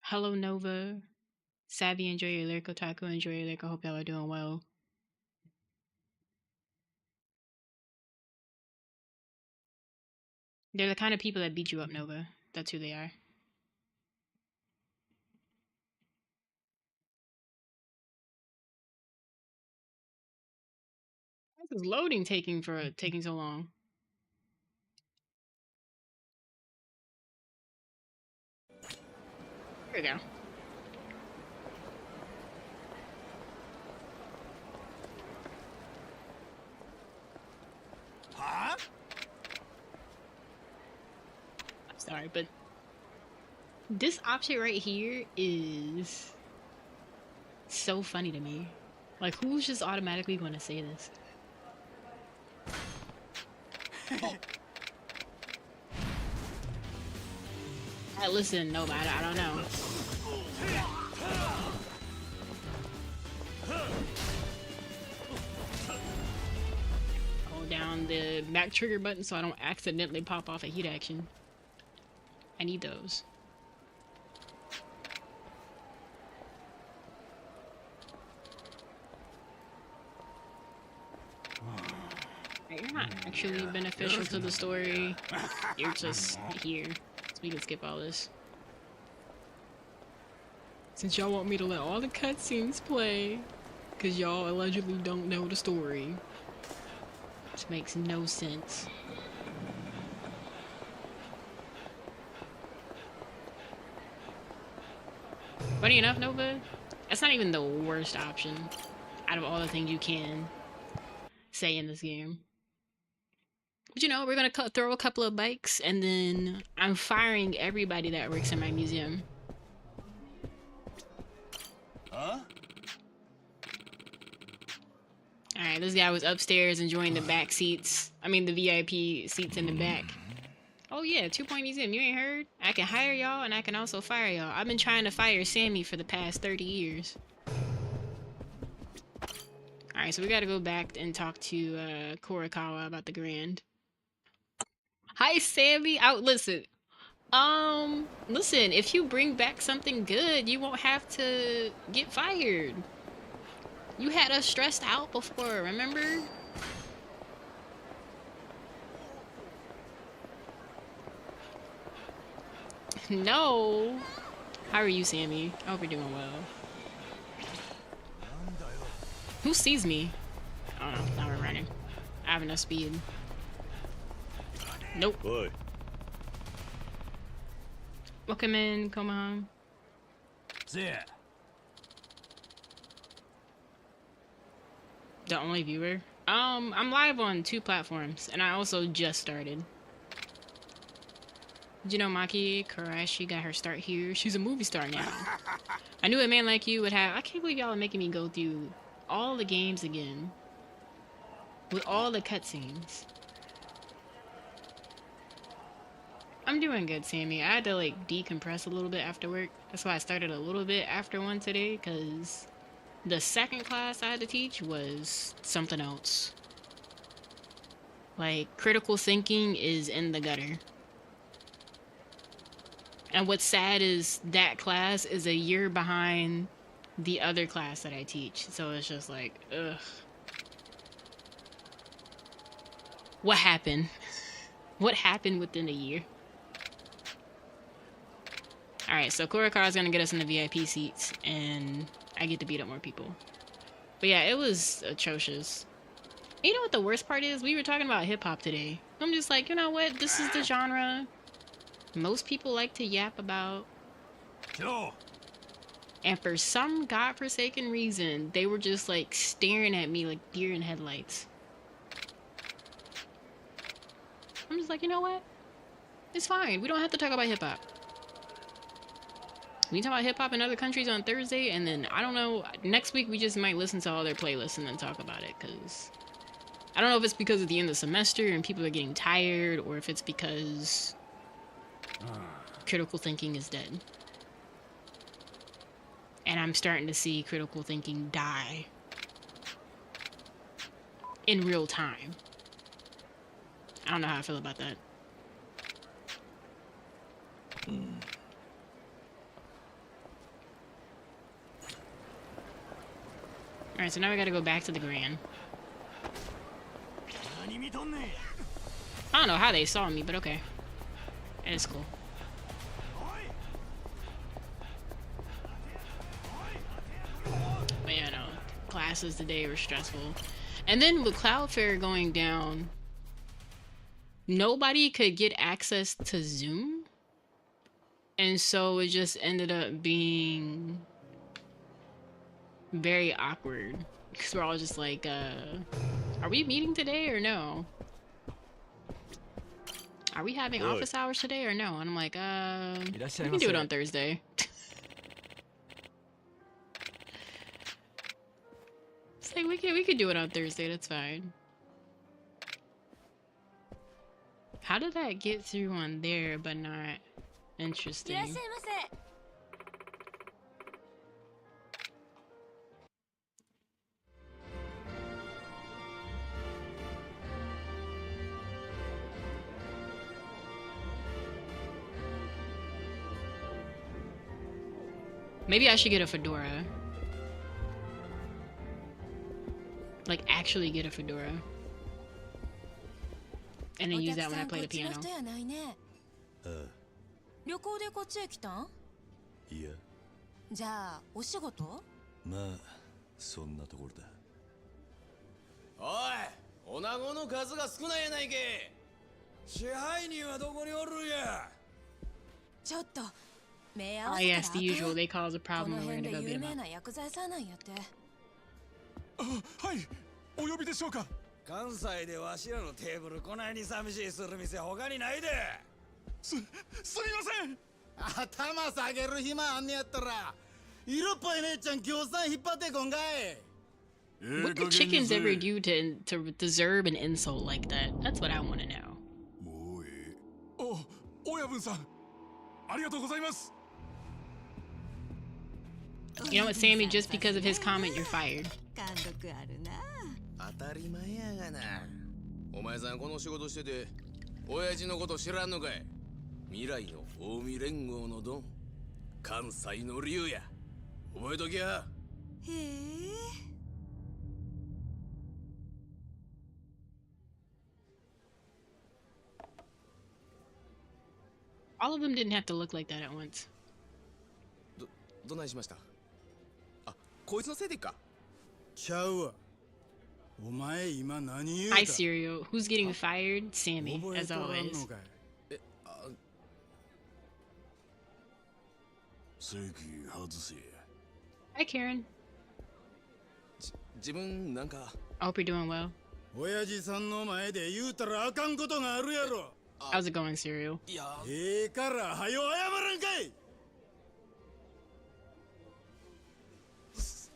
Hello Nova. Savvy, enjoy your lyric. Otaku, enjoy your lyric. I hope y'all are doing well. They're the kind of people that beat you up, Nova. That's who they are. Why is loading taking so long? Here we go. Huh? I'm sorry, but this option right here is so funny to me. Like, who's just automatically going to say this? Listen, Nova, I don't know. Hold down the back trigger button so I don't accidentally pop off a heat action. I need those. You're not actually beneficial to the story. You're just here. So we can skip all this. Since y'all want me to let all the cutscenes play, because y'all allegedly don't know the story. Which makes no sense. Funny enough, Nova, that's not even the worst option out of all the things you can say in this game. But you know, we're gonna throw a couple of bikes, and then I'm firing everybody that works in my museum. Huh? Alright, this guy was upstairs enjoying the back seats. I mean, the VIP seats in the back. Oh yeah, 2-point museum, you ain't heard? I can hire y'all, and I can also fire y'all. I've been trying to fire Sammy for the past 30 years. Alright, so we gotta go back and talk to Korikawa about the Grand. Hi, Sammy. Listen. Listen, if you bring back something good, you won't have to get fired. You had us stressed out before, remember? No. How are you, Sammy? I hope you're doing well. Who sees me? Oh no, now we're running. I have enough speed. Nope. Boy. Welcome in, Komahan. Yeah. The only viewer. I'm live on 2 platforms, and I also just started. Did you know Maki Karashi got her start here? She's a movie star now. I knew a man like you would have... I can't believe y'all are making me go through all the games again. With all the cutscenes. I'm doing good, Sammy. I had to, like, decompress a little bit after work. That's why I started a little bit after one today, because the second class I had to teach was something else. Like, critical thinking is in the gutter. And what's sad is that class is a year behind the other class that I teach. So it's just like, ugh. What happened? What happened within a year? Alright, so Korikawa is gonna get us in the VIP seats, and I get to beat up more people. But yeah, it was atrocious. You know what the worst part is? We were talking about hip-hop today. I'm just like, you know what? This is the genre most people like to yap about. Joe. And for some godforsaken reason, they were just like staring at me like deer in headlights. I'm just like, you know what? It's fine. We don't have to talk about hip-hop. We can talk about hip-hop in other countries on Thursday, and then, I don't know, next week we just might listen to all their playlists and then talk about it, because I don't know if it's because of the end of the semester and people are getting tired, or if it's because critical thinking is dead. And I'm starting to see critical thinking die. In real time. I don't know how I feel about that. Alright, so now we gotta go back to the Grand. I don't know how they saw me, but okay. It's cool. But yeah, no. Classes today were stressful. And then with Cloudflare going down, nobody could get access to Zoom. And so it just ended up being very awkward. Because we're all just like, are we meeting today or no? Are we having office hours today or no? And I'm like, we can do it on Thursday. It's like, we could do it on Thursday, that's fine. How did that get through on there, but not interesting? Maybe I should get a fedora. Like, actually get a fedora. And then use that when I play the piano. 旅行でこっちへ来たん？いや。じゃあ、お仕事？まあ、そんなところだ。おい、女子の数が少ないやないけ。支配人はどこにおるんや。ちょっと。Ah, yes, the usual. They cause a problem and we're gonna go beat them up. はい、お呼びでしょうか。関西でわしらのテーブルこないに寂しいする店他にないで。すみません。頭下げる暇あんねやったら、色っぽい姉ちゃん協賛引っ張ってこんかい。What did chickens ever do to deserve an insult like that? That's what I want to know. もういい。親分さん、ありがとうございます。You know what, Sammy? Just because of his comment, you're fired. 当たり前やがな。お前さんこの仕事してて、親父のこと知らんのかい。未来の近江連合のドン、関西の竜や。覚えときや。へえ。All of them didn't have to look like that at once. どないしました？あ、こいつのせいでか。ちゃうわ。お前今何言うた？ Hi, Serial. Who's getting fired? Sammy, as always. 席外せ。Hi, Karen. 自分なんか。I hope you're doing well. 親父さんの前で言うたらあかんことがあるやろ。How's it going, Serial? いや、からはよ謝らんかい。す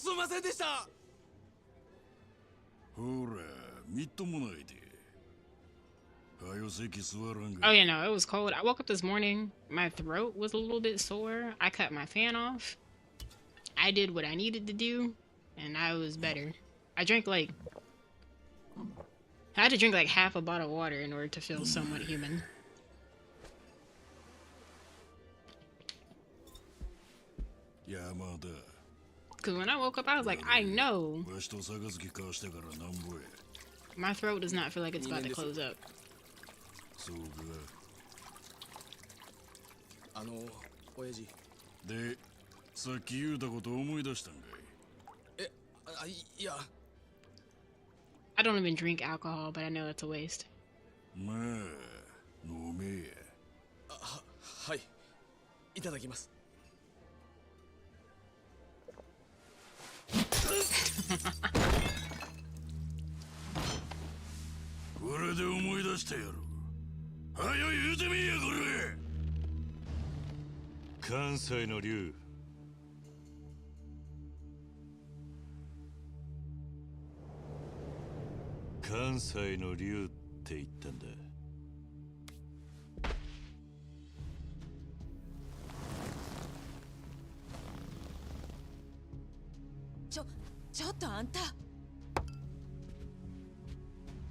みませんでした。ほら、みっともないで。はよ席座らんが。Oh, yeah, no, it was cold. I woke up this morning. My throat was a little bit sore. I cut my fan off. I did what I needed to do, and I was better. I had to drink like half a bottle of water in order to feel somewhat human. Because when I woke up, I was like, I know. My throat does not feel like it's about to close up. 親父。で、さっき言うたこと思い出したんかい？いや。I don't even drink alcohol, but I know that's a waste. まあ、飲めや。はい。いただきます。これで思い出したやろ。はよ言うてみいやこれ。関西の竜。関西の竜って言ったんだ。ちょっとあんた。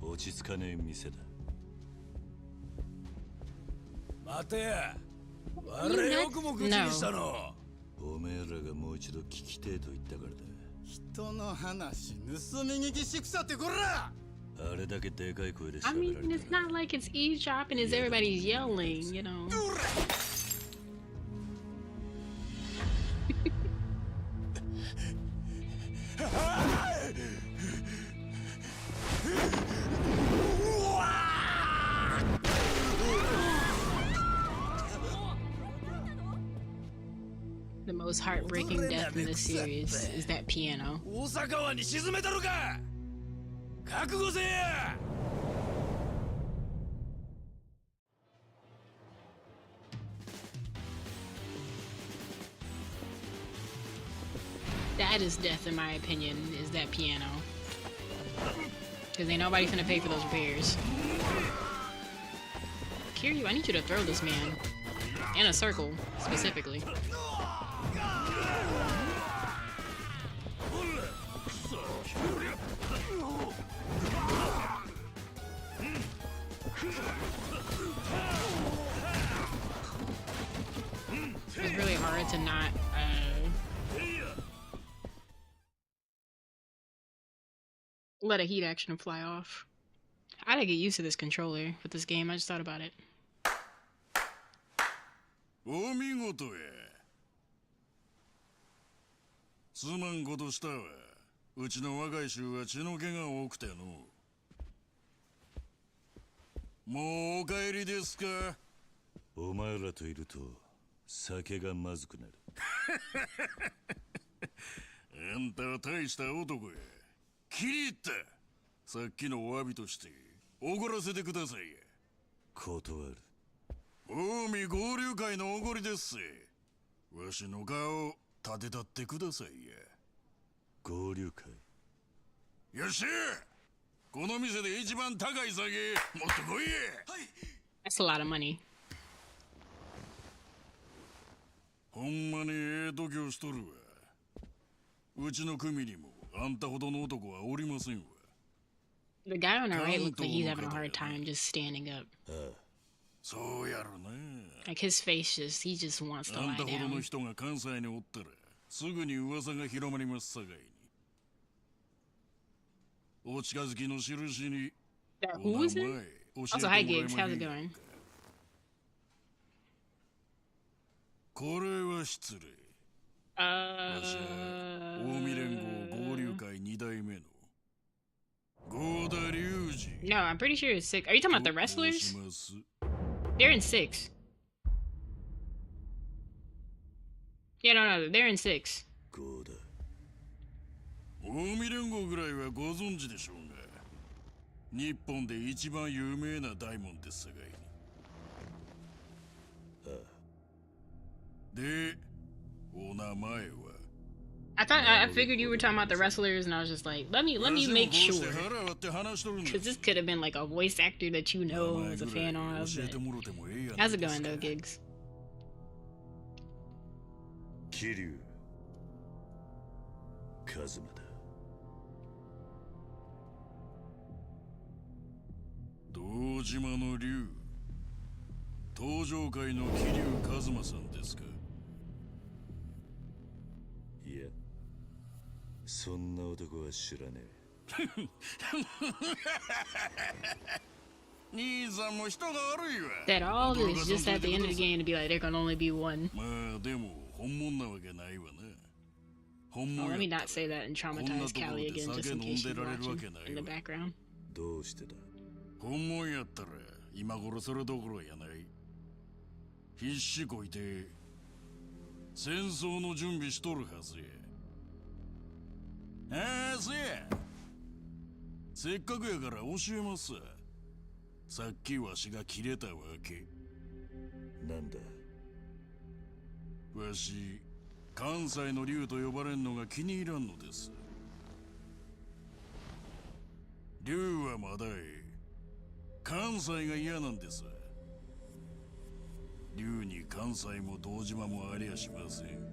落ち着かねえ店だ。待てや。我よくも口にしたの。おめえらがもう一度聞きてえと言ったからだ。人の話盗み聞きしくさってこら。あれだけでかい声で I 喋ら mean, れ it's たら not like it's eavesdropping, it's everybody's yelling, you know. The most heartbreaking death in this series is that piano. 大阪湾に沈めたのか。覚悟せえや。That is death, in my opinion, is that piano. Because ain't nobody finna pay for those repairs. Kiryu, I need you to throw this man. In a circle, specifically. It's really hard to not, let a heat action fly off. I gotta get used to this controller with this game. I just thought about it. お見事や。すまんことしたわ。うちの若い衆は血の気が多くての。もうお帰りですか。お前らといると酒がまずくなる。あんたは大した男や。気に入った。さっきのお詫びとしておごらせてくださいや。断る。近江合流会のおごりですせ。わしの顔を立てたってくださいや。合流会。よっしゃ。この店で一番高い酒持ってこいや。はい。That's a lot of money. ほんまにええ度胸しとるわ。うちの組にもあんたほどの男はおりませんわ。The guy on the right looks like he's having a hard time just standing up. そうやろな。Like his face just, he just wants to あん lie たほど down. の人が関西におったらすぐに噂が広まりますさかいに。お近づきの印に。Who is it? Also, hi Gigs, how's it going? これは失礼。わしは近江連合合流会2代目の合田隆二。 No, I'm pretty sure it's 6. Are you talking about the wrestlers? They're in 6. Yeah, no, they're in 6. 合田。近江連合ぐらいはご存知でしょうが、日本で一番有名な大門ですさかいに。で、お名前は。I figured you were talking about the wrestlers, and I was just like, let me make sure, because this could have been like a voice actor that you know was a fan of. But... How's it going though, Gigs? 桐生一馬だ。堂島の竜、登場界の桐生一馬さんですか。いや、そんな男は知らねえ。兄さんも人が悪いわ。 That all is just at the end of the game to be like, there can only be one. まあでも本物なわけないわな。Oh, let me not say that and traumatize Callie again, just in case she's watching in the background. どうしてだ。本物やったら今頃それどころやない。必死こいて戦争の準備しとるはずや。ああ、せや。せっかくやから教えますわ。さっきわしが切れたわけ。なんだ。わし、関西の竜と呼ばれんのが気に入らんのです。竜はまだ関西が嫌なんです。竜に関西も堂島もありゃしません。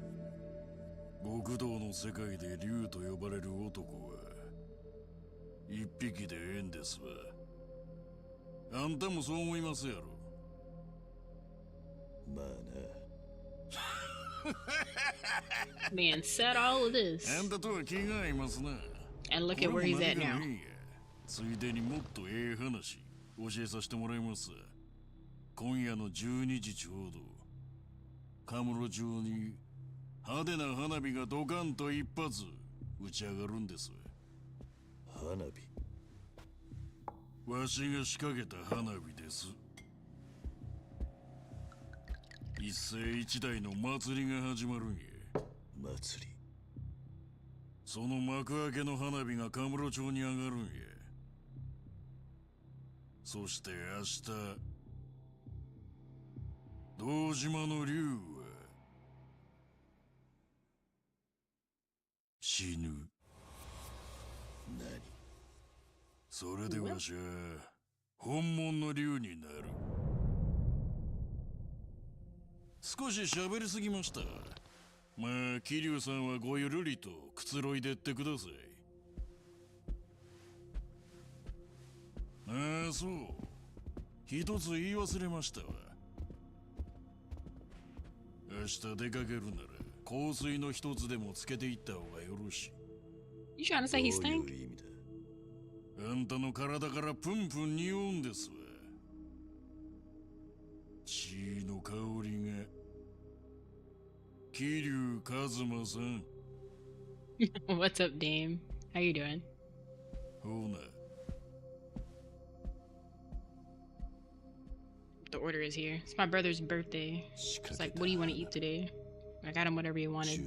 極道の世界で竜と呼ばれる男は一匹でええんですわ。あんたもそう思いますやろ。まあな。Man said all of this.あんたとは気が合いますな。 And look at where he's at now. ついでにもっとええ話教えさせてもらいます。今夜の12時ちょうどカムロ町に派手な花火がドカンと一発打ち上がるんです。花火？わしが仕掛けた花火です。一世一代の祭りが始まるんや。祭り？その幕開けの花火がカムロ町に上がるんや。そして明日堂島の竜は死ぬ。何？それでわしは本物の竜になる。少し喋りすぎました。まあ桐生さんはごゆるりとくつろいでってください。ああ、そう。一つ言い忘れましたわ。明日出かけるなら香水の一つでもつけていった方がよろしい。You trying to say he stank? あんたの体からプンプン匂うんですわ。血の香りが。桐生一馬さん。What's up, Dame? How you doing? ほな。The order is here. It's my brother's birthday. It's like, what do you want to eat today? I got him whatever he wanted.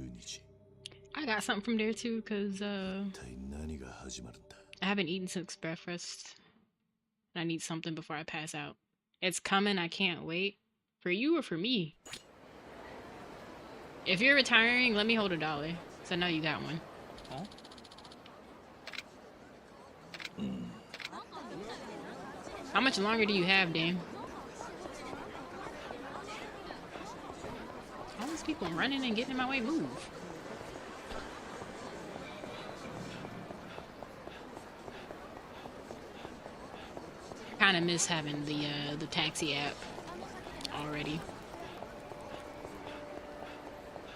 I got something from there too, cause I haven't eaten since breakfast. I need something before I pass out. It's coming. I can't wait. For you or for me? If you're retiring, let me hold $1, cause I know you got one. How much longer do you have, Dame? All these people running and getting in my way. Move. I kind of miss having the taxi app already.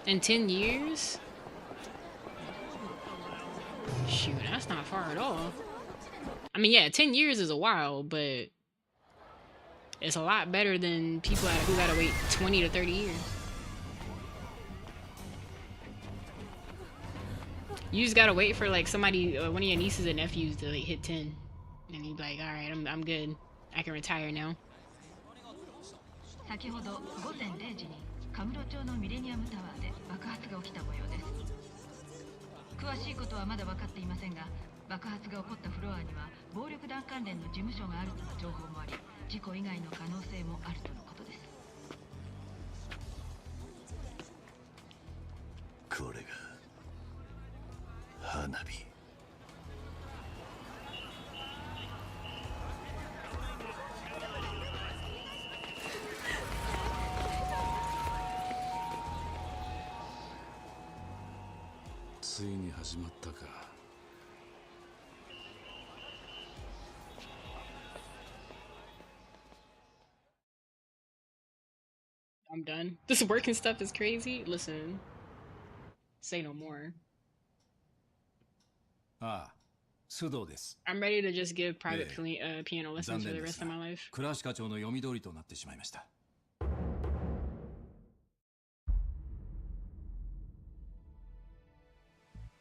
In 10 years? Shoot, that's not far at all. I mean, yeah, 10 years is a while, but it's a lot better than people who gotta wait 20 to 30 years. You just gotta wait for like somebody, one of your nieces and nephews to like hit 10, and you'd be like, all right, I'm good. I can retire now. 先ほど午前0時にカムロ町のミレニアムタワーで爆発が起きた模様です。詳しいことはまだ分かっていませんが、爆発が起こったフロアには暴力団関連の事務所があるとの情報もあり、事故以外の可能性もあるとのことです。これが花火。ついに始まったか。I'm done. This working stuff is crazy. Listen, say no more. ああ、須藤です。I'm ready to just give private piano lessons for the rest of my life. 倉橋課長の読み通りとなってしまいました。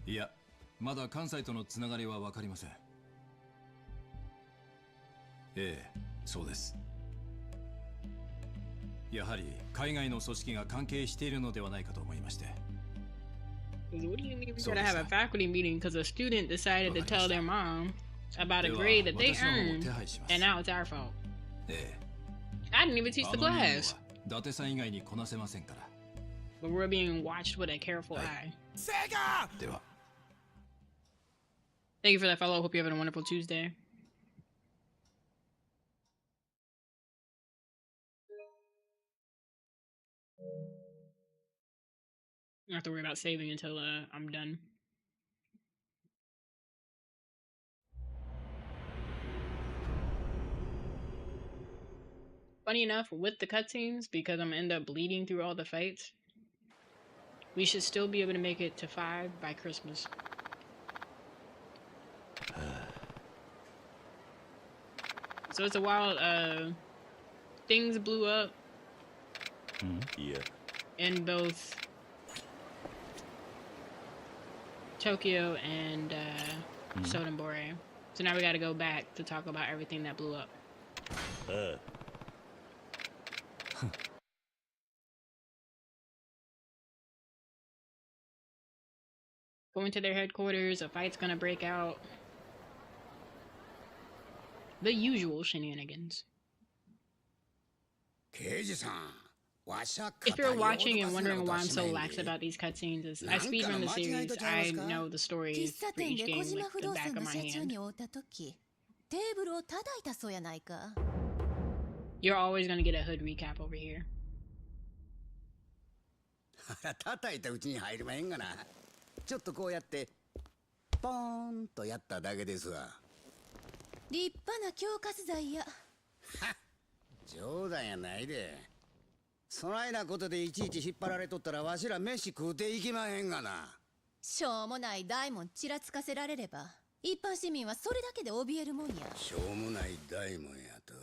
いや、まだ関西とのつながりは分かりません。ええ、そうです。やはり海外の組織が関係しているのではないかと思いまして。What do you mean we gotta have a faculty meeting because a student decided to tell their mom about a grade that they earned, and now it's our fault? ええ。I didn't even teach the class. 伊達さん以外にこなせませんから。But we're being watched with a careful eye. SEGA! では。Thank you for that follow. Hope you're having a wonderful Tuesday. I don't have to worry about saving until I'm done. Funny enough, with the cutscenes, because I'm gonna end up bleeding through all the fights, We should still be able to make it to 5 by Christmas. So it's a wild, things blew up. Yeah. In both Tokyo and Sodenbore. So now we gotta go back to talk about everything that blew up. Going to their headquarters, a fight's gonna break out. The usual shenanigans. If you're watching and wondering why I'm so lax about these cutscenes, is I speedrun the series. I know the story for each game like the back of my hand. You're always gonna get a hood recap over here. 叩いたうちに入ればええんがな。ちょっとこうやってポーンとやっただけですわ。立派な強化剤や。冗談やないで。そないなことでいちいち引っ張られとったらわしら飯食うていきまへんがな。しょうもない大門ちらつかせられれば一般市民はそれだけで怯えるもんや。しょうもない大門やと。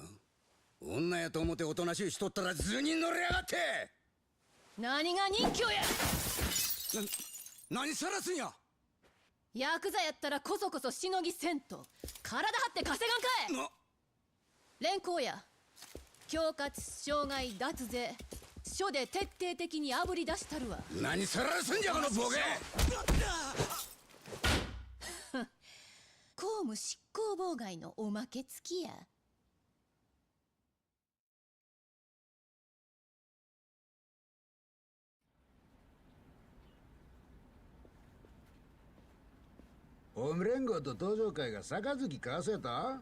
女やと思っておとなしいしとったら図に乗りやがって。何が人気や。何さらすんや。ヤクザやったらこそこそしのぎせんと体張って稼がんかい。連行や。恐喝傷害脱税署で徹底的にあぶり出したるわ。何さらすんじゃこのボケ。公務執行妨害のおまけ付きや。オウム連合と登場会が杯交わせた。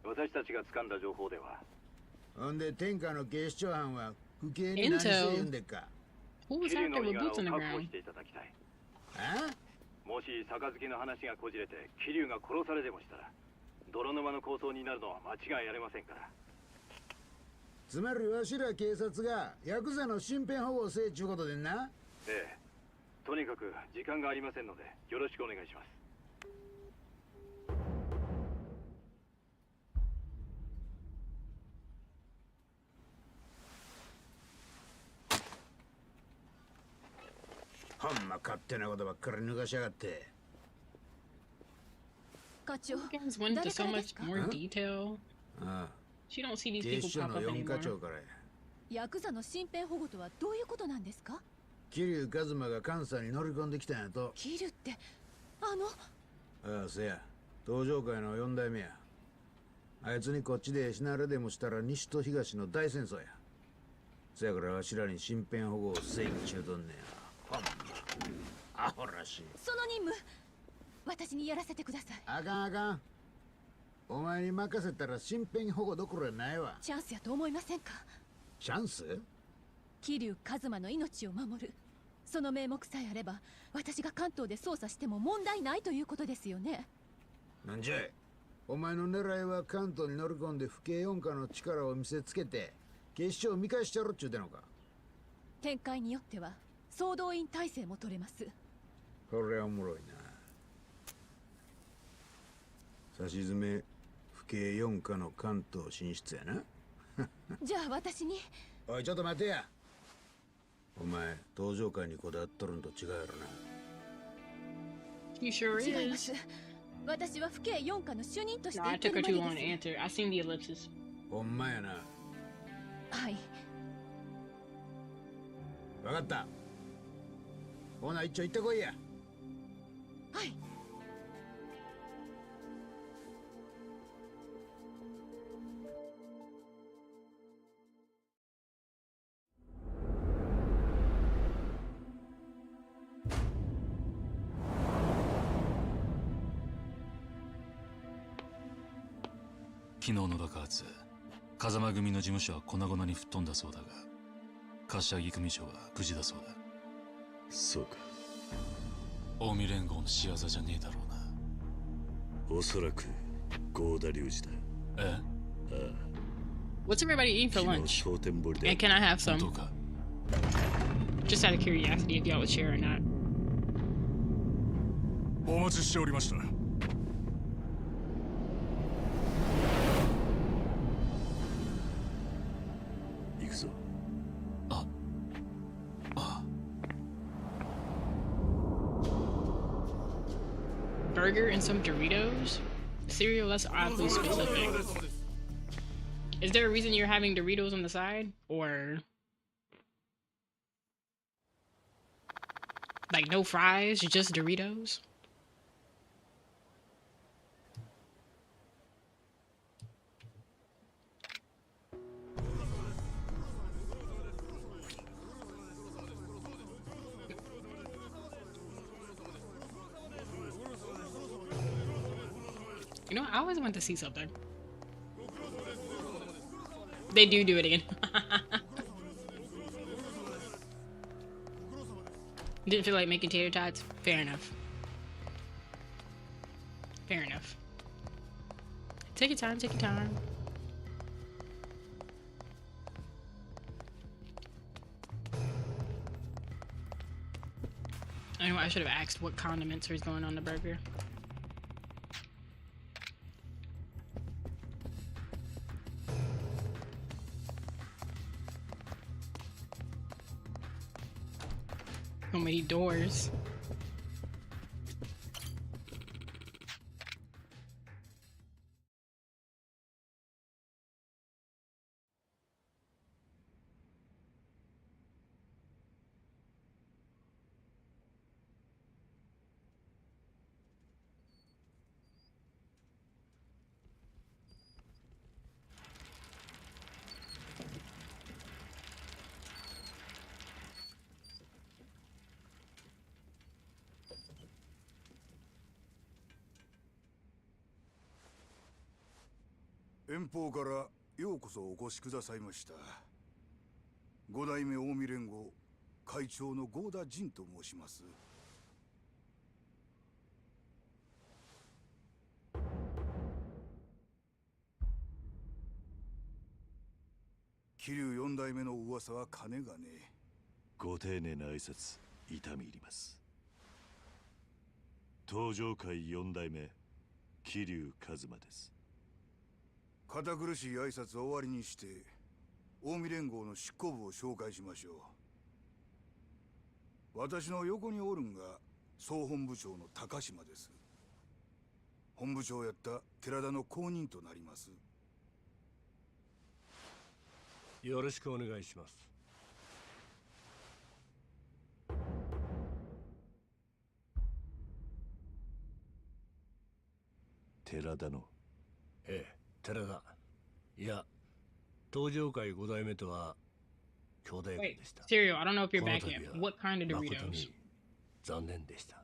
私たちが掴んだ情報では。ほんで天下の警視庁班は不敬に何して言うんでっか。桐生の身柄を確保していただきたい。あ？もし杯の話がこじれて桐生が殺されでもしたら泥沼の抗争になるのは間違いありませんから。つまりわしら警察がヤクザの身辺保護をせえちゅうことでんな。ええ。とにかく時間がありませんのでよろしくお願いします。ほんま勝手なことばっかり抜かしやがって。課長、 Games went into so much more detail. ああ、 She don't see these 警 people 視庁 pop の up 4課 anymore. 長からや。ヤクザの身辺保護とはどういうことなんですか。桐生一馬が関西に乗り込んできたんやと。桐生ってああ、せや登場会の4代目や。あいつにこっちで死なれでもしたら西と東の大戦争や。せやからわしらに身辺保護をせいちゅうとんねや。ほんまアホらしい。その任務私にやらせてください。あかんあかん。お前に任せたら身辺保護どころやないわ。チャンスやと思いませんか。チャンス？桐生一馬の命を守るその名目さえあれば私が関東で捜査しても問題ないということですよね。なんじゃい。お前の狙いは関東に乗り込んで府警四課の力を見せつけて警視庁を見返してやろっちゅうてのか。展開によっては総動員体制も取れます。これはおもろいな。さしずめ府警四課の関東進出やな。じゃあ私に。おいちょっと待てや。お前登場会にこだわっとるんと違うやろな。 You sure 違いま is. す。私は府警四課の主任として No, I 言って took る her ま too で long で to answer. I seen the ellipses. ほんまやな。す。はい。わかった。ほな一丁行ってこいや。はい。昨日の爆発、風間組の事務所は粉々に吹っ飛んだそうだが、柏木組長は無事だそうだ。そうか。近江連合の仕業じゃねえだろうな。おそらく合田隆二だ。え？ What's everybody eating for 昨日 lunch? 蒼天堀で And can I have 本 some? 当か？ Just out of curiosity, if y'all would share or not. お待ちしておりました。行くぞ。Burger and some Doritos? Cereal, that's oddly specific. Is there a reason you're having Doritos on the side? Or like no fries, just Doritos? You know, I always want to see something. They do it again. Didn't feel like making tater tots? Fair enough. Fair enough. Take your time, take your time. Anyway, I should have asked what condiments was going on the burger. So many doors.遠方からようこそお越しくださいました。五代目近江連合会長の合田仁と申します。桐生四代目の噂は金がねえ。ご丁寧な挨拶痛み入ります。東上会四代目桐生一馬です。堅苦しい挨拶を終わりにして近江連合の執行部を紹介しましょう。私の横におるんが総本部長の高島です。本部長やった寺田の後任となります。よろしくお願いします。寺田の。ええ、寺田。いや、東上会5代目とは兄弟分でした。Cereal, I don't know if you're back yet. What kind of Doritos? 残念でした。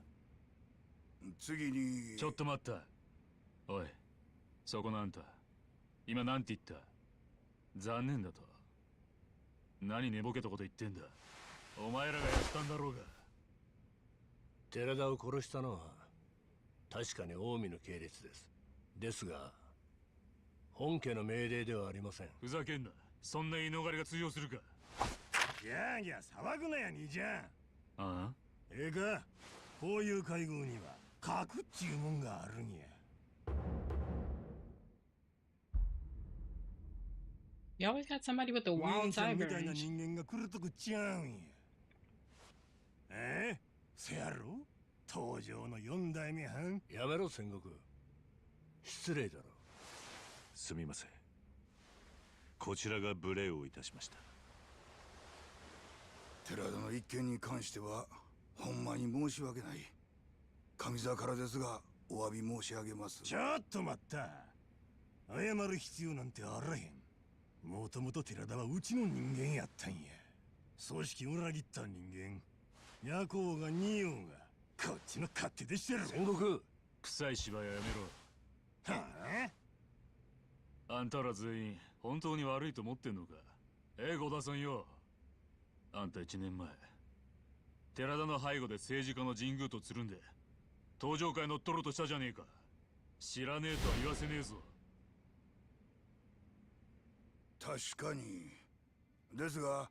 次に。ちょっと待った。おい、そこのあんた。今なんて言った？残念だと。何寝ぼけたこと言ってんだ。お前らがやったんだろうが。寺田を殺したのは確かに近江の系列です。ですが本家の命令ではありません。ふざけんな。そんな言い逃れが通用するか。ギャーギャー騒ぐなや兄ちゃん。ああ、ええか、こういう会合には核っちゅうもんがあるんや。You always got somebody with the wild みたいな sideburns. 人間が来るとこちゃうんや。ええ、せやろ東条の四代目藩。やめろ戦国。失礼だろ。すみません。こちらが無礼をいたしました。寺田の一件に関してはほんまに申し訳ない。上座からですがお詫び申し上げます。ちょっと待った。謝る必要なんてあらへん。もともと寺田はうちの人間やったんや。組織を裏切った人間。夜行が似ようがこっちの勝手でしてる。戦国。臭い芝居はやめろ。はあんたら全員本当に悪いと思ってんのか。五田さんよ。あんた1年前寺田の背後で政治家の神宮とつるんで東上会乗っ取ろうとしたじゃねえか。知らねえとは言わせねえぞ。確かに。ですが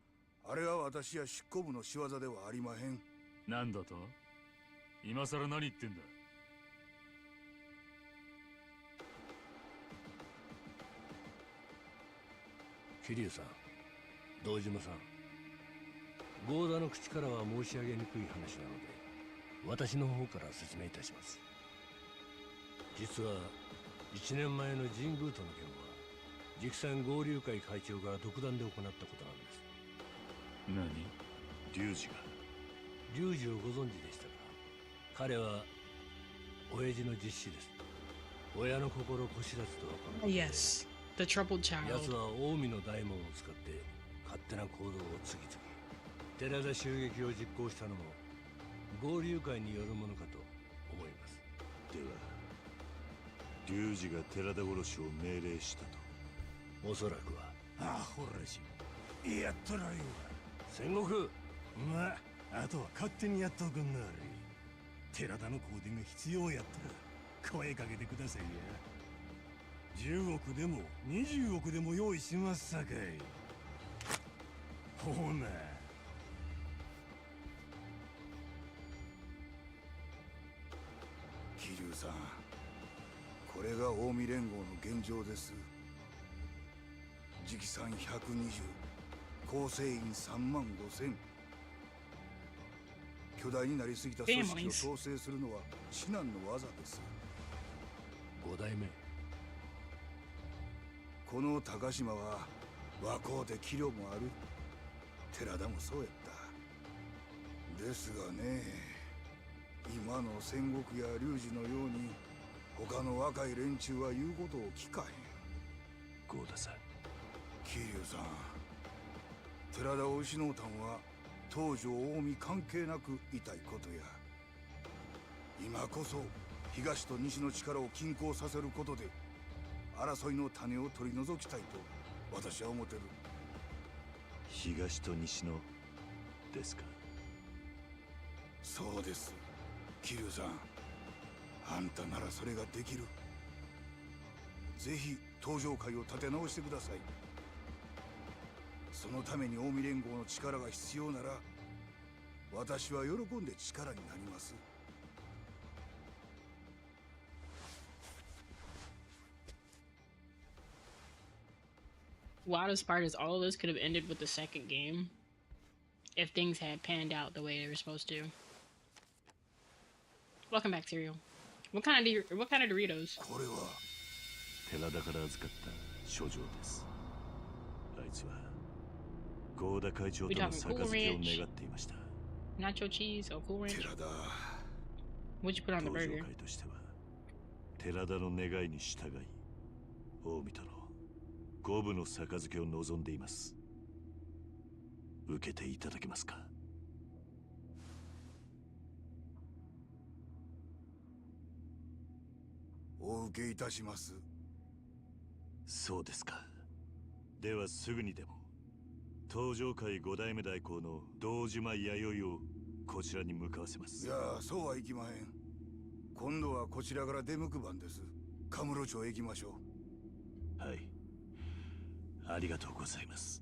あれは私や執行部の仕業ではありまへん。なんだと？今さら何言ってんだ？桐生さん、堂島さん、合田の口からは申し上げにくい話なので、私の方から説明いたします。実は1年前の神宮との件は直参合流会会長が独断で行ったことなんです。何？龍二が。龍二をご存知でしたか？彼は親父の実子です。親の心こしらずとはこの。Yes, the troubled child. 奴は近江の大門を使って勝手な行動を次々。寺田襲撃を実行したのも合流会によるものかと思います。では龍二が寺田殺しを命令したと？おそらくは。アホらしい。やっとらよ。戦国。まあ、あとは勝手にやっとくんなはれ。寺田の香典が必要やったら声かけてくださいや。10億でも20億でも用意しますさかい。ほな。桐生さん、これが近江連合の現状です。直参120、構成員3万5千。巨大になりすぎた組織を統制するのは至難の技です。5代目。この高島は若うて器量もある。寺田もそうやった。ですがね、今の戦国や龍二のように他の若い連中は言うことを聞かへん。豪田さん、桐生さん、寺田を失うたんは東条近江関係なく痛いことや。今こそ東と西の力を均衡させることで争いの種を取り除きたいと私は思ってる。東と西のですか？そうです。桐生さん、あんたならそれができる。ぜひ東条会を立て直してください。そのために近江連合の力が必要なら私は喜んで力になります。Wildest part is all of this could have ended with the second game if things had panned out the way they were supposed to. Welcome back, cereal. What kind of Doritos? これは寺田から預かった書状です。あいつは合田会長との杯を願っていました。Nacho cheese or Cool Ranch? 寺田。What'd you put on the burger? 東条会としては寺田の願いに従い、近江との五分の杯を望んでいます。受けていただけますか？お受けいたします。そうですか。ではすぐにでも東条会5代目代行の堂島弥生をこちらに向かわせます。いや、そうはいきまへん。今度はこちらから出向く番です。カムロ町へ行きましょう。はい、ありがとうございます。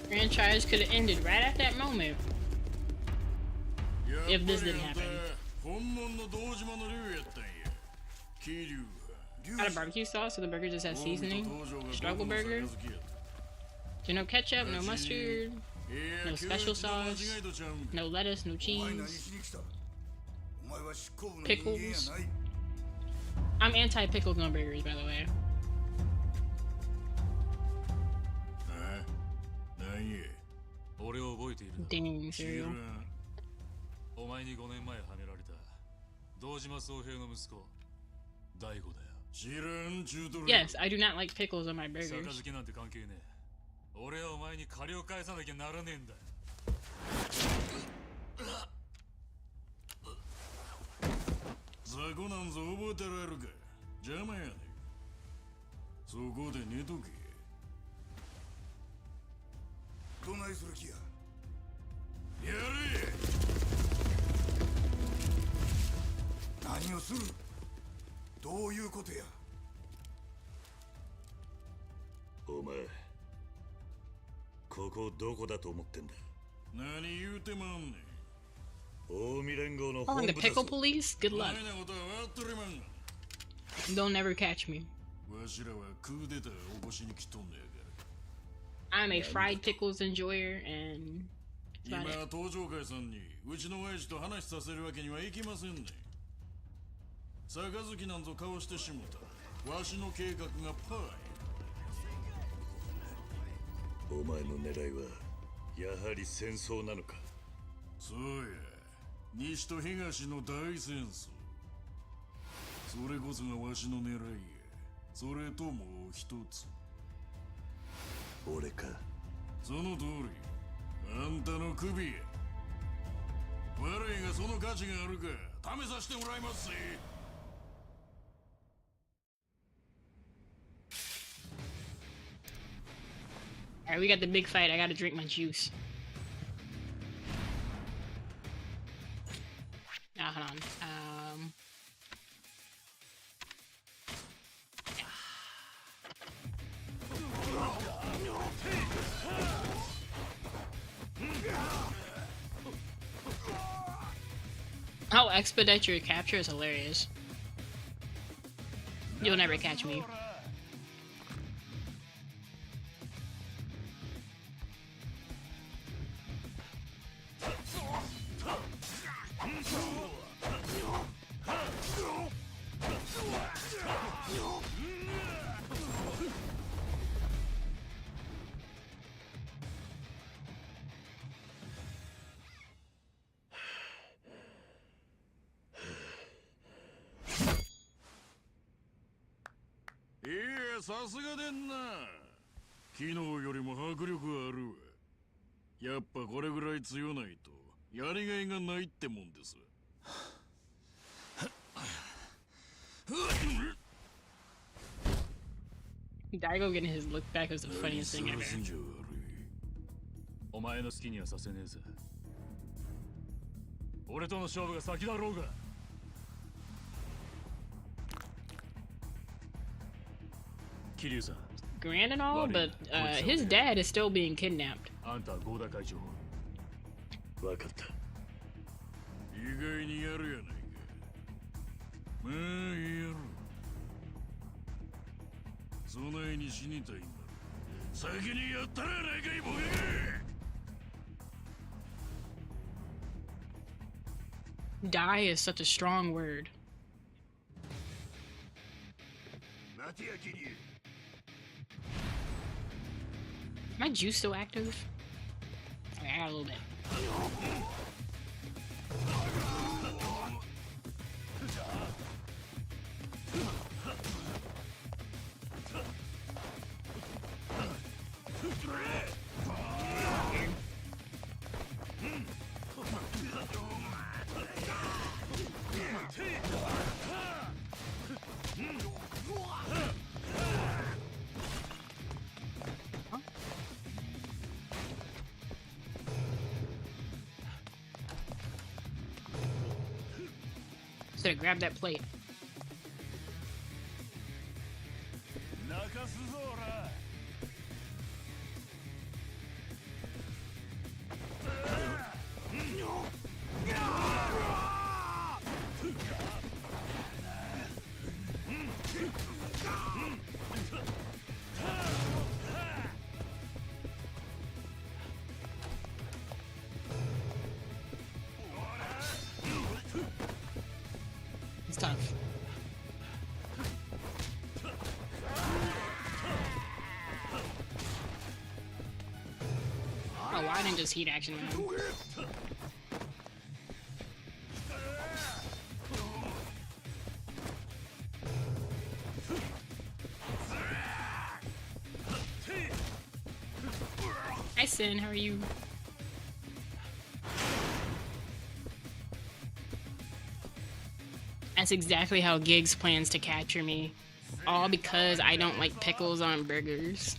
Franchise could have ended right at that moment if this didn't happen. Got a barbecue sauce, so the burger just has seasoning. Struggle burger. So no ketchup, no mustard, no special sauce, no lettuce, no cheese. Pickles. I'm anti-pickles on burgers, by the way. Dang, cereal. お前に5年前はめられた堂島宗平の息子大悟だよ。知らんちゅうとる。 Yes, I do not like pickles on my burgers. 杯なんて関係ねえ。俺はお前に借りを返さなきゃならねえんだ。雑魚なんぞ覚えてられるか。邪魔やねん。そこで寝とけ。どないする気や。やれ。何をする。どういうことや。お前ここどこだと思ってんだ。何言うてまんねん。近江連合の Calling 本 the 部だ pickle ぞ。 police? Good お luck. 前のことはわっとりまんが。 They'll never catch me. わしらはクーデターを起こしに来とんねやから。 I'm a fried pickles enjoyer, and 今東上会さんにうちの親父と話させるわけにはいきませんね。杯なんぞ交わしてしもたわしの計画がパーや。お前の狙いはやはり戦争なのか。そうや、西と東の大戦争。それこそがわしの狙いや。それともう一つ。俺か。その通り。あんたの首や。悪いがその価値があるか試させてもらいますぜ。Alright, we got the big fight. I gotta drink my juice. Now, hold on. How expedite your capture is hilarious. You'll never catch me. Yeah, さすがでんな。昨日よりも迫力あるわ。やっぱこれぐらい強ないとやりがいがないってもんです。Daigo getting his look back was the funniest thing ever. お前の好きにはさせねえぜ。俺との勝負が先だろうが。桐生さん。 Grand and all, but his dad is still being kidnapped. あんたは合田会長。わかった。意外にやるやないか。まあやろう。そないに死にたいんだ。先にやったらやないかいボケ。 Die is such a strong word. My juice still active? Okay, I got a little bit. Should have grabbed that plate. It's tough. Oh, why didn't just heat action, man? Hi, Sin. How are you? That's exactly how Giggs plans to capture me. All because I don't like pickles on burgers.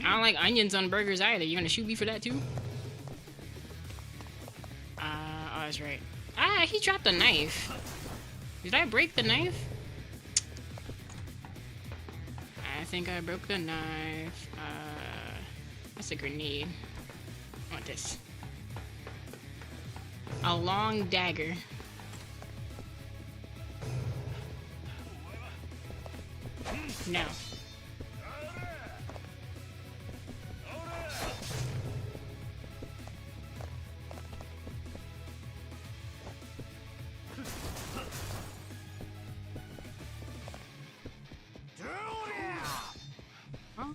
I don't like onions on burgers either. You gonna shoot me for that too? Oh, that's right. Ah, he dropped a knife. Did I break the knife? I think I broke the knife. That's a grenade. I want this. A long dagger. No. Huh?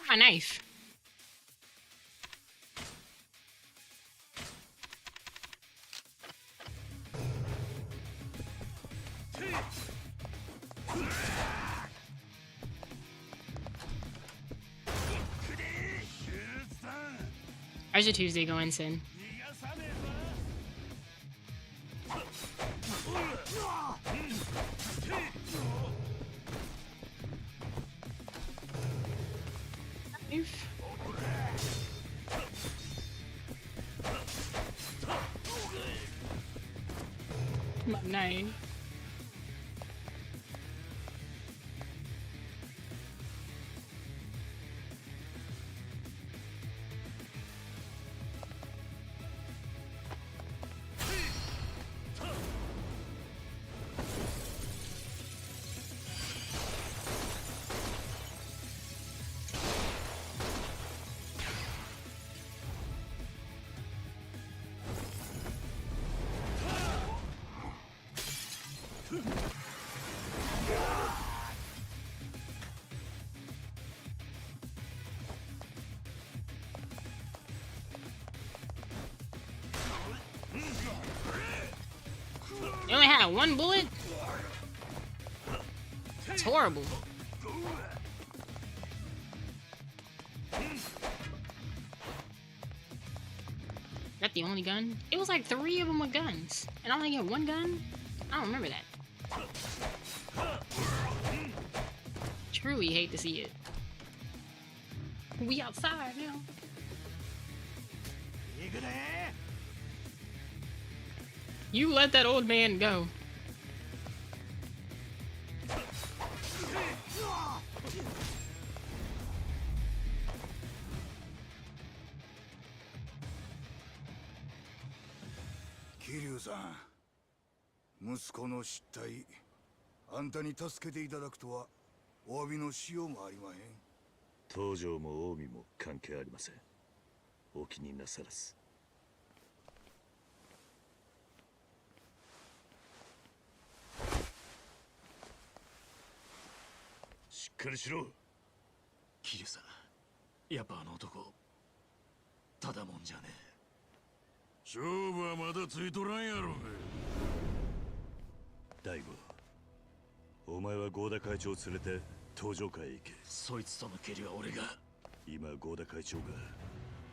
My knife. How's your Tuesday going, Sin? Nine. You only had one bullet? That's horrible. That the only gun? It was like 3 of them with guns. And I only get 1 gun? I don't remember that. Truly hate to see it. We outside now. You let that old man go. Kiryu-san, 息子の失態、あんたに助けていただくとはお詫びのしようもありまへん。東条も近江も関係ありません。お気になさらず。しっかりしろ。桐生さん、やっぱあの男ただもんじゃねえ。勝負はまだついとらんやろが。大悟、お前は合田会長を連れて東条会へ行け。そいつとの蹴りは俺が。今合田会長が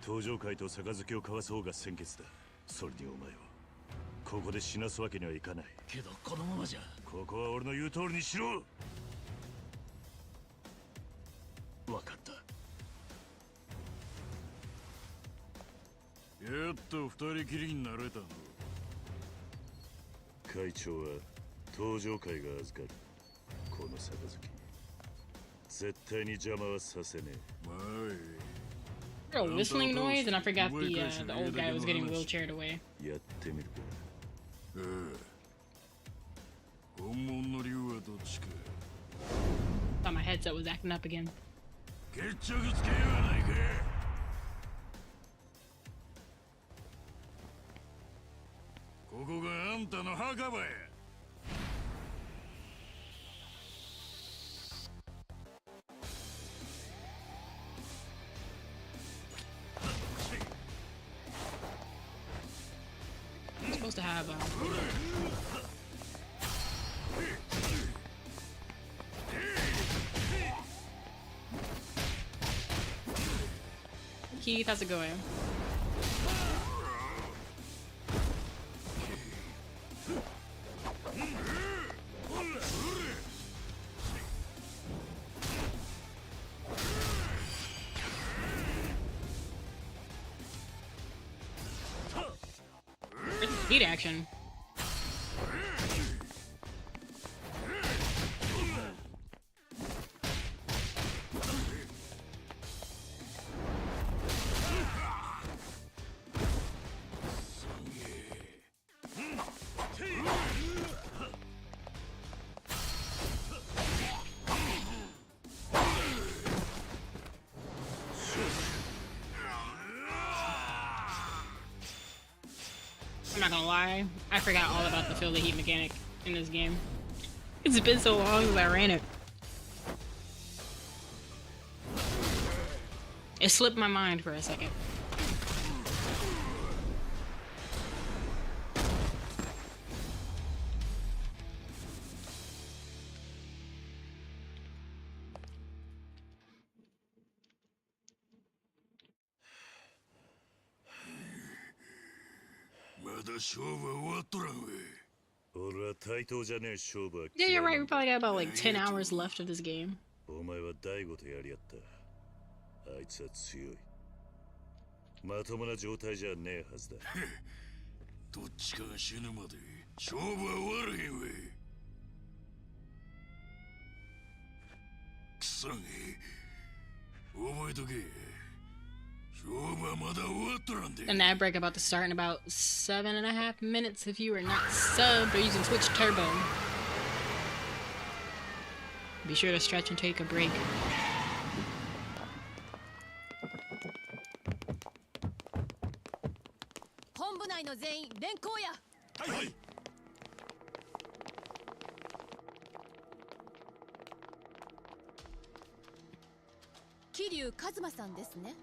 東条会と杯を交わす方が先決だ。それにお前をここで死なすわけにはいかない。けどこのままじゃ。ここは俺の言う通りにしろ。分かった。やっと2人きりになれたの。会長は東条会が預かる。この杯絶対に邪魔はさせねえ。A whistling noise, and I forgot the old guy was getting wheelchaired away. やってみるか。本物の竜はどっちか。Thought my headset was acting up again. 決着つけようやないか。ここがあんたの墓場や。I'm supposed to have Keith, how's it going? Speed action. I'm not gonna lie, I forgot all about the feel the heat mechanic in this game. It's been so long since I ran it. It slipped my mind for a second. Yeah, you're right, we probably got about like 10 hours left of this game. お前は大悟とやり合った。あいつは強い。まともな状態じゃねえはずだ。どっちかが死ぬまで勝負は終わらへんわ。くそげ、覚えとけ。勝負はまだ終わっとらんで。An ad break about to start in about 7.5 minutes if you are not subbed or using Twitch Turbo. Be sure to stretch and take a break. Kiryu Kazuma-san ですね。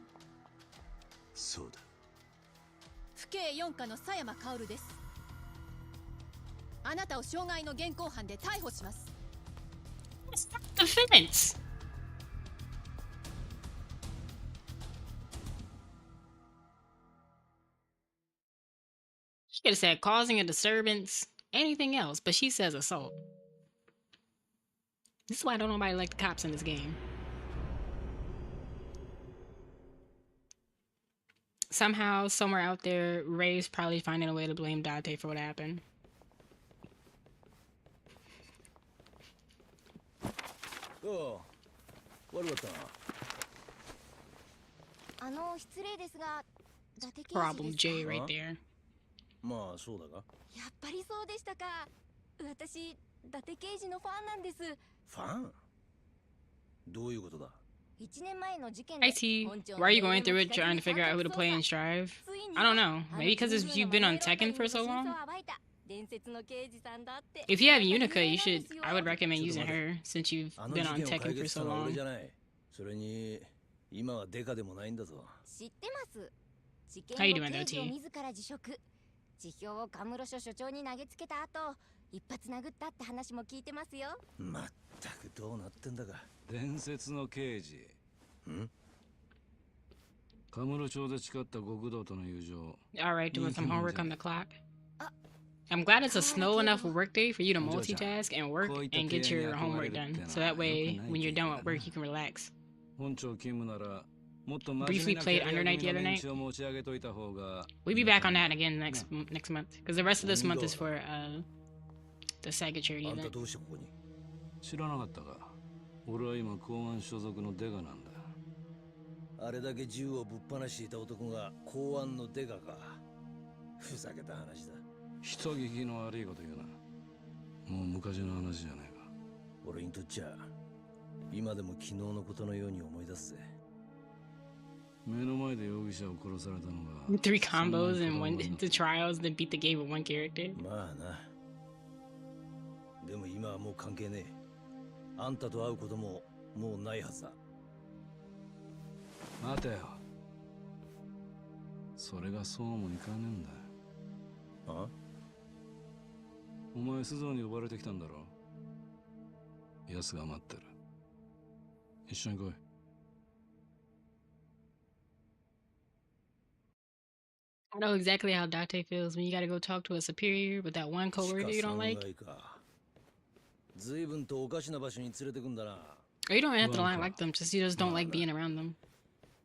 そうだ。府警4課の佐山薫です。あなたを傷害の現行犯で逮捕します。Defense. She could have said causing a disturbance, anything else, but she says assault. This is why I don't nobody like the cops in this game. Somehow, somewhere out there, Ray's probably finding a way to blame Date for what happened. Oh, what about that? Problem J right there. まあそうだが。やっぱりそうでしたか。私、伊達刑事のファンなんです。ファン？どういうことだ？ Hi T, why are you going through it trying to figure out who to play in Strive? I don't know, maybe because you've been on Tekken for so long? If you have Unica, I would recommend using her, since you've been on Tekken for so long. それに今はデカでもないんだぞ。知ってます。事 How you 件 doing 後 though, 刑事を T? 自ら辞職。辞表をカムロ署署長に投げつけた後、一発殴ったって話も聞いてますよ。まったくどうなってんだか。伝説の刑事。ん？カムロ町で誓った極道との友情。Alright, doing some homework on the clock. I'm glad it's a slow enough workday for you to multitask and work and get your homework done. So that way, when you're done with work, you can relax. Briefly played Under Night the other night. We'll be back on that again next month. Because the rest of this month is for the SEGACreator event. 知らなかったか。俺は今公安所属のデカなんだ。あれだけ銃をぶっ放していた男が公安のデカか。ふざけた話だ。人聞きの悪いこと言うな。もう昔の話じゃないか。俺にとっちゃ今でも昨日のことのように思い出すぜ。目の前で容疑者を殺されたのが。3 combos and 2 trials, then beat the game with 1 character. まあな。でも今はもう関係ねえ。あんたと会うことももうないはずだ。待てよ。それがそうもいかねえんだ。あ？お前須藤に呼ばれてきたんだろ。奴が待ってる。一緒に来い。I know exactly how Date feels when you gotta go talk to a superior with that one coworker you don't like. Or you don't have to like them, just you just don't like being around them.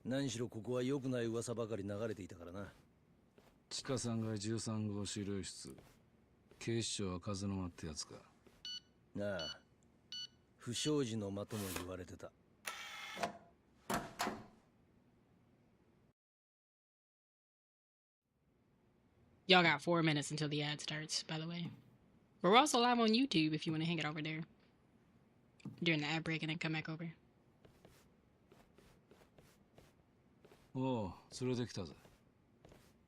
何しろここは良くない噂ばかり流れていたからな。地下3階13号資料室。警視庁は風の間ってやつか。なあ、不祥事の間とも言われてた。Y'all got 4 minutes until the ad starts, by the way. But we're also live on YouTube if you want to hang it over there during the ad break and then come back over. おう、連れてきたぜ。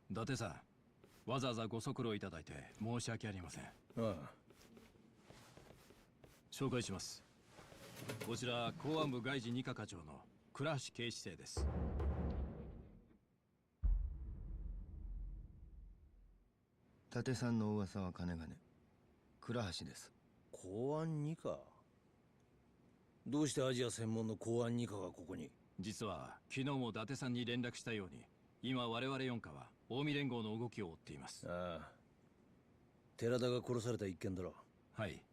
伊達さん、わざわざご足労いただいて申し訳ありません。ああ。紹介します。こちら公安部外事二課課長の倉橋警視正です。伊達さんの噂は金がね。倉橋です。公安二課。どうしてアジア専門の公安二課がここに？実は昨日も伊達さんに連絡したように、今我々4課は近江連合の動きを追っています。ああ。寺田が殺された一件だろ。はい。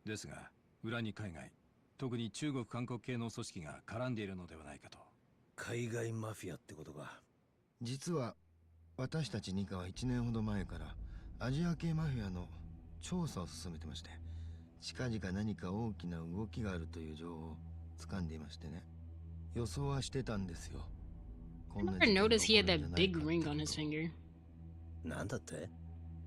ですが裏に海外、特に中国韓国系の組織が絡んでいるのではないかと。海外マフィアってことか。実は私たち二課は1年ほど前からアジア系マフィアの調査を進めてまして、近々何か大きな動きがあるという情報を掴んでいましてね。予想はしてたんですよ。I never noticed he had that big ring on his finger. なんだって？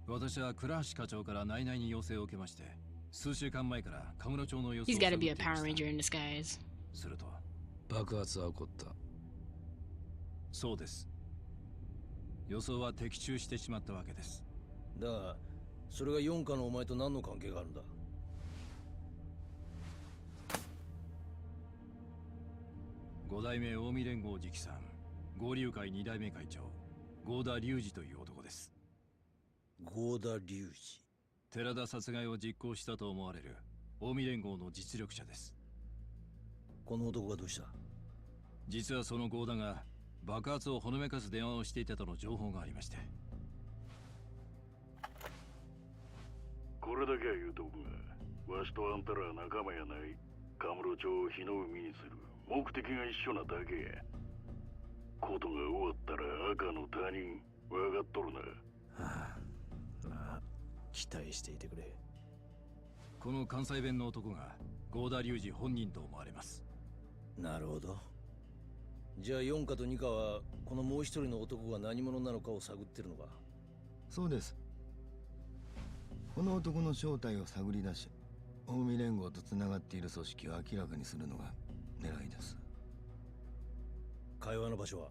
私は倉橋課長から内々に要請を受けまして、数週間前から神室町の予想を He's gotta be a Power Ranger in disguise. すると爆発は起こった。そうです。予想は的中してしまったわけです。だが、それが4課のお前と何の関係があるんだ？5代目近江連合直参、合流会2代目会長、合田隆二という男です。合田隆二。寺田殺害を実行したと思われる近江連合の実力者です。この男がどうした？実はその合田が爆発をほのめかす電話をしていたとの情報がありまして。これだけは言うとくが、わしとあんたらは仲間やない。カムロ町を火の海にする目的が一緒なだけや。ことが終わったら赤の他人、分かっとるな。はあ、まあ期待していてくれ。この関西弁の男が合田隆二本人と思われます。なるほど。じゃあ4課と2課はこのもう一人の男が何者なのかを探ってるのか？そうです。この男の正体を探り出し、近江連合とつながっている組織を明らかにするのが狙いです。会話の場所は？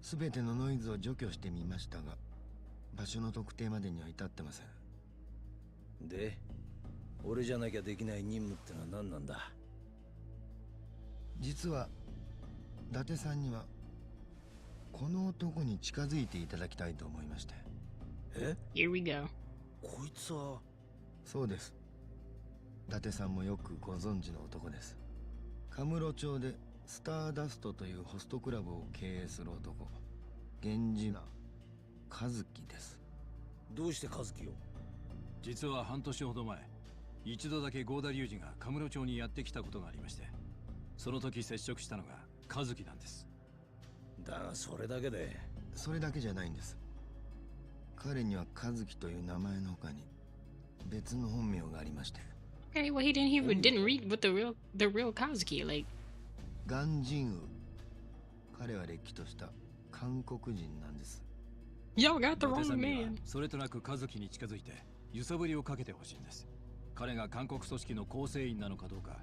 全てのノイズを除去してみましたが、場所の特定までには至ってません。で、俺じゃなきゃできない任務ってのは何なんだ？実は伊達さんにはこの男に近づいていただきたいと思いまして。え？ Here we go. こいつは。そうです。伊達さんもよくご存知の男です。神室町でスターダストというホストクラブを経営する男、源氏名和樹です。どうして和樹を？実は半年ほど前、一度だけ合田隆二が神室町にやってきたことがありまして、その時接触したのが和樹なんです。だがそれだけで。それだけじゃないんです。彼には和樹という名前の他に別の本名がありまして。Okay, well he didn't read with the real Kazuki, like. 鑑真宇。彼はれっきとした韓国人なんです。Y'all got the 伊達さ wrong んには man. それとなく和樹に近づいて揺さぶりをかけてほしいんです。彼が韓国組織の構成員なのかどうか、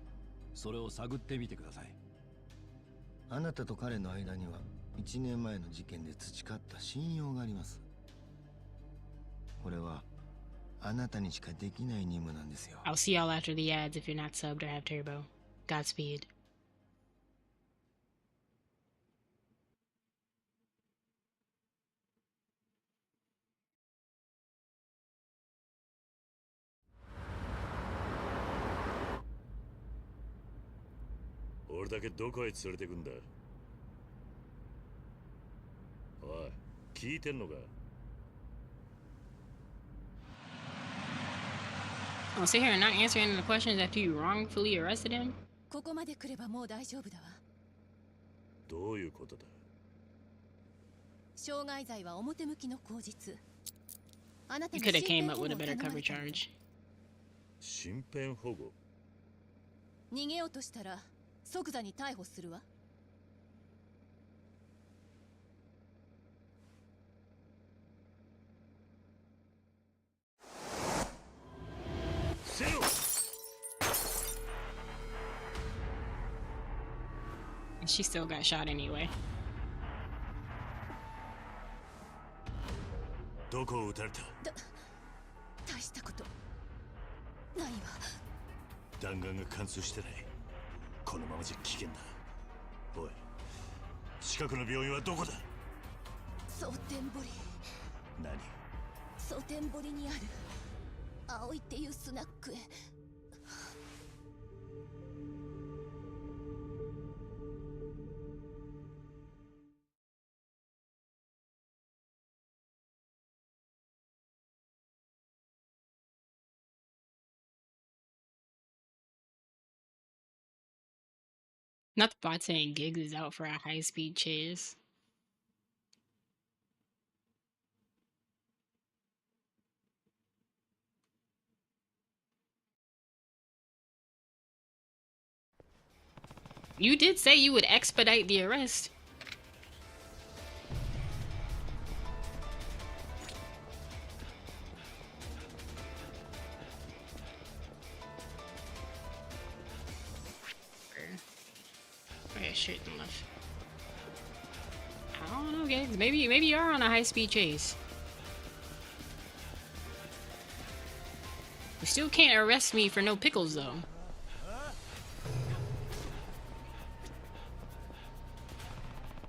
それを探ってみてください。あなたと彼の間には1年前の事件で培った信用があります。これはあなたにしかできない任務なんですよ。I'll see y'all after the ads if you're not subbed or have turbo. Godspeed. 俺だけどこへ連れてくんだ？おい、聞いてんのかI'll sit here and not answer any of the questions after you wrongfully arrested him? ここまで来ればもう大丈夫だわ。どういうことだ？傷害罪は表向きの口実。あなた You が could have 身 came 辺 up 保 with 護 a を better 頼まれ cover たの。 charge. 身辺保護。逃げようとしたら即座に逮捕するわ。せよ。 And she still got shot anyway. どこを撃たれた？大したことないわ。弾丸が貫通してない。このままじゃ危険だ。おい、近くの病院はどこだ？蒼天堀。何？蒼天堀にある葵っていうスナックへ。Not the bot saying Gigs is out for a high-speed chase. You did say you would expedite the arrest. Okay, straight and left. I don't know, Gigs. Maybe you are on a high-speed chase. You still can't arrest me for no pickles, though.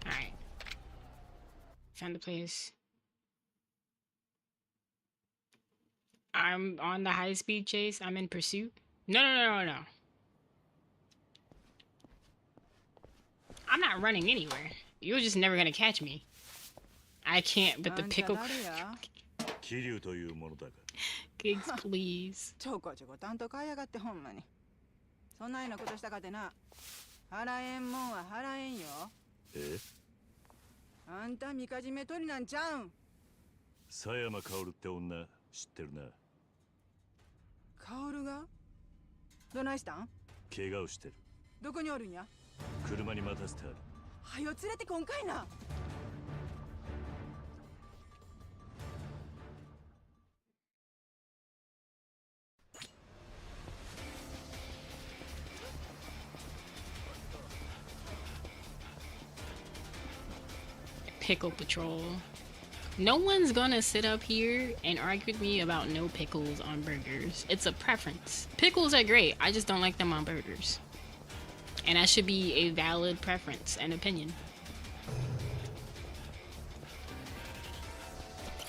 Alright. Found the place. I'm on the high-speed chase. I'm in pursuit. No. I'm not running anywhere. You're just never gonna catch me. I can't, but the pickle... Kiryu というものだが。 Gigs, please. ちょこちょこ担当買いやがってほんまに。そんなようなことしたかてな。払えんもんは払えんよ。え？あんたみかじめ取りなんちゃうん。佐山薫って女知ってるな。薫が？どないしたん？怪我をしてる。どこにおるんや？車に待たせてある。はよ連れてこんかいな。Pickle Patrol. No one's gonna sit up here and argue with me about no pickles on burgers. It's a preference. Pickles are great. I just don't like them on burgers. And that should be a valid preference and opinion.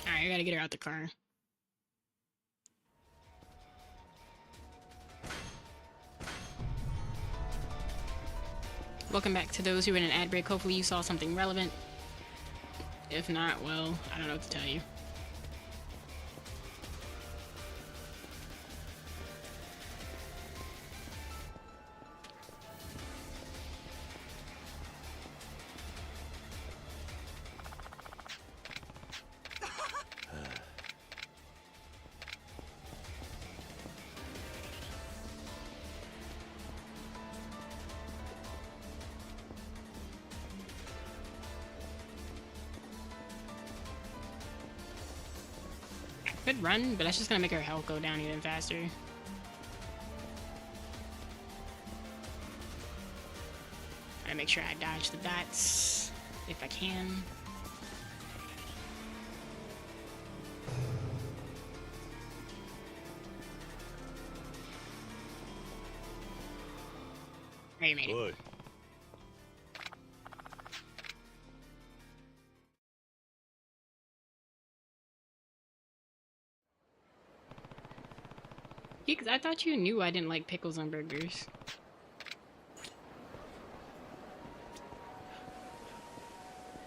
Alright, I gotta get her out the car. Welcome back to those who are in an ad break. Hopefully you saw something relevant. If not, well, I don't know what to tell you. Could run, but that's just gonna make her health go down even faster. Gotta make sure I dodge the dots if I can. Oh, you made it. Boy. Because I thought you knew I didn't like pickles on burgers.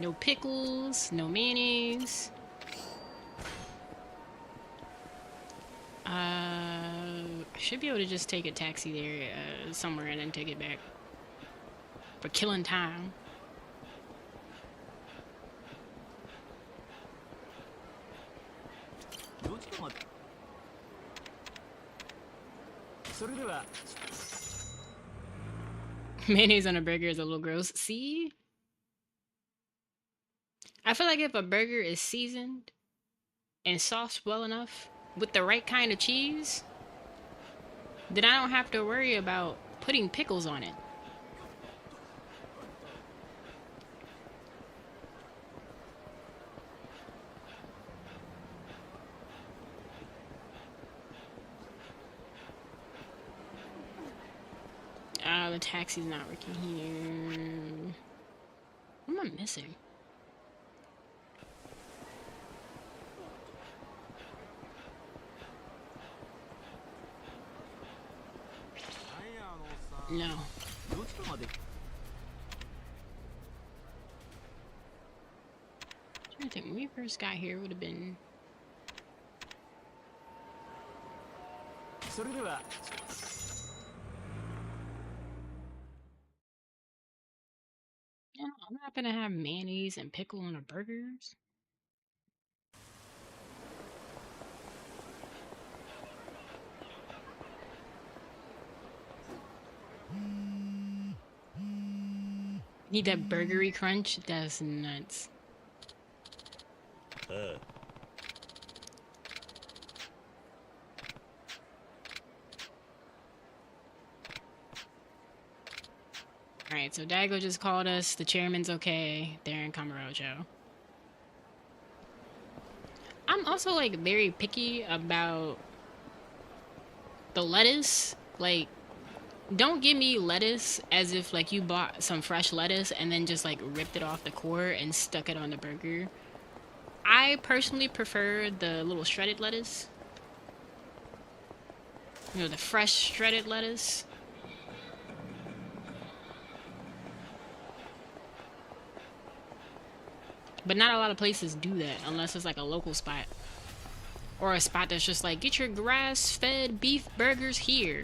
No pickles, no mayonnaise. I should be able to just take a taxi there somewhere and then take it back. For killing time. Mayonnaise on a burger is a little gross. See? I feel like if a burger is seasoned and sauced well enough with the right kind of cheese, then I don't have to worry about putting pickles on it. The taxi's not working here. What am I missing? No. I think when we first got here, it would have been. Yeah, I'm not gonna have mayonnaise and pickle on a burgers. Need that burgery crunch? That's nuts. Alright, so Daigo just called us. The chairman's okay. They're in Kamurocho. I'm also, like, very picky about the lettuce. Like, don't give me lettuce as if, like, you bought some fresh lettuce and then just, like, ripped it off the core and stuck it on the burger. I personally prefer the little shredded lettuce. You know, the fresh shredded lettuce. But not a lot of places do that unless it's like a local spot. Or a spot that's just like, get your grass-fed beef burgers here.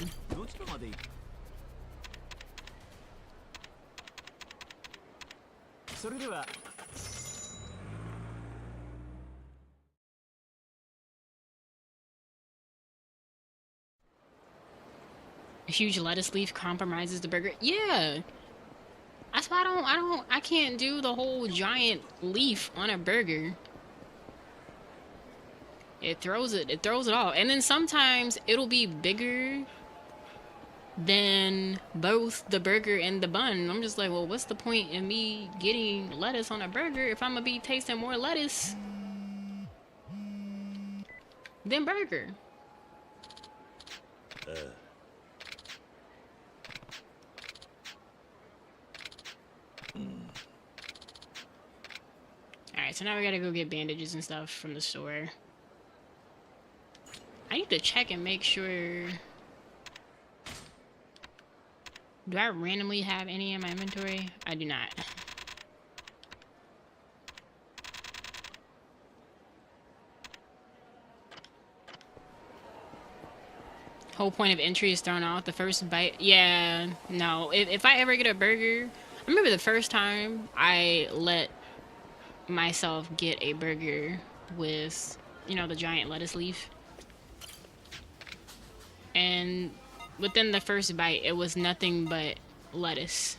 A huge lettuce leaf compromises the burger. Yeah. That's why I can't do the whole giant leaf on a burger. It throws it all. And then sometimes it'll be bigger than both the burger and the bun. I'm just like, well, what's the point in me getting lettuce on a burger if I'm gonna be tasting more lettuce than burger? Alright, so now we gotta go get bandages and stuff from the store. I need to check and make sure. Do I randomly have any in my inventory? I do not. Whole point of entry is thrown off. The first bite. Yeah, no. If I ever get a burger, I remember the first time I let myself get a burger with, you know, the giant lettuce leaf. And within the first bite, it was nothing but lettuce.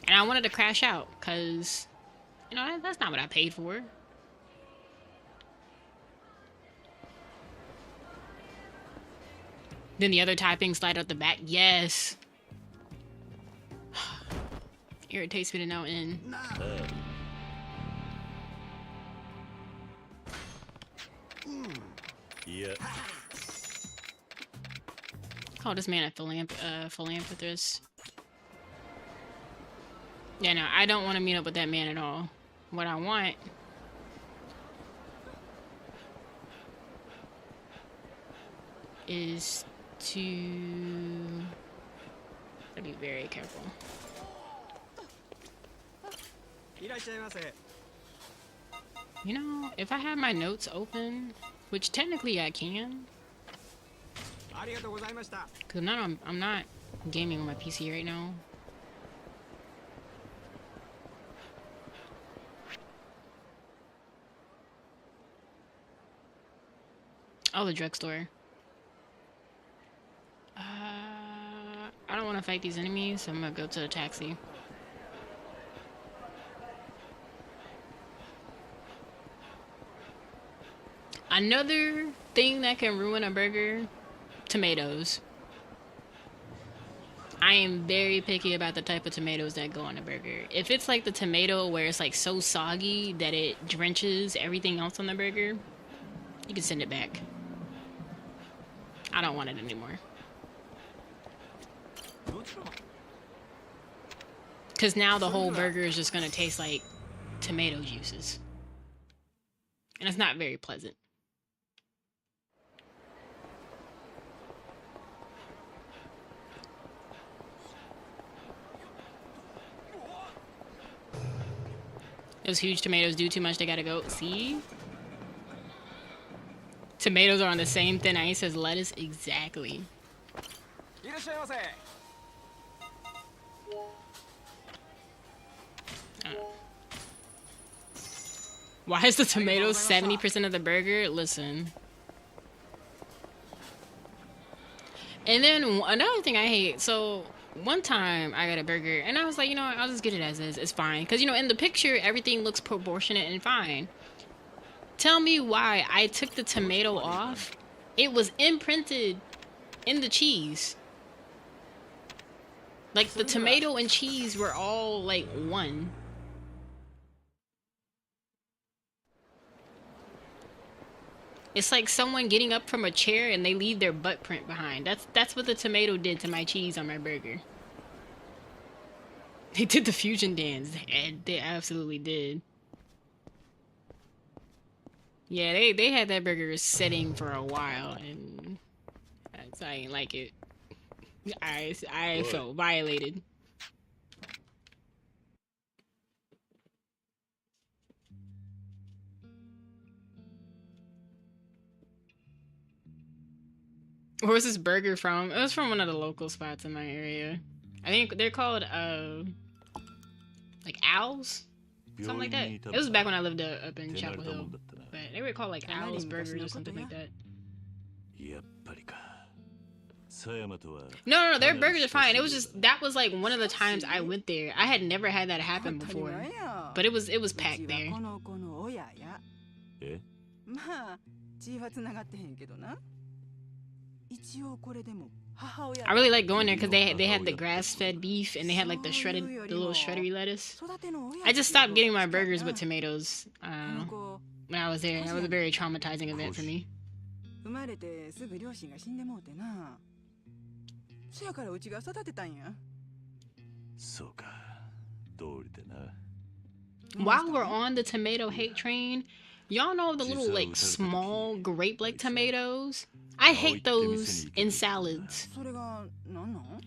And I wanted to crash out because, you know, that's not what I paid for. Then the other toppings slide out the back. Yes. Irritates me to no end. Yeah. Call this man a philanthropist. Yeah, no, I don't want to meet up with that man at all. What I want is to be very careful. You know, if I have my notes open, which technically I can, because I'm not gaming on my PC right now. Oh, the drugstore. I don't want to fight these enemies, so I'm gonna go to the taxi. Another thing that can ruin a burger, tomatoes. I am very picky about the type of tomatoes that go on a burger. If it's like the tomato where it's like so soggy that it drenches everything else on the burger, you can send it back. I don't want it anymore. Because now the whole burger is just going to taste like tomato juices. And it's not very pleasant. Those huge tomatoes do too much, they gotta go. See? Tomatoes are on the same thin ice as lettuce. Exactly. Why is the tomatoes 70% of the burger? Listen. And then another thing I hate, so one time I got a burger and I was like, you know what, I'll just get it as is. It's fine. Because, you know, in the picture, everything looks proportionate and fine. Tell me why I took the tomato off. It was imprinted in the cheese. Like, the tomato and cheese were all, like, one. It's like someone getting up from a chair and they leave their butt print behind. That's what the tomato did to my cheese on my burger. They did the fusion dance. They absolutely did. Yeah, they had that burger sitting for a while and I didn't like it. I felt violated. Where was this burger from? It was from one of the local spots in my area. I think they're called, like Owls? Something like that. It was back when I lived up in Chapel Hill. But they were called like Owls Burgers or something like that. No, their burgers are fine. It was just, that was like one of the times I went there. I had never had that happen before. But it was packed there. I really like going there because they had the grass-fed beef and they had like the little shreddery lettuce. I just stopped getting my burgers with tomatoes when I was there. That was a very traumatizing event for me. While we're on the tomato hate train, y'all know the little like small grape-like tomatoes? I hate those in salads.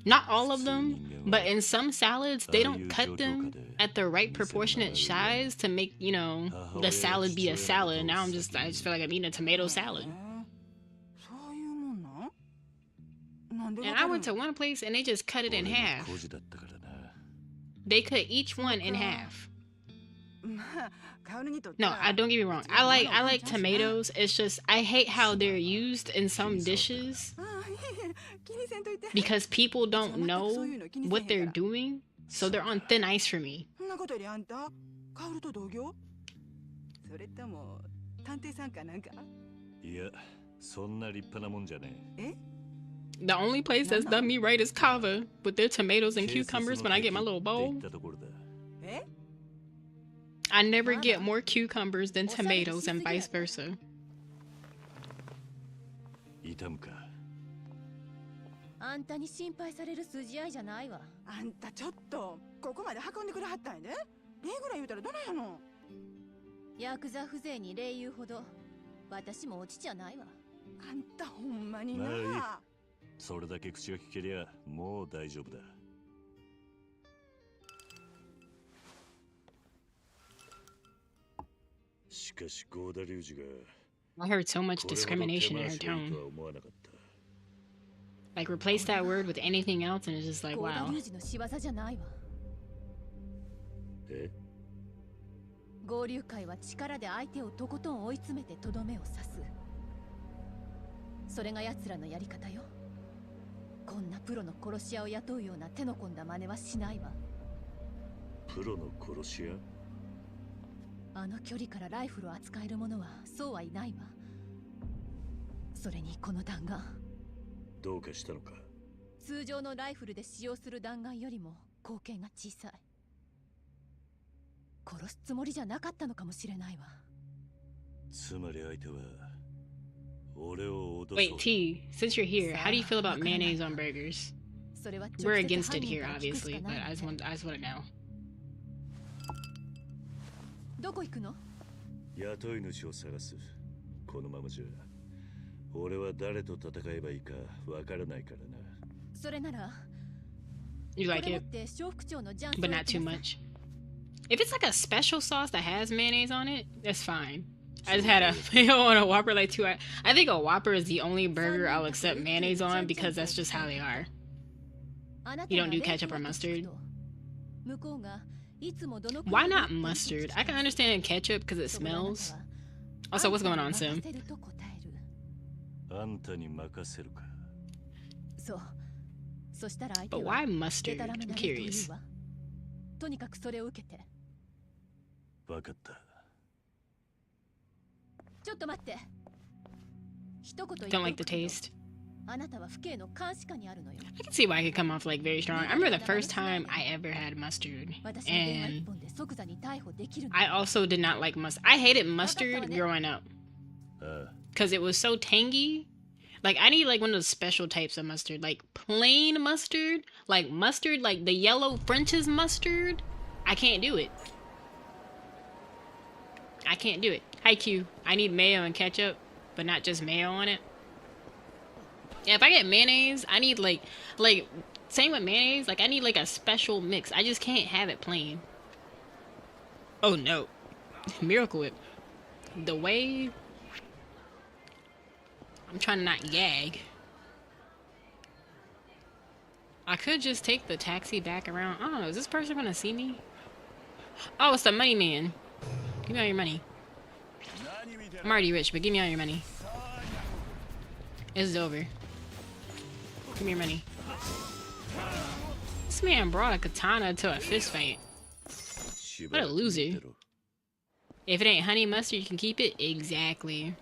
Not all of them, but in some salads, they don't cut them at the right proportionate size to make, you know, the salad be a salad. And now I just feel like I'm eating a tomato salad. And I went to one place and they just cut it in half. They cut each one in half. No, don't get me wrong. I like tomatoes. It's just I hate how they're used in some dishes because people don't know what they're doing, so they're on thin ice for me. The only place that's done me right is Kava with their tomatoes and cucumbers when I get my little bowl. I never get more cucumbers than tomatoes and vice versa. あんたに心配される筋合いじゃないわ。あんたちょっとここまで運んでくれはったんやで。礼ぐらい言うたらどないやの。ヤクザ風情に礼言うほど私も落ちじゃないわ。あんたほんまにな。まあいい。それだけ口が聞けりゃもう大丈夫だ。しかしゴーダ龍二が I heard so much discrimination in her tone. Like, replace that word with anything else and it's just like, wow. 合流会は力で相手をとことん追い詰めてとどめを刺す。それが奴らのやり方よ。こんなプロの殺し屋を雇うような手の込んだ真似はしないわ。プロの殺し屋？あの距離からライフルを扱える者はそうはいないわ。それにこの弾丸、どうかしたのか？通常のライフルで使用する弾丸よりも口径が小さい。殺すつもりじゃなかったのかもしれないわ。つまり相手は俺を脅そう。 Wait, T, since you're here, how do you feel about mayonnaise on burgers? We're against it here, obviously, but I just want to know. どこ行くの？雇い主を探す。このままじゃ俺は誰と戦えばいいかわからないからな。それなら You like it, but not too much. If it's like a special sauce that has mayonnaise on it, that's fine. I just had a fail on a Whopper like 2. I think a Whopper is the only burger I'll accept mayonnaise on because that's just how they are. You don't do ketchup or mustard. Why not mustard? I can understand ketchup because it smells. Also, what's going on, Sim? あんたに任せるか。そう。そしたら相 But 手は why mustard? I'm curious. とにかくそれを受けて。わかった。ちょっと待って。一言 Don't like the taste. あなたは府警の監視下にあるのよ。I can see why it could come off like very strong. I remember the first time I ever had mustard, and I also did not like mustard. I hated mustard growing up because it was so tangy. Like I need like one of those special types of mustard, like plain mustard, like the yellow French's mustard. I can't do it. I can't do it. Hi Q. I need mayo and ketchup, but not just mayo on it. Yeah, if I get mayonnaise, I need like same with mayonnaise, like I need like a special mix. I just can't have it plain. Oh no. Miracle Whip. The way I'm trying to not gag. I could just take the taxi back around. I don't know, is this person gonna see me? Oh, it's the money man. Give me all your money. I'm already rich, but give me all your money. It's over. Give me your money. This man brought a katana to a fist fight. What a loser. If it ain't honey mustard, you can keep it? Exactly.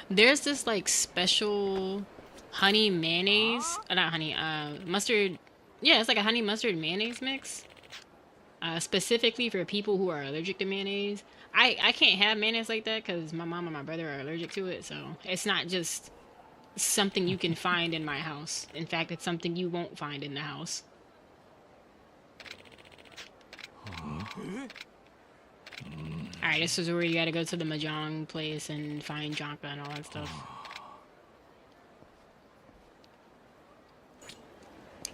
There's this like special honey mayonnaise. Not honey, mustard. Yeah, it's like a honey mustard mayonnaise mix. Specifically for people who are allergic to mayonnaise. I can't have mayonnaise like that because my mom and my brother are allergic to it, so it's not just something you can find in my house. In fact, it's something you won't find in the house. Alright, this is where you gotta go to the Mahjong place and find Jonka and all that stuff.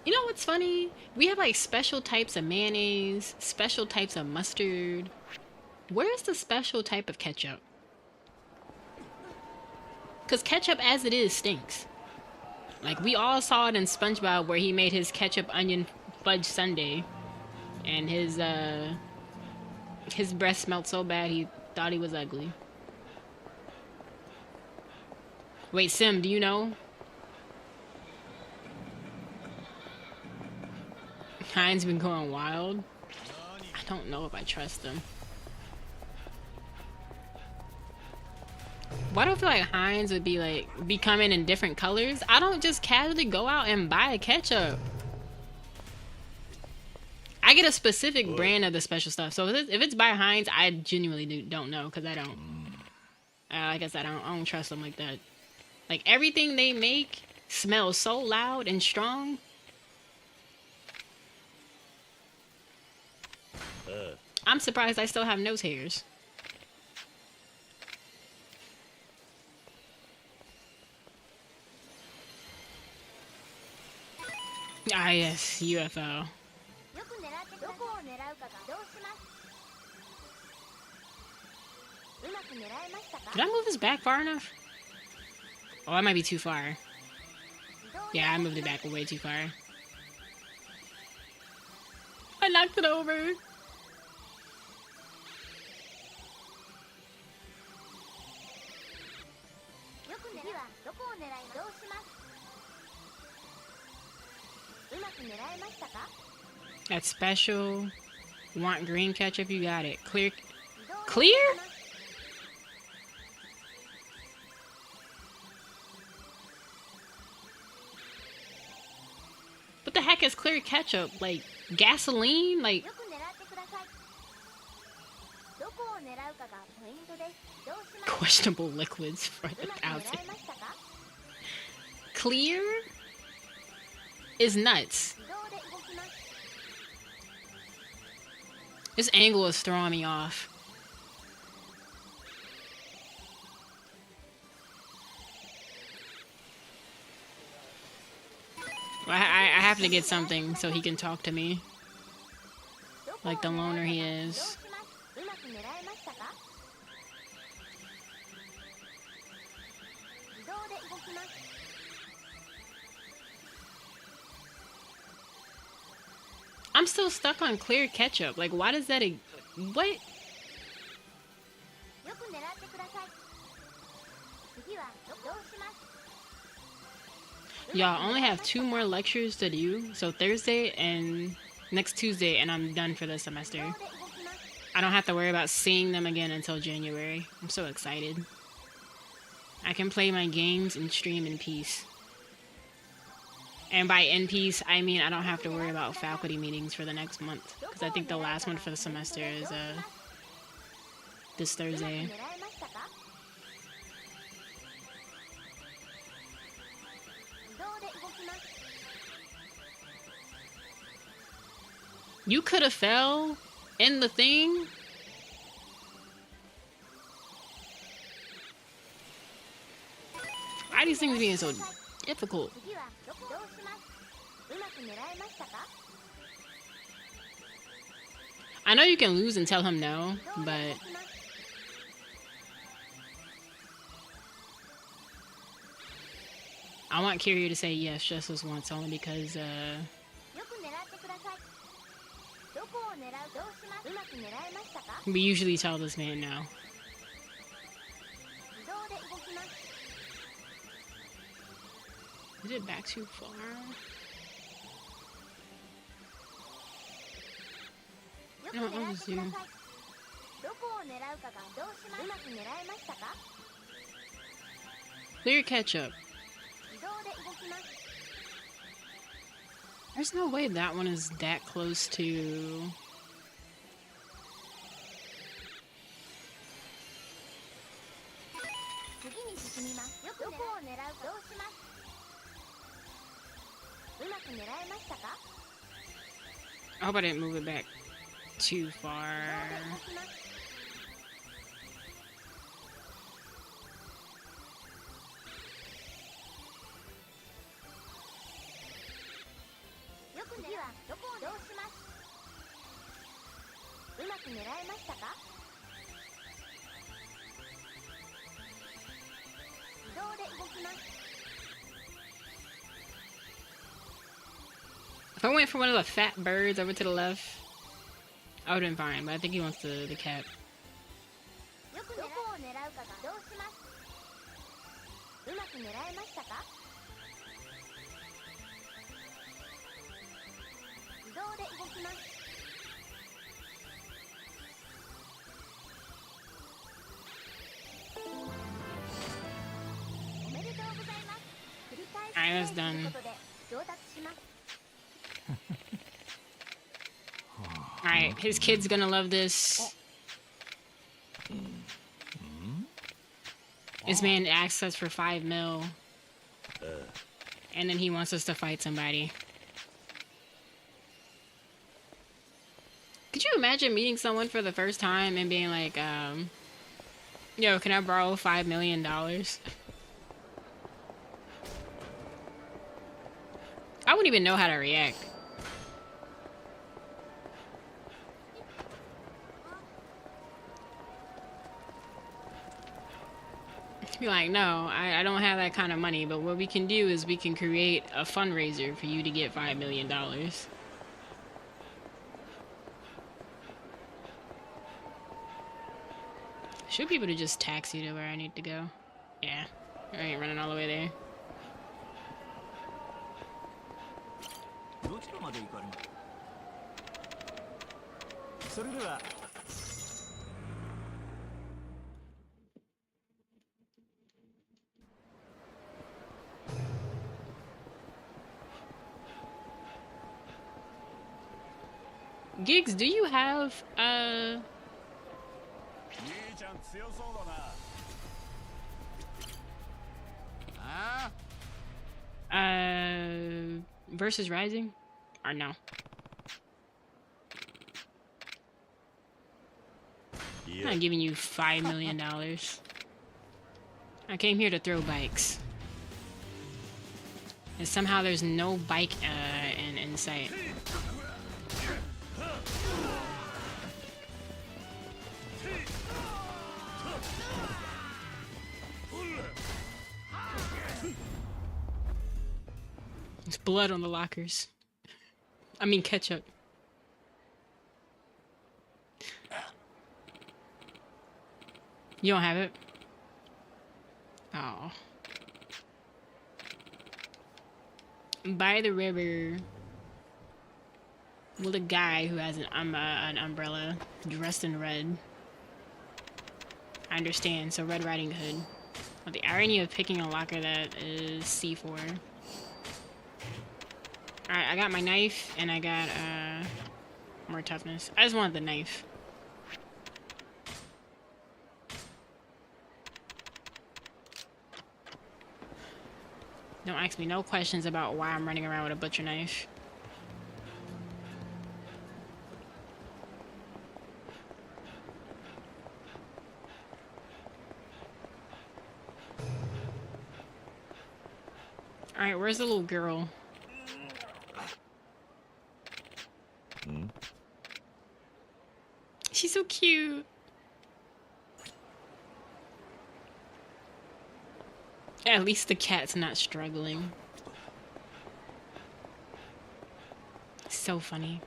You know what's funny? We have like special types of mayonnaise, special types of mustard. Where's the special type of ketchup? Because ketchup as it is stinks. Like we all saw it in SpongeBob where he made his ketchup onion fudge sundae. And his breath smelled so bad he thought he was ugly. Wait, Sim, do you know? Heinz been going wild. I don't know if I trust them. Why do I feel like Heinz would be coming in different colors? I don't just casually go out and buy ketchup. I get a specific brand of the special stuff. So if it's by Heinz, I genuinely don't know because I don't. Like I said, I don't trust them like that. Like everything they make smells so loud and strong. I'm surprised I still have nose hairs. Ah yes, UFO. Did I move this back far enough? Oh, I might be too far. Yeah, I moved it back way too far. I knocked it over. That's special. Want green ketchup? You got it. Clear. Clear? What the heck is clear ketchup? Like gasoline? Like questionable liquids for the 1,000. Clear is nuts. This angle is throwing me off. I have to get something so he can talk to me. Like the loner he is. I'm still stuck on clear ketchup. Like, why does that... What? Y'all, I only have 2 more lectures to do. So Thursday and next Tuesday, and I'm done for the semester. I don't have to worry about seeing them again until January. I'm so excited. I can play my games and stream in peace. And by in peace, I mean I don't have to worry about faculty meetings for the next month. Because I think the last one for the semester is this Thursday. You could have fell in the thing? Why are these things being so difficult? I know you can lose and tell him no, but I want Kiryu to say yes just this once, only because we usually tell this man no. Is it back too far? No, I'll just do. Clear ketchup. There's no way that one is that close to... I hope I didn't move it back too far. If I went for one of the fat birds over to the left, I would have been fine, but I think he wants the cat. Alright, that's done. Alright, his kid's gonna love this. This man asks us for 5 mil. And then he wants us to fight somebody. Could you imagine meeting someone for the first time and being like, yo, can I borrow $5 million? I wouldn't even know how to react. Be like, no, I don't have that kind of money, but what we can do is we can create a fundraiser for you to get $5 million. Should be able to just taxi to where I need to go. Yeah. I ain't running all the way there. Gigs, do you have versus Rising? Or no? I'm not giving you $5 million. I came here to throw bikes. And somehow there's no bike in sight. There's blood on the lockers. I mean ketchup. You don't have it? Oh. By the river with a guy who has an umbrella dressed in red. I understand, so Red Riding Hood. Oh, the irony of picking a locker that is C4. Alright, I got my knife and I got more toughness. I just wanted the knife. Don't ask me no questions about why I'm running around with a butcher knife. Alright, where's the little girl? She's so cute. At least the cat's not struggling. So funny.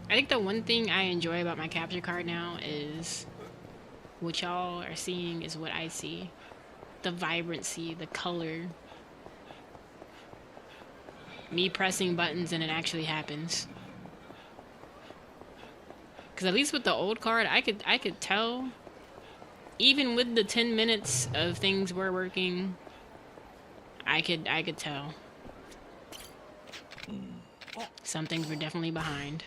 I think the one thing I enjoy about my capture card now is what y'all are seeing is what I see. The vibrancy, the color. Me pressing buttons and it actually happens. Cause at least with the old card, I could tell. Even with the 10 minutes of things were working, I could tell. Some things were definitely behind.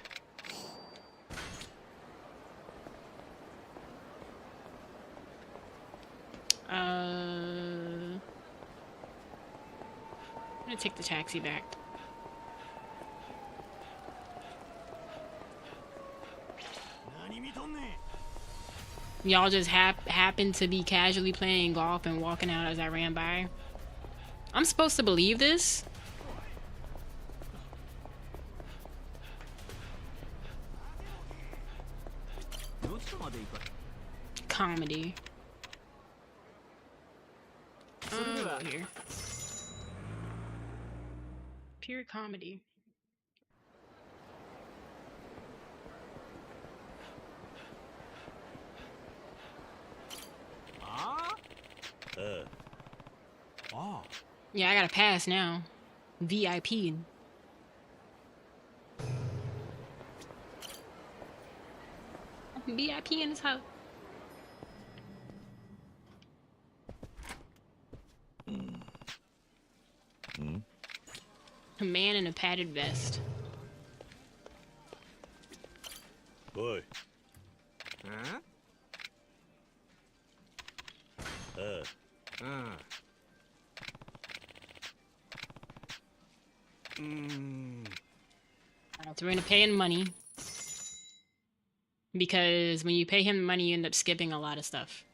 I'm gonna take the taxi back. Y'all just happened to be casually playing golf and walking out as I ran by. I'm supposed to believe this? Comedy. Here. Pure comedy. Yeah, I got a pass now. VIP. VIP in his house. A man in a padded vest. Boy. So we're gonna pay him money. Because when you pay him money, you end up skipping a lot of stuff.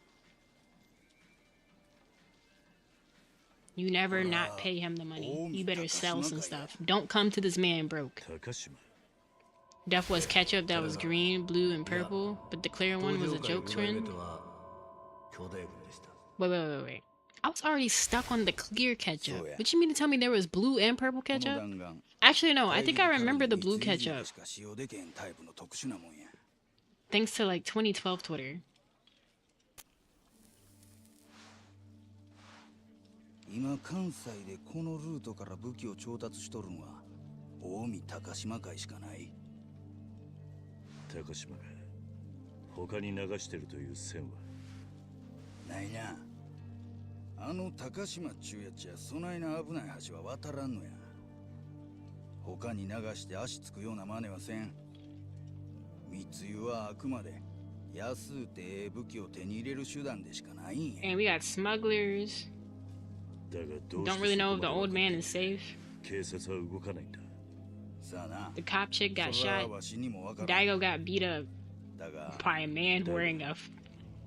You never not pay him the money. You better sell some stuff. Don't come to this man broke. Death was ketchup that was green, blue, and purple, but the clear one was a joke twin. Wait. I was already stuck on the clear ketchup. What you mean to tell me there was blue and purple ketchup? Actually, no. I think I remember the blue ketchup. Thanks to like 2012 Twitter. 今関西でこのルートから武器を調達しとるんは近江高島会しかない。高島が他に流してるという線はないな。あの高島っちゅうやつやそないな危ない橋は渡らんのや。他に流して足つくような真似はせん。密輸はあくまで安うてええ武器を手に入れる手段でしかないんや。 And we got smugglers. だがどう Don't して really そ know こ if ま the で old 分か man って is safe. 警察は動かないんだ。さあな。 The cop chick got それは shot. わしにもわからん。 Daigo got beat up だが by a man wearing a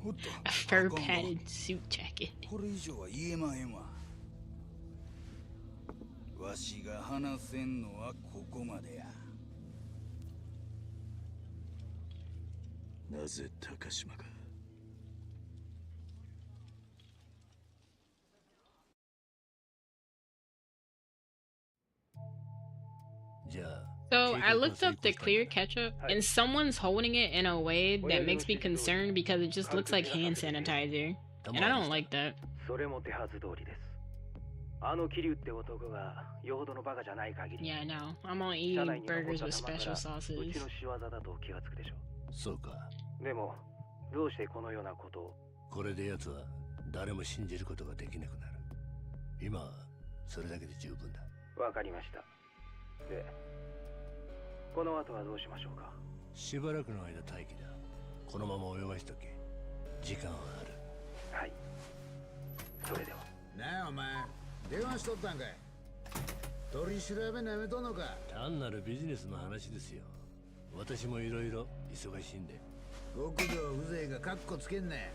おっと fur padded suit jacket. これ以上は言えまへんわ。わしが話せんのはここまでや。なぜ高島が。じゃあ So I looked up the clear ketchup, and someone's holding it in a way that makes me concerned because it just looks like hand sanitizer, and I don't like that. それも手はず通りです。あの桐生って男がよほどのバカじゃない限り。 Yeah, no, I'm gonna eat burgers with special sauces. うちの仕業だと気がつくでしょそうか。う。でもどうしてこのようなことを。これで奴は誰も信じることができなくなる。今はそれだけで十分だ。わかりました。で、この後はどうしましょうか。しばらくの間待機だ。このまま泳がしとけ。時間はある。はい。それでは。なあお前、電話しとったんかい。取り調べなめとんのか。単なるビジネスの話ですよ。私もいろいろ忙しいんで。極道風情がカッコつけんね。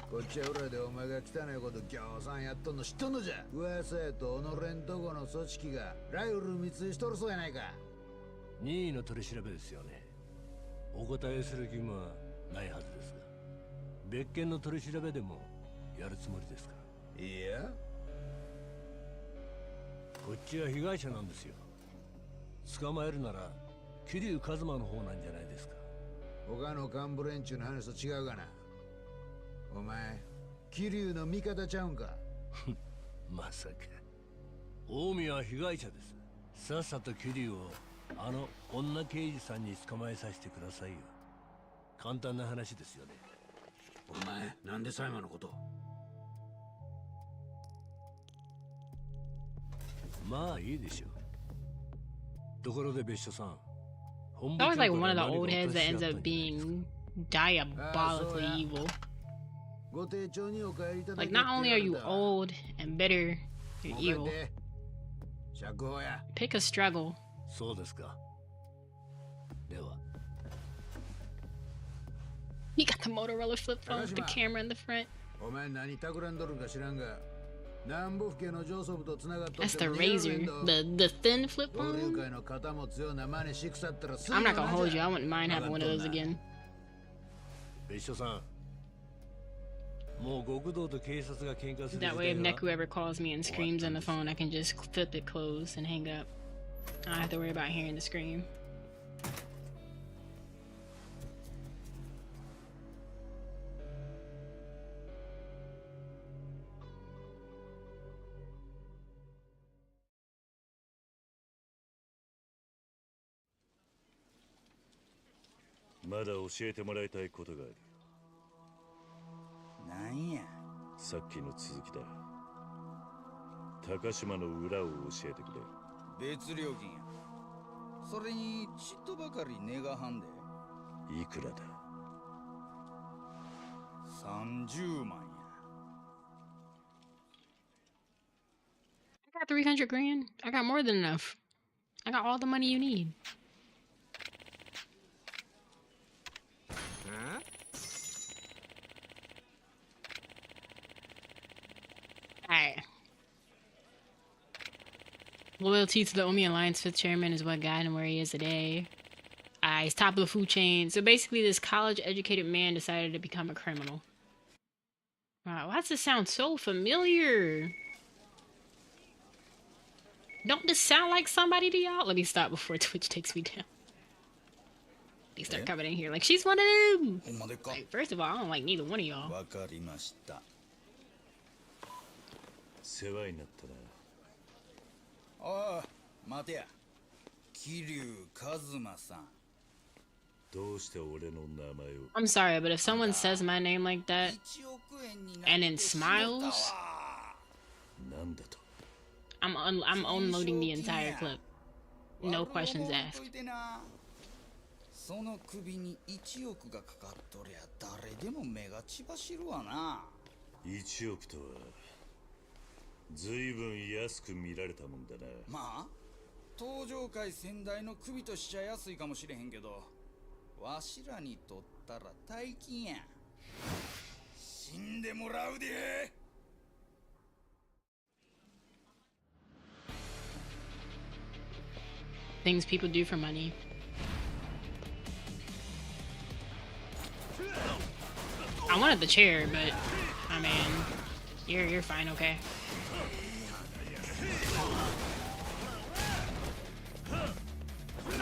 こっちは裏でお前が汚いことぎょうさんやっとんの知っとんのじゃ。噂やと己んとこの組織がライフル密輸しとるそうやないか。任意の取り調べですよね。お答えする義務はないはずですが、別件の取り調べでもやるつもりですか。いや、こっちは被害者なんですよ。捕まえるなら桐生一馬の方なんじゃないですか。他の幹部連中の話と違うがな。お前、桐生の味方ちゃうんか。まさか。近江は被害者です。さっさと桐生をあの女刑事さんに捕まえさせてくださいよ。簡単な話ですよね。お前、なんでサイマのこと。まあいいでしょう。ところで別所さん。 That was like one of the old heads that ends up being diabolically evil. Like, not only are you old and bitter, you're evil. Pick a struggle. そうですか。では。 He got the Motorola flip phone with the camera in the front. お前何企んどるか知らんが。南部府警の上層部とつながっとって That's the razor, the thin flip phone. I'm not gonna hold you. I wouldn't mind having one of those again. 別所さん。もう極道と警察が喧嘩する時代は。 That way, if Neku ever calls me and screams on the phone, I can just flip it closed and hang up. I don't have to worry about hearing the scream. まだ教えてもらいたいことがある。なんや。さっきの続きだ。高島の裏を教えてくれ。別料金や。それにちっとばかり値がはんで。いくらだ。30万や。I got 300 grand. I got more than enough. I got all the money you need. Alright. Loyalty to the Omi Alliance 5th chairman is what got him where he is today. He's top of the food chain. So basically, this college-educated man decided to become a criminal. Wow, why does this sound so familiar? Don't this sound like somebody to y'all? Let me stop before Twitch takes me down. They start coming in here like, she's one of them! Like, first of all, I don't like neither one of y'all. 世話になったな。ああ、待てや。桐生一馬さん。どうして俺の名前を。 I'm sorry, but if someone says my name like that and then smiles, なんだと。 I'm unloading the entire clip. No questions asked. その首に1億がかかっとりゃ誰でも目が血走るわな。1億とは随分安く見られたもんだな。まあ登場界先代の首としちゃ安いかもしれへんけど、わしらにとったら大金や。死んでもらうで。Things people do for money. I wanted the chair, but I mean, you're fine, okay.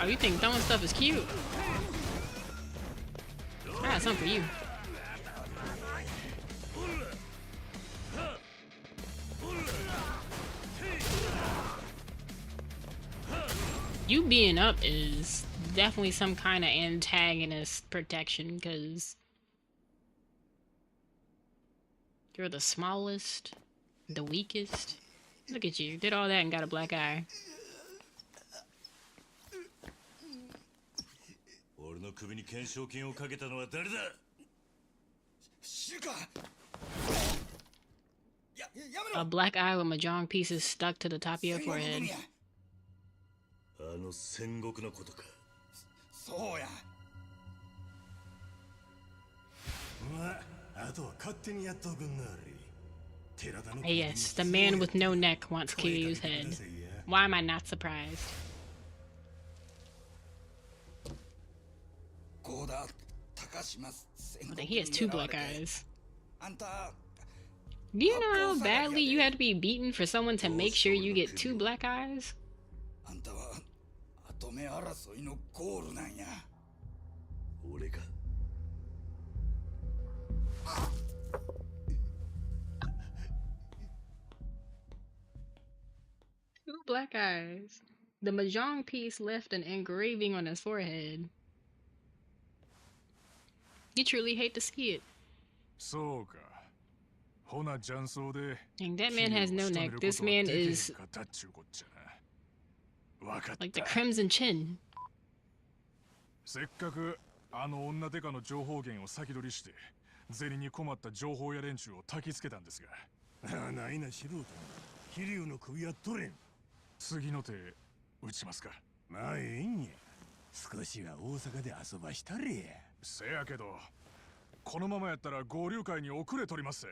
Oh, you think throwing stuff is cute? I got something for you. You being up is definitely some kind of antagonist protection, because you're the smallest, the weakest. Look at you, did all that and got a black eye. 俺の首に懸賞金をかけたのは誰だ。知るか。 A black eye with mahjong pieces stuck to the top of your forehead. あの戦国のことか。そうや。まあ、あとは勝手にやっとくんなり。 Yes, the man with no neck wants Kiryu's head. Why am I not surprised? He has two black eyes. Do you know how badly you have to be beaten for someone to make sure you get two black eyes? Two black eyes. The mahjong piece left an engraving on his forehead. You truly hate to see it. And that man has no neck. This man is like the Crimson Chin. せっかくあの女デカの情報源を先取りして銭に困った情報や連中を焚きつけたんですが。ないな素人。桐生の首は取れん。次の手打ちますか。まあええんや。少しは大阪で遊ばしたれや。せやけど、このままやったら合流会に遅れ取りますぜ。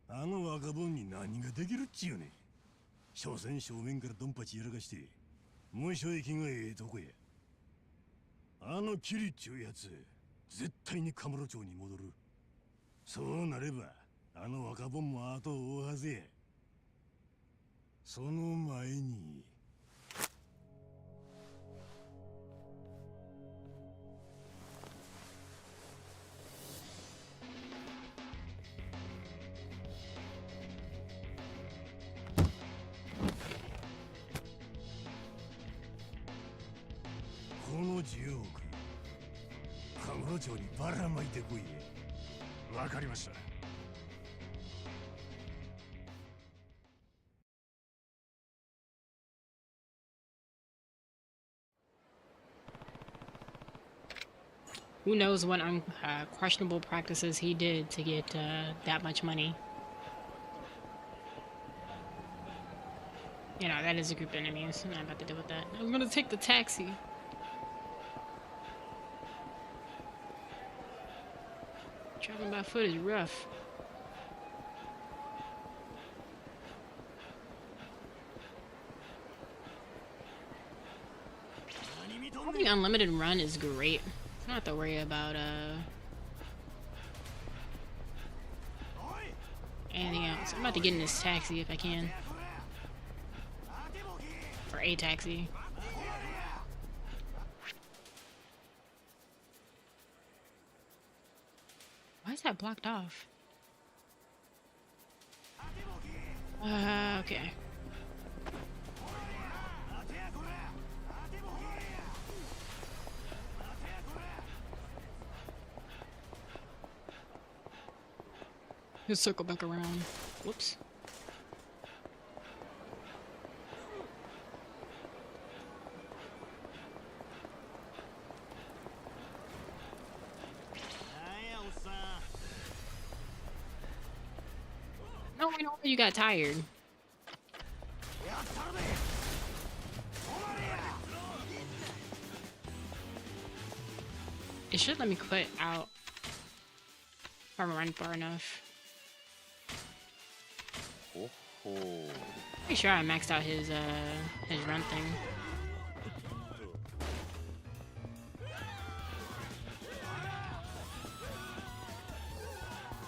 あの若者に何ができるっちゅうねん。所詮正面からドンパチやらかして、無所行きがええとこや。あのキリっちゅうやつ、絶対にカムロ町に戻る。そうなれば、あの若者も後を追うはずや。その前に。この10億、カムロ町にばらまいてこいや。わかりました。Who knows what questionable practices he did to get that much money. You know, that is a group enemy, so I'm not about to deal with that. I'm gonna take the taxi. Traveling by foot is rough. Having unlimited run is great. I don't have to worry about anything else. I'm about to get in this taxi if I can. Or a taxi. Why is that blocked off? Okay. Let's circle back around. Whoops. No, I know you got tired. It should let me quit out if I run far enough. Pretty sure I maxed out his run thing.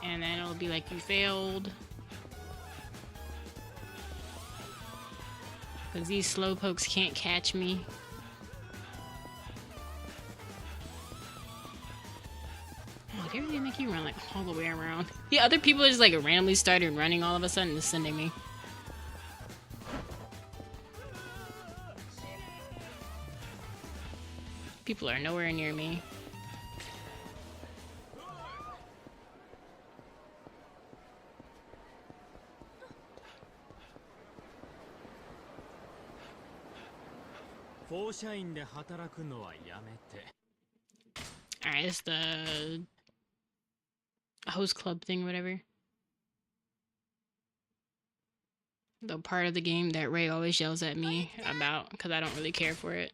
And then it'll be like you failed. Because these slowpokes can't catch me. Oh, they really make you run like all the way around. Yeah, other people just like randomly started running all of a sudden and sending me. People are nowhere near me. Alright, it's the host club thing, whatever. The part of the game that Ray always yells at me about because I don't really care for it.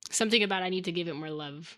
Something about I need to give it more love.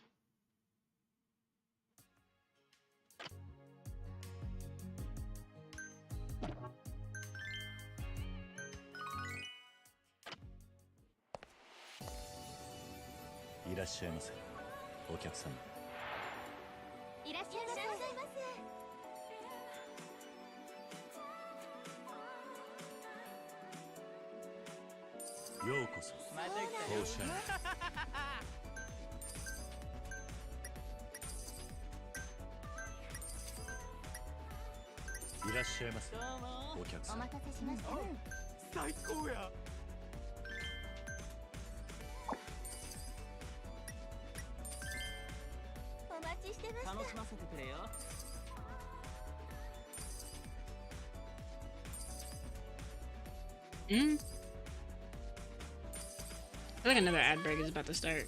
I think another ad break is about to start.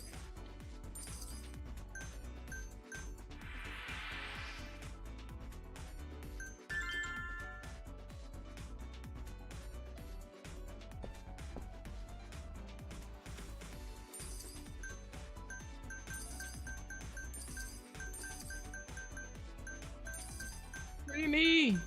Free me!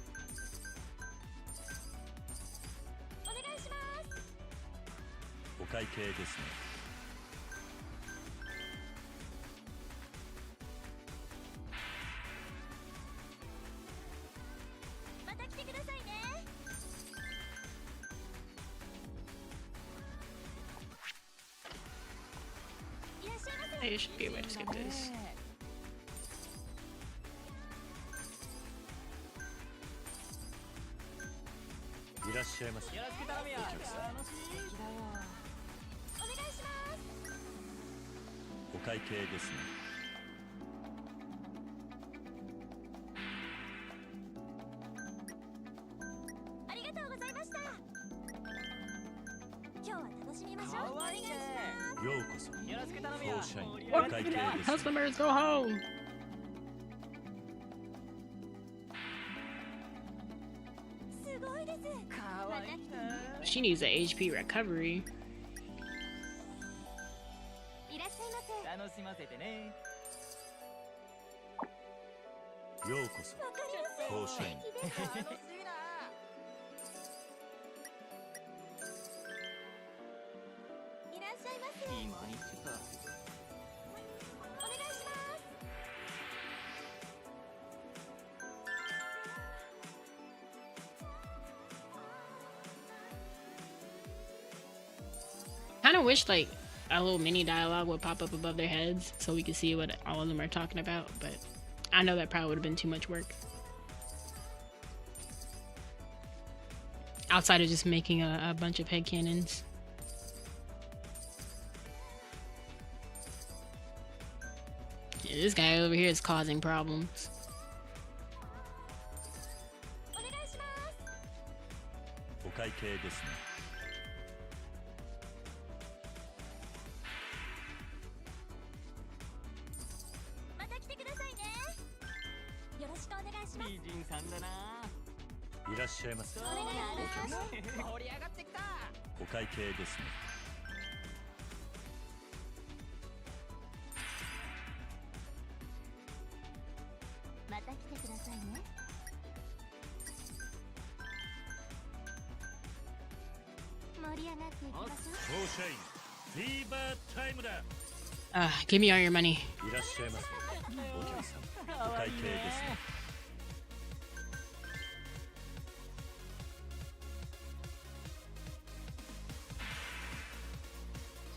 There should be a way to skip this. Customers, go home! She needs an HP recovery. I kind of wish like a little mini dialogue would pop up above their heads so we could see what all of them are talking about, but I know that probably would have been too much work. Outside of just making a bunch of headcanons. Yeah, this guy over here is causing problems. お会計ですね。また来てくださいね。よろしくお願いします。美人さんだな。いらっしゃいませ。お願いします。盛り上がってきた。お会計ですね。また来てくださいね。盛り上がっていきましょう。シャイン、フィーバータイムだ。Give me all your money. いらっしゃいませ。お客さん、お会計ですね。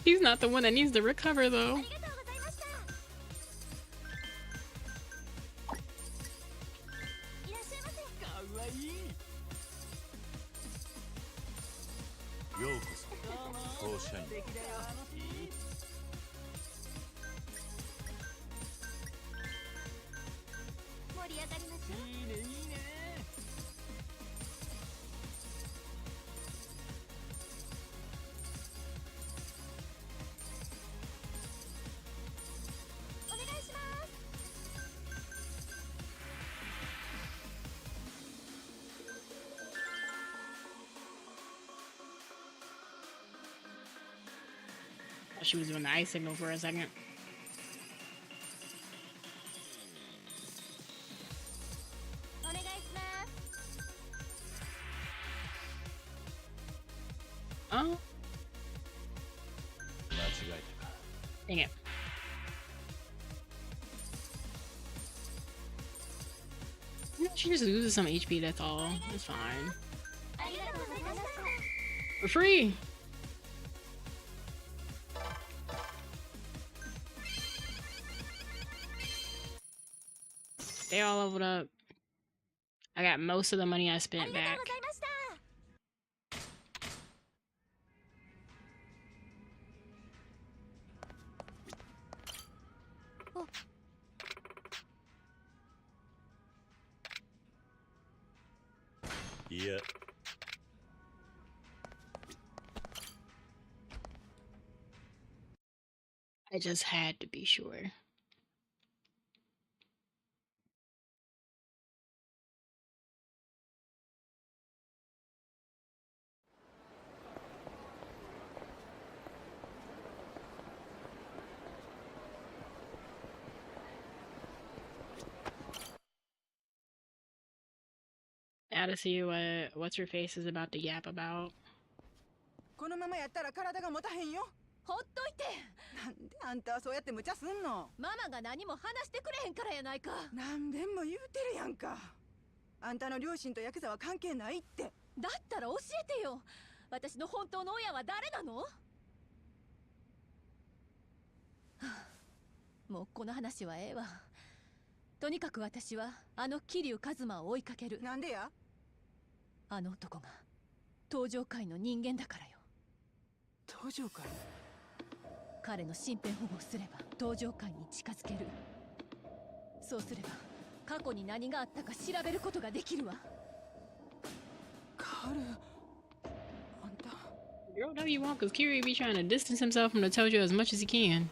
He's not the one that needs to recover, though. She was doing the eye signal for a second. Oh. Dang it. No, she just loses some HP, that's all. It's fine. For free! They all leveled up. I got most of the money I spent back. Yeah. I just had to be sure. Now to see what what's her face is about to yap about. このままやったら体が持たへんよ。ほっといて。なんであんたはそうやって無茶すんの。ママが何も話してくれへんからやないか。何遍も言うてるやんか。あんたの両親とヤクザは関係ないって。だったら教えてよ。私の本当の親は誰なの？はあ、もうこの話はええわ。とにかく私はあの桐生一馬を追いかける。なんでや？あの男が登場界の人間だからよ。登場界？彼の身辺保護をすれば登場界に近づける。そうすれば過去に何があったか調べることができるわ。カル、あんた。Girl, whatever you want, cause Kiryu be trying to distance himself from the Tojo as much as he can.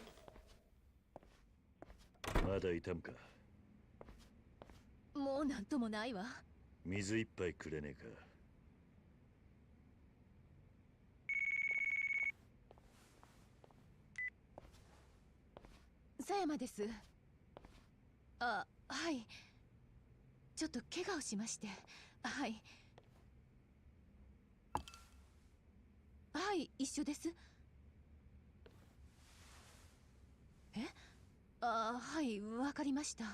まだ痛むか？もうなんともないわ。水一杯くれねえか？佐山です。あ、はい。ちょっと怪我をしまして。はい。はい、一緒です。え？あ、はい、わかりました。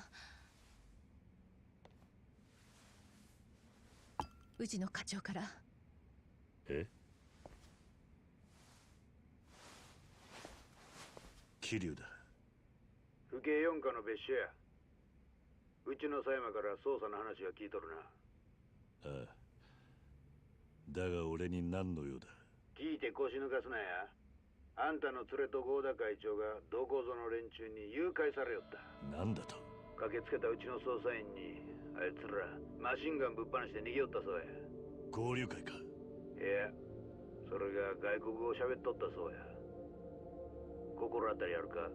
うちの課長から。え？桐生だ。府警四課の別所や。うちの佐山から捜査の話は聞いとるな。ああ。だが俺に何の用だ。聞いて腰抜かすなや。あんたの連れと合田会長がどこぞの連中に誘拐されよった。なんだと。駆けつけたうちの捜査員にあいつらマシンガンぶっ放して逃げよったそうや。交流会か。いや、それが外国語を喋っとったそうや。心当たりあるか？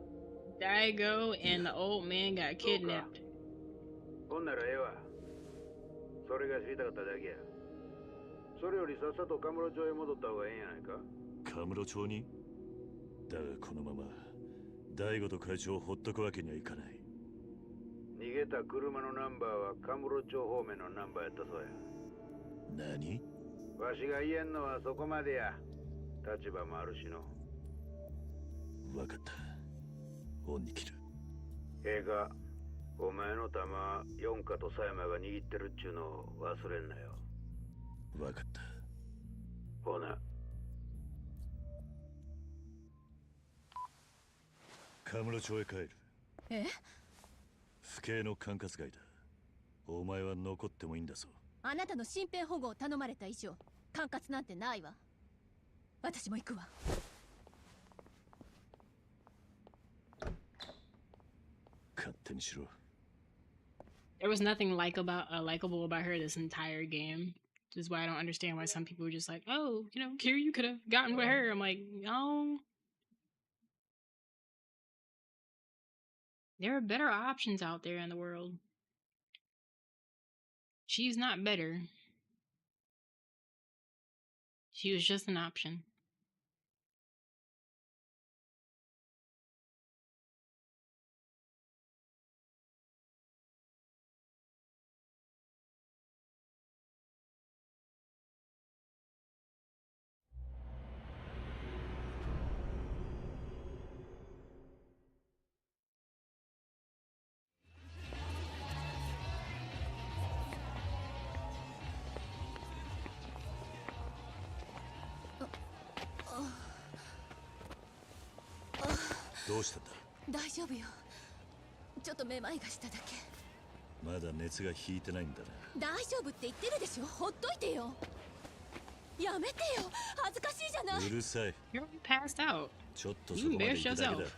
Daigo and the old man got kidnapped. ほんならええわ。それが知りたかっただけや。それよりさっさとカムロ町へ戻った方がええんやないか？カムロ町に？だがこのまま大悟と会長をほっとくわけにはいかない。逃げた車のナンバーはカムロ町方面のナンバーやったそうや。何？わしが言えんのはそこまでや。立場もあるしの。わかった。恩に切る。ええか、お前の玉、四花と狭山が握ってるっちゅうのを忘れんなよ。わかった。ほな。カムロ町へ帰る。え？府警の管轄外だ。お前は残ってもいいんだぞ。あなたの身辺保護を頼まれた以上、管轄なんてないわ。私も行くわ。勝手にしろ。There was nothing likable about her this entire game. Which is why I don't understand why some people were just like, oh, you know, Kira, you could have gotten with her. I'm like, no. There are better options out there in the world. She's not better. She was just an option. Oh. どうしたんだ？大丈夫よ。ちょっとめまいがしただけ。まだ熱が引いてないんだな。大丈夫って言ってるでしょ。ほっといてよ。やめてよ。恥ずかしいじゃない。うるさい。You're passed out. ちょっとそこまで行くだけだ。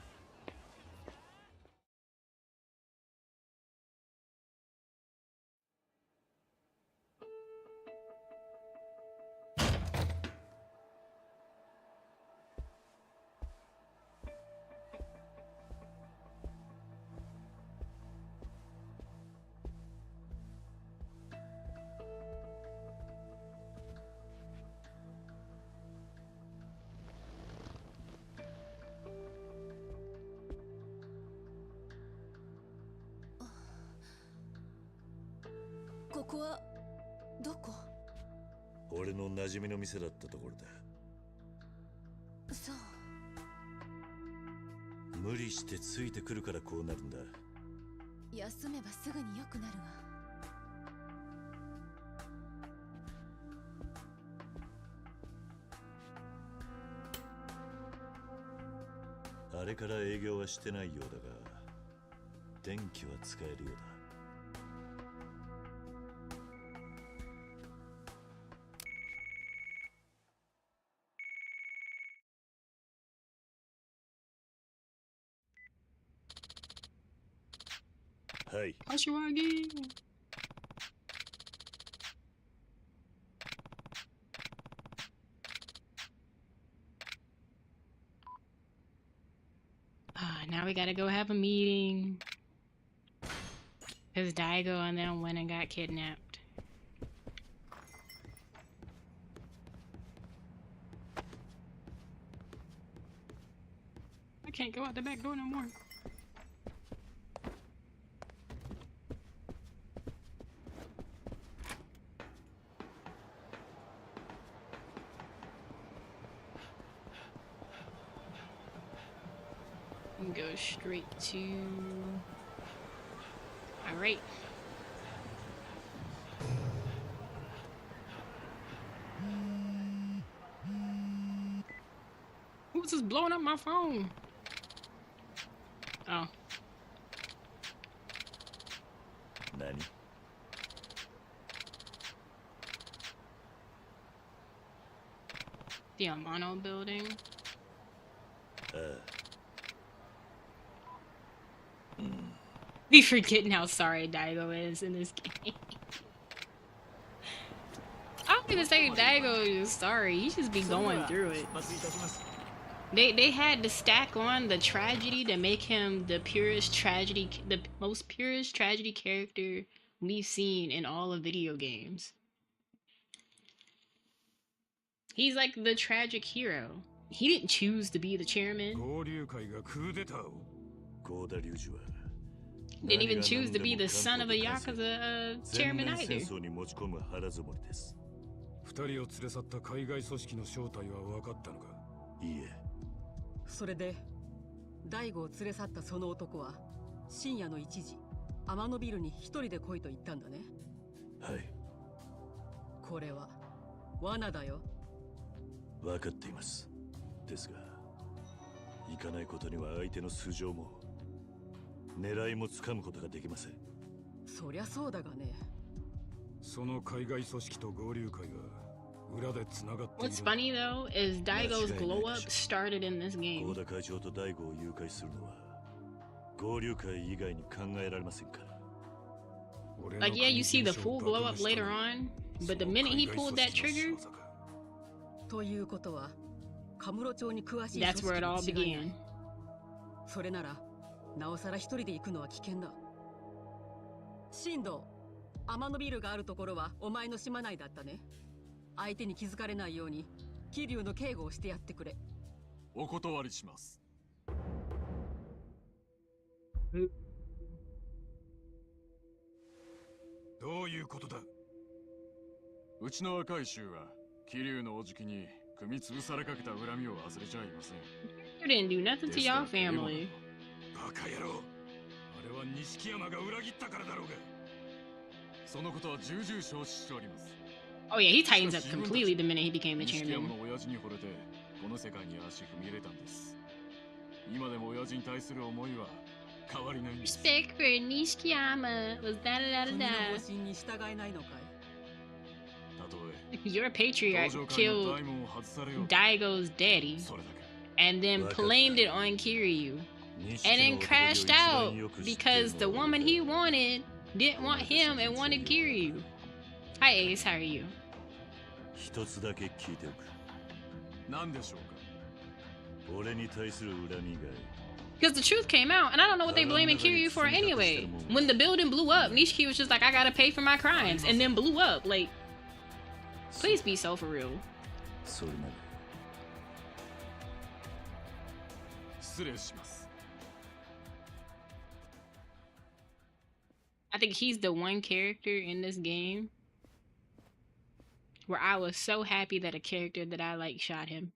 ここはどこ？俺の馴染みの店だったところだ。そう。無理してついてくるからこうなるんだ。休めばすぐに良くなるわ。あれから営業はしてないようだが、電気は使えるようだ。はい。Kashiwagi. Now we gotta go have a meeting. Because Daigo and them went and got kidnapped. I can't go out the back door no more. Go straight to... Alright. Who's this blowing up my phone? Oh. Nani? The Amano building. We forgetting how sorry Daigo is in this game. I don't even say Daigo is sorry. He just be going through it. They had to stack on the tragedy to make him the most purest tragedy character we've seen in all of video games. He's like the tragic hero. He didn't choose to be the chairman. Didn't even choose to be the son of a Yakuza chairman either. 二人を連れ去った海外組織の正体は分かったのか？いいえ。それで、大悟を連れ去ったその男は深夜の1時、天野ビルに一人で来いと言ったんだね。はい。これは罠だよ。分かっています。ですが、行かないことには相手の素性も狙いもつかむことができません。そりゃそうだがね。その海外組織と合流会が裏でつながっている。 What's funny though is Daigo's glow up started in this game. 合田会長と大悟を誘拐するのは合流会以外に考えられませんから。 Like yeah, you see the full glow up later on, but the minute he pulled that trigger, ということはカムロ町に詳しい。 That's where it all began. それならなおさら一人で行くのは危険だ。進藤。 天野ビルがあるところはお前の島内だったね。相手に気づかれないように桐生の警護をしてやってくれ。お断りします。どういうことだ？うちの若い衆は桐生のおじきに組み潰されかけた恨みを忘れちゃいません。 You didn't do nothing to your family. バカ野郎。あれは錦山が裏切ったからだろうが。 そのことは重々承知しております。 Oh yeah, he tightens up completely the minute he became the 錦 chairman. 山の親父に惚れてこの世界に足踏み入れたんです。今でも親父に対する思いは変わりないんです。 Respect for Nishikiyama was da da da 国 da の da. 方針に従えないのかい。 たとえ Your patriarch 登場界の killed 大門を外されよう Daigo's daddy それだけ and then blamed it on Kiryu and then crashed out because the woman he wanted didn't want him and wanted Kiryu. Hi Ace, how are you? 一つだけ聞いておく。何でしょうか。俺に対する恨みが。 Because the truth came out, and I don't know what they blaming Kiryu for anyway. When the building blew up, Nishiki was just like, I gotta pay for my crimes, and then blew up. Like, please be so for real. それまで。失礼します。 I think he's the one character in this game where I was so happy that a character that I like shot him.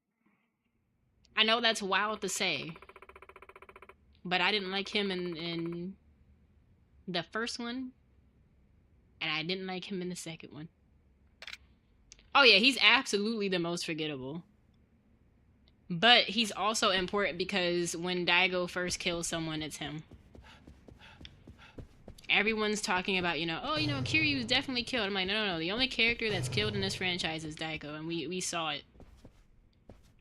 I know that's wild to say, but I didn't like him in the first one, and I didn't like him in the second one. Oh yeah, he's absolutely the most forgettable. But he's also important because when Daigo first kills someone, it's him. Everyone's talking about, oh, Kiryu's definitely killed. I'm like, no. The only character that's killed in this franchise is Daigo, and we saw it.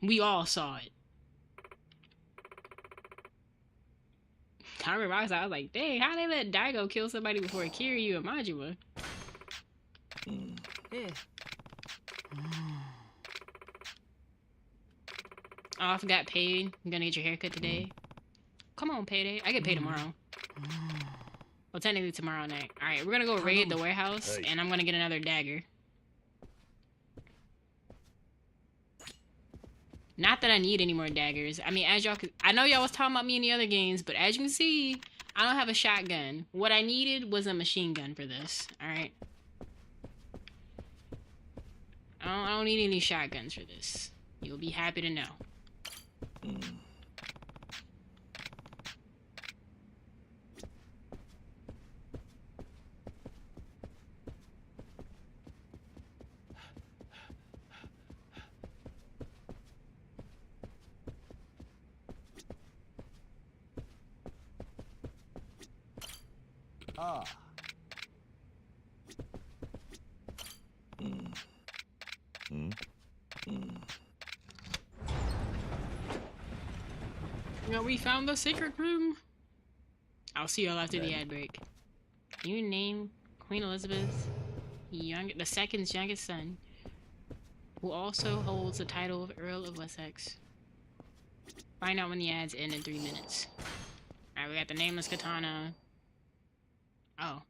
We all saw it. I remember I was like, dang, how they let Daigo kill somebody before Kiryu and Majima? Yeah. Oh, I forgot paid. I'm gonna get your haircut today. Come on, payday. I get paid tomorrow. Well, technically tomorrow night. Alright, we're gonna go raid the warehouse, and I'm gonna get another dagger. Not that I need any more daggers. I mean, as y'all could... I know y'all was talking about me in the other games, but as you can see, I don't have a shotgun. What I needed was a machine gun for this. Alright? I don't need any shotguns for this. You'll be happy to know. Ah. No, we found the secret room. I'll see y'all after the ad break. You name Queen Elizabeth, the second's youngest son, who also holds the title of Earl of Wessex. Find out when the ads end in 3 minutes. Alright, we got the nameless katana. Oh.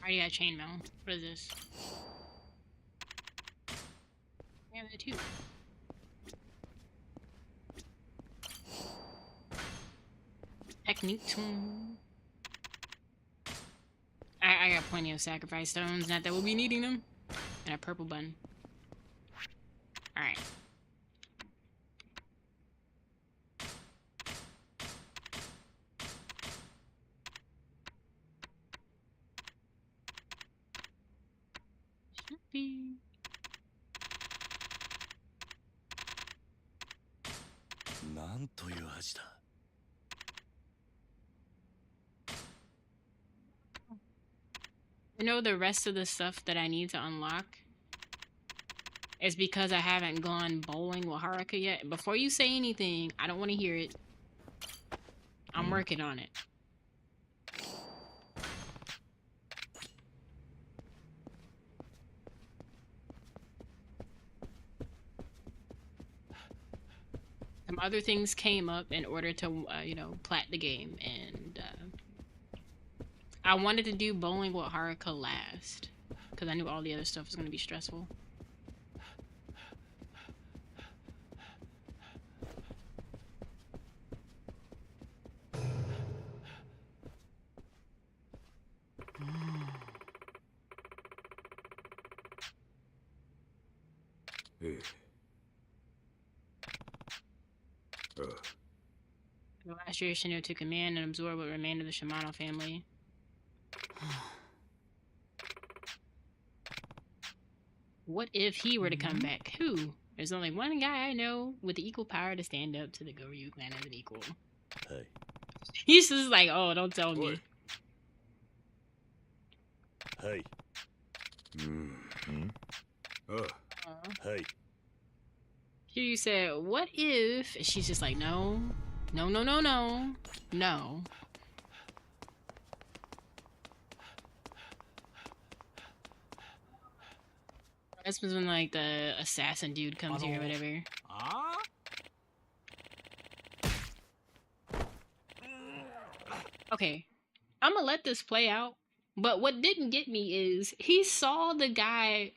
Already got chainmail. What is this? We have that too. Technique tool. I got plenty of sacrifice stones, not that we'll be needing them. And a purple button. Alright. Should be. You know the rest of the stuff that I need to unlock is because I haven't gone bowling with Haruka yet. Before you say anything, I don't want to hear it. I'm working on it. Some other things came up in order to, you know, plat the game, and I wanted to do bowling with Haruka last, because I knew all the other stuff was going to be stressful. Last year, Shino took command and absorbed what remained of the Shimano family. What if he were to come back? Who? There's only one guy I know with the equal power to stand up to the Goryu clan as an equal. Hey. He's just like, oh, don't tell me. Hey. Hey. Kiryu said, what if? And she's just like, no. No, no, no, no. No. This was when, like, the assassin dude comes here or whatever. Okay. I'm gonna let this play out. But what didn't get me is he saw the guy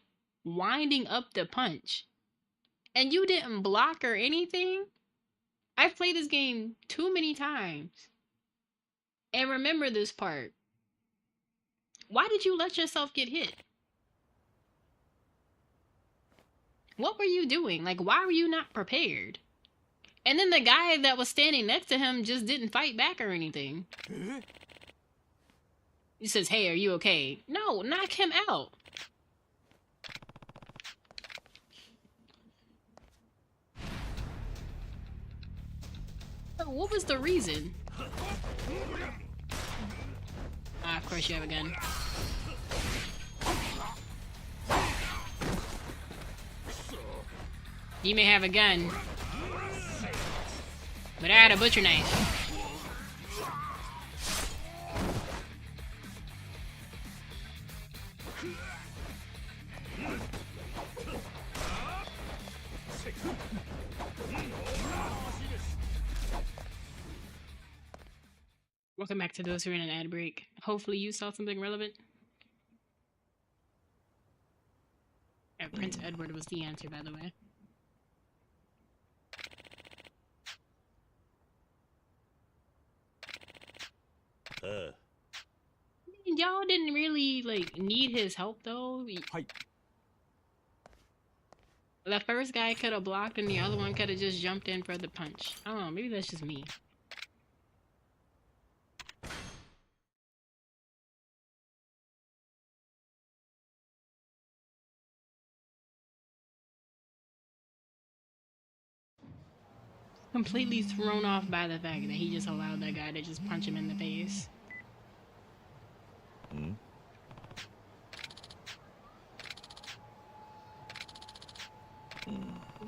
winding up the punch. And you didn't block or anything? I've played this game too many times. And remember this part. Why did you let yourself get hit? What were you doing? Like, why were you not prepared? And then the guy that was standing next to him just didn't fight back or anything. He says, hey, are you okay? No, knock him out. What was the reason? Ah, of course you have a gun. You may have a gun, but I had a butcher knife. Welcome back to those who are in an ad break. Hopefully you saw something relevant. Prince Edward was the answer, by the way. Y'all didn't really, like, need his help, though. The first guy could have blocked and the other one could have just jumped in for the punch. I don't know, maybe that's just me. Completely thrown off by the fact that he just allowed that guy to just punch him in the face.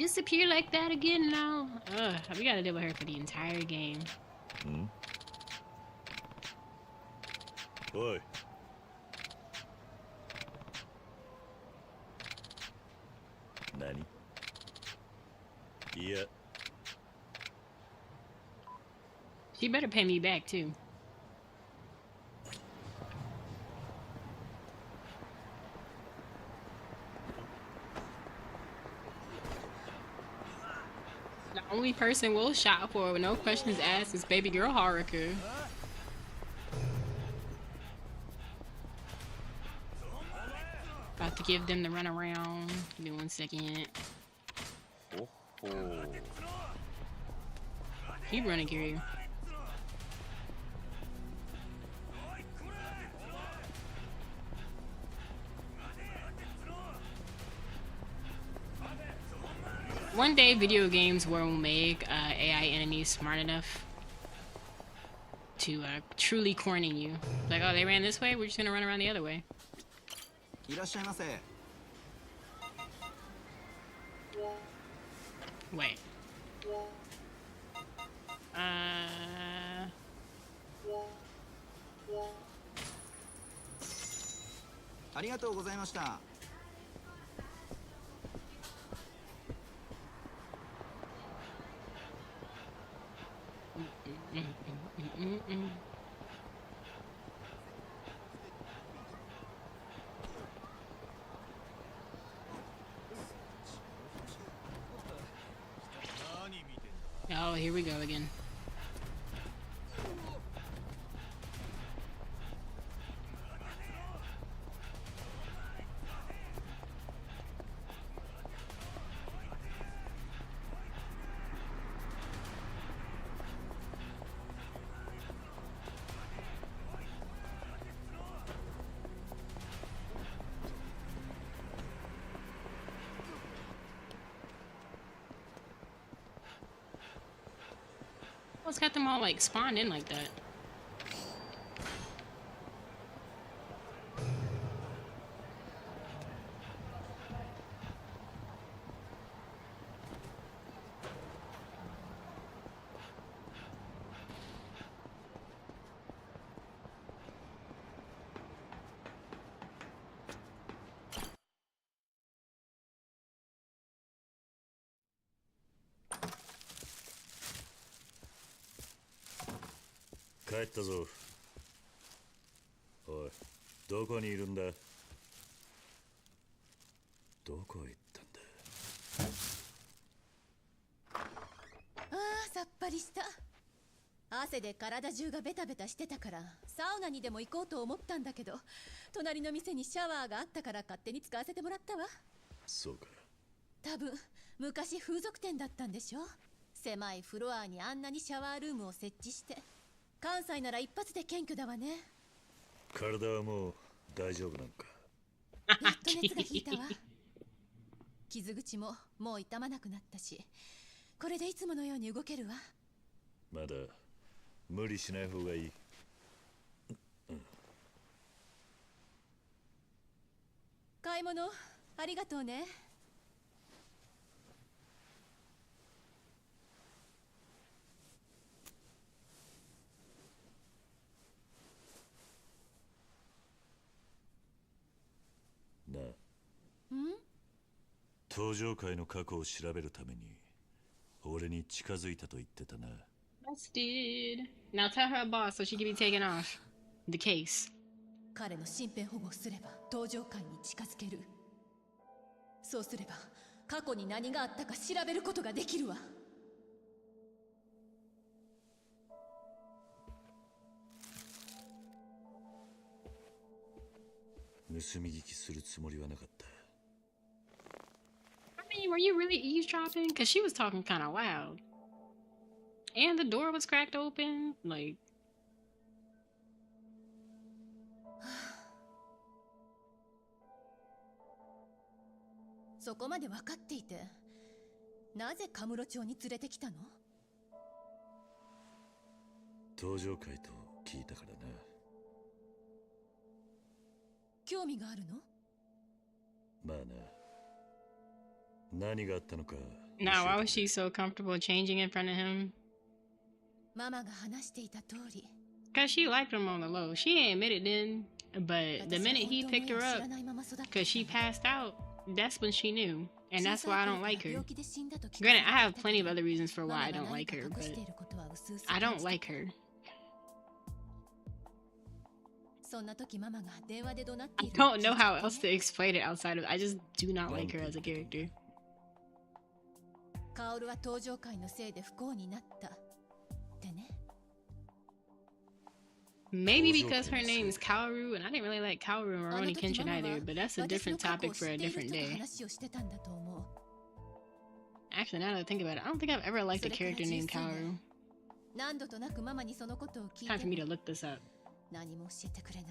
disappear like that again now? Ugh, we gotta deal with her for the entire game. Oi. Nani? Yeah. She better pay me back too. The only person we'll shop for with no questions asked is baby girl Haruka. About to give them the run around. Give me 1 second. Keep running, Kiryu. One day, video games will make AI enemies smart enough to truly corner you. Like, oh, they ran this way, we're just gonna run around the other way. Wait. ありがとうございました。Oh, here we go again. What's got them all like spawned in like that?帰ったぞ。おい、どこにいるんだ？どこへ行ったんだ？ああ、さっぱりした。汗で体中がベタベタしてたからサウナにでも行こうと思ったんだけど、隣の店にシャワーがあったから勝手に使わせてもらったわ。そうか。多分昔風俗店だったんでしょ。狭いフロアにあんなにシャワールームを設置して。関西なら一発で謙虚だわね。体はもう大丈夫なのか？やっと熱が引いたわ。傷口ももう痛まなくなったし、これでいつものように動けるわ。まだ無理しない方がいい。買い物ありがとうね。なあ。登場界の過去を調べるために俺に近づいたと言ってたな。Busted. Now tell her boss so she can be taken off the case. 彼の身辺保護をすれば登場界に近づける。そうすれば過去に何があったか調べることができるわ。盗み聞きするつもりはなかった。I mean, were you really eavesdropping? Because she was talking kind of loud. And the door was cracked open. Like. そこまで分かっていて、なぜカムロ町に連れてきたの？登場界と聞いたからな。興味があるの？まあな。何があったのか Now, why was she so comfortable changing in front of him? ママが話していた通り Cause she liked him on the low. She ain't admit it then, but the minute he picked her up, cause she passed out, that's when she knew. And that's why I don't like her. Granted, I have plenty of other reasons for why I don't like her, but I don't like her. そんな時ママが電話で怒鳴って I いる don't know how else to explain it outside of I just do not like her as a character. カオルは登場会のせいで不幸になったってね Maybe because her name's Kaoru, and I didn't really like Kaoru and Rurouni Kenshin either, but that's a different topic for a different day. 話をしてたんだと思う Actually, now that I think about it, I don't think I've ever liked a character named Kaoru. 何度となくママにそのことを聞い Time て for me も to look this up. 何も教えてくれない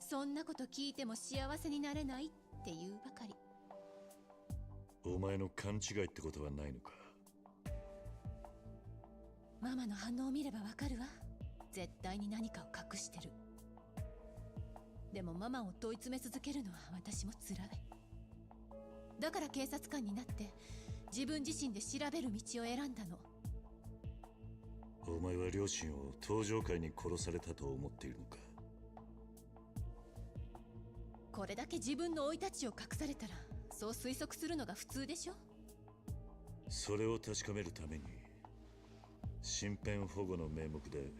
そんなこと聞いても幸せになれないって言うばかりお前の勘違いってことはないのか。ママの反応を見ればわかるわ絶対に何かを隠してるでもママを問い詰め続けるのは私も辛いだから警察官になって自分自身で調べる道を選んだのお前は両親を登場会に殺されたと思っているのか。これだけ自分の生い立ちを隠されたらそう推測するのが普通でしょそれを確かめるために身辺保護の名目で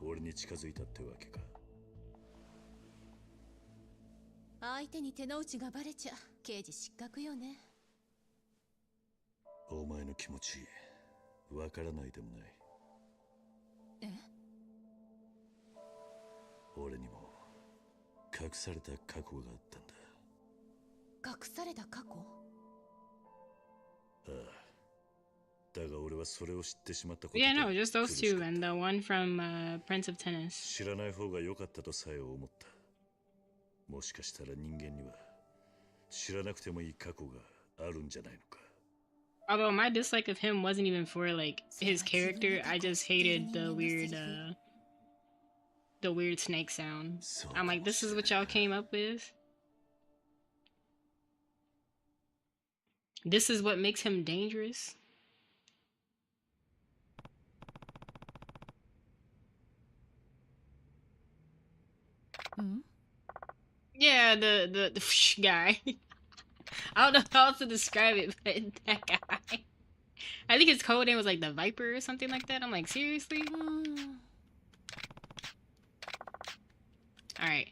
俺に近づいたってわけか。相手に手の内がバレちゃ刑事失格よねお前の気持ちわからないでもない。え俺にも隠された過去があったんだ。隠された過去ああ。だが俺はそれを知ってしまったこと Yeah, no, just those two and the one from Prince of Tennis. 知らない方が良かったとさえ思った。もしかしたら人間には知らなくてもいい過去があるんじゃないのか。Although my dislike of him wasn't even for like his character, I just hated the weird snake sound. I'm like, this is what y'all came up with? This is what makes him dangerous? Yeah, the guy. I don't know how else to describe it, but that guy. I think his code name was like the Viper or something like that. I'm like, seriously? Alright.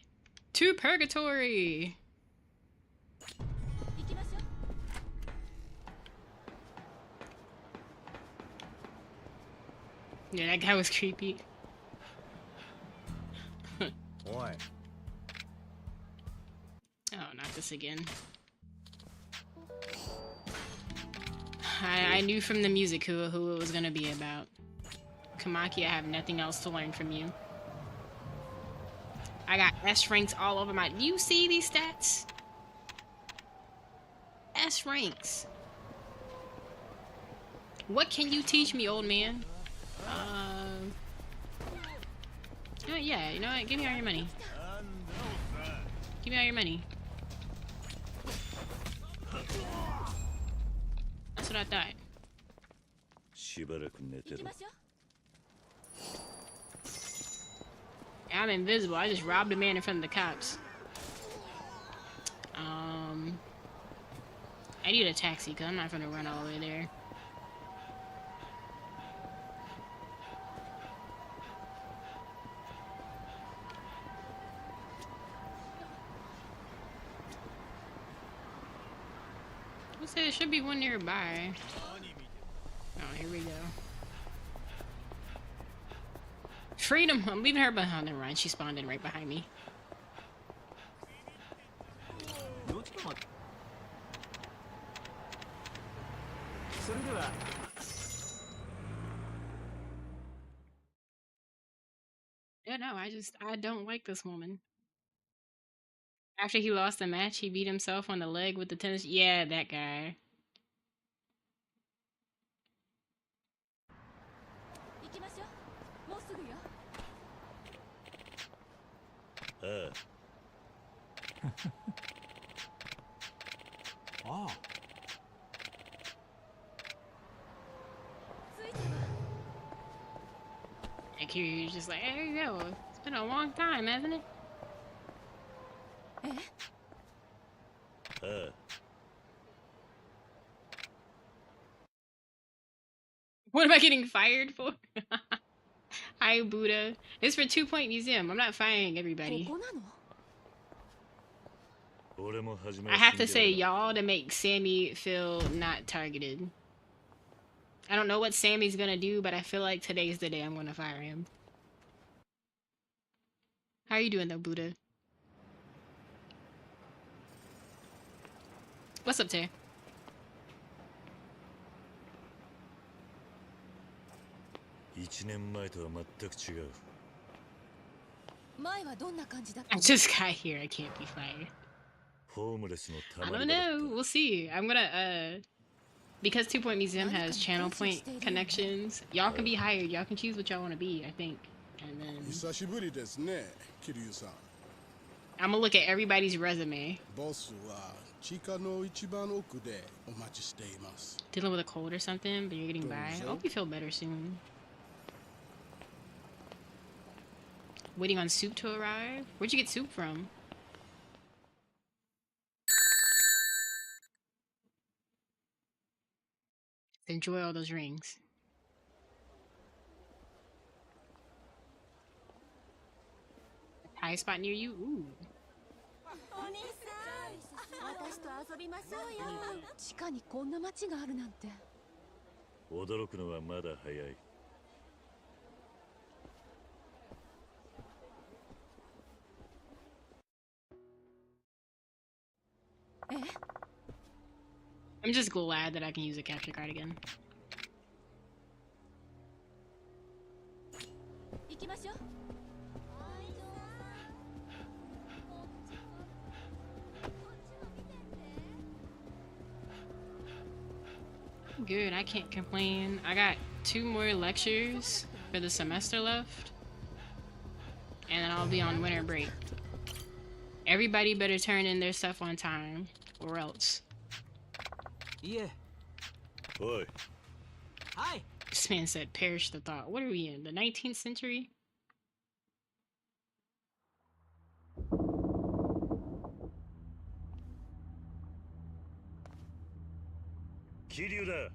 To Purgatory! Yeah, that guy was creepy. Boy. Oh, not this again. I knew from the music who it was gonna be about. Kamaki, I have nothing else to learn from you. I got S ranks all over my... Do you see these stats? S ranks. What can you teach me, old man? Yeah, you know what? Give me all your money. Give me all your money. That's what I thought. I'm invisible. I just robbed a man in front of the cops. I need a taxi because I'm not gonna run all the way there. Who said there should be one nearby? Oh, here we go. Freedom! I'm leaving her behind. Never mind. She spawned in right behind me. Yeah, no, I don't like this woman. After he lost the match, he beat himself on the leg with the tennis. Yeah, that guy. Like you're just like, there you go. It's been a long time, hasn't it? What am I getting fired for? Hi, Buddha. It's for 2 Point Museum. I'm not firing everybody. I have to say y'all to make Sammy feel not targeted. I don't know what Sammy's gonna do, but I feel like today's the day I'm gonna fire him. How are you doing though, Buddha? What's up, Tay? I just got here. I can't be fired. I don't know. We'll see. I'm gonna because 2 Point Museum has channel point connections. Y'all can be hired. Y'all can choose what y'all want to be. I think, and then I'm gonna look at everybody's resume. Dealing with a cold or something, but you're getting by. I hope you feel better soon. Waiting on soup to arrive. Where'd you get soup from? Enjoy all those rings. A Thai spot near you? Ooh. I'm just glad that I can use a capture card again. Good, I can't complain. I got 2 more lectures for the semester left, and then I'll be on winter break. Everybody better turn in their stuff on time, or else. Yeah. Boy. Hi. This man said, perish the thought. What are we in, the 19th century? Kiryuだ。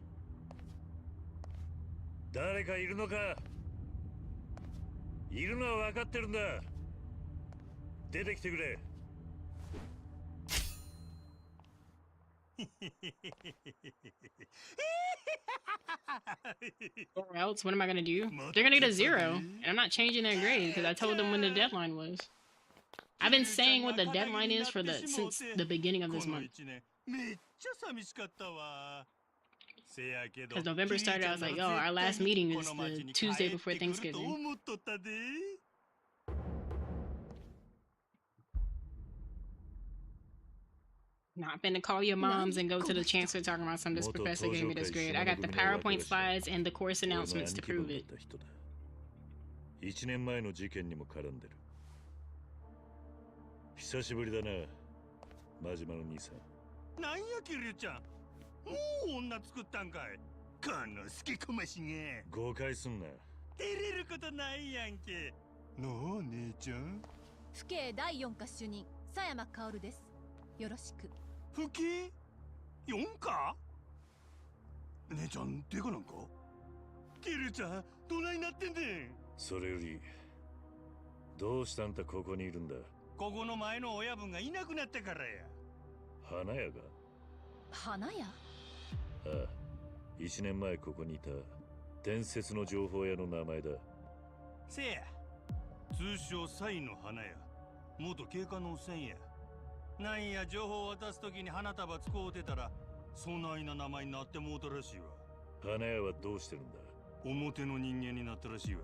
誰かいるのか。いるのは分かってるんだ。出てきてくれ。Or else, what am I gonna do? They're gonna get a 0, and I'm not changing their grade because I told them when the deadline was. I've been saying what the deadline is since the beginning of this month. Because November started, I was like, yo, our last meeting is the Tuesday before Thanksgiving. Not finna call your moms and go to the chancellor talking about some this professor gave me this grade. I got the PowerPoint slides and the course announcements to prove it. 1年前の事件にも絡んでる。久しぶりだな、真島の兄さん。なんやキリュウちゃん、もう女作ったんかい。この好きこましが。誤解すんな。照れることないやんけ。なあ姉ちゃん。府警第4課主任佐山薫です。よろしく。府警4課？姉ちゃんデカなんか？キリュウちゃんどないなってんねん。それよりどうしたんたここにいるんだ。ここの前の親分がいなくなったからや。花屋が？花屋？ああ、1年前ここにいた伝説の情報屋の名前だ。せや、通称サイの花屋、元警官のおっさんや。なんや情報を渡すときに花束使うてたらそないな名前になってもうたらしいわ。花屋はどうしてるんだ？表の人間になったらしいわ。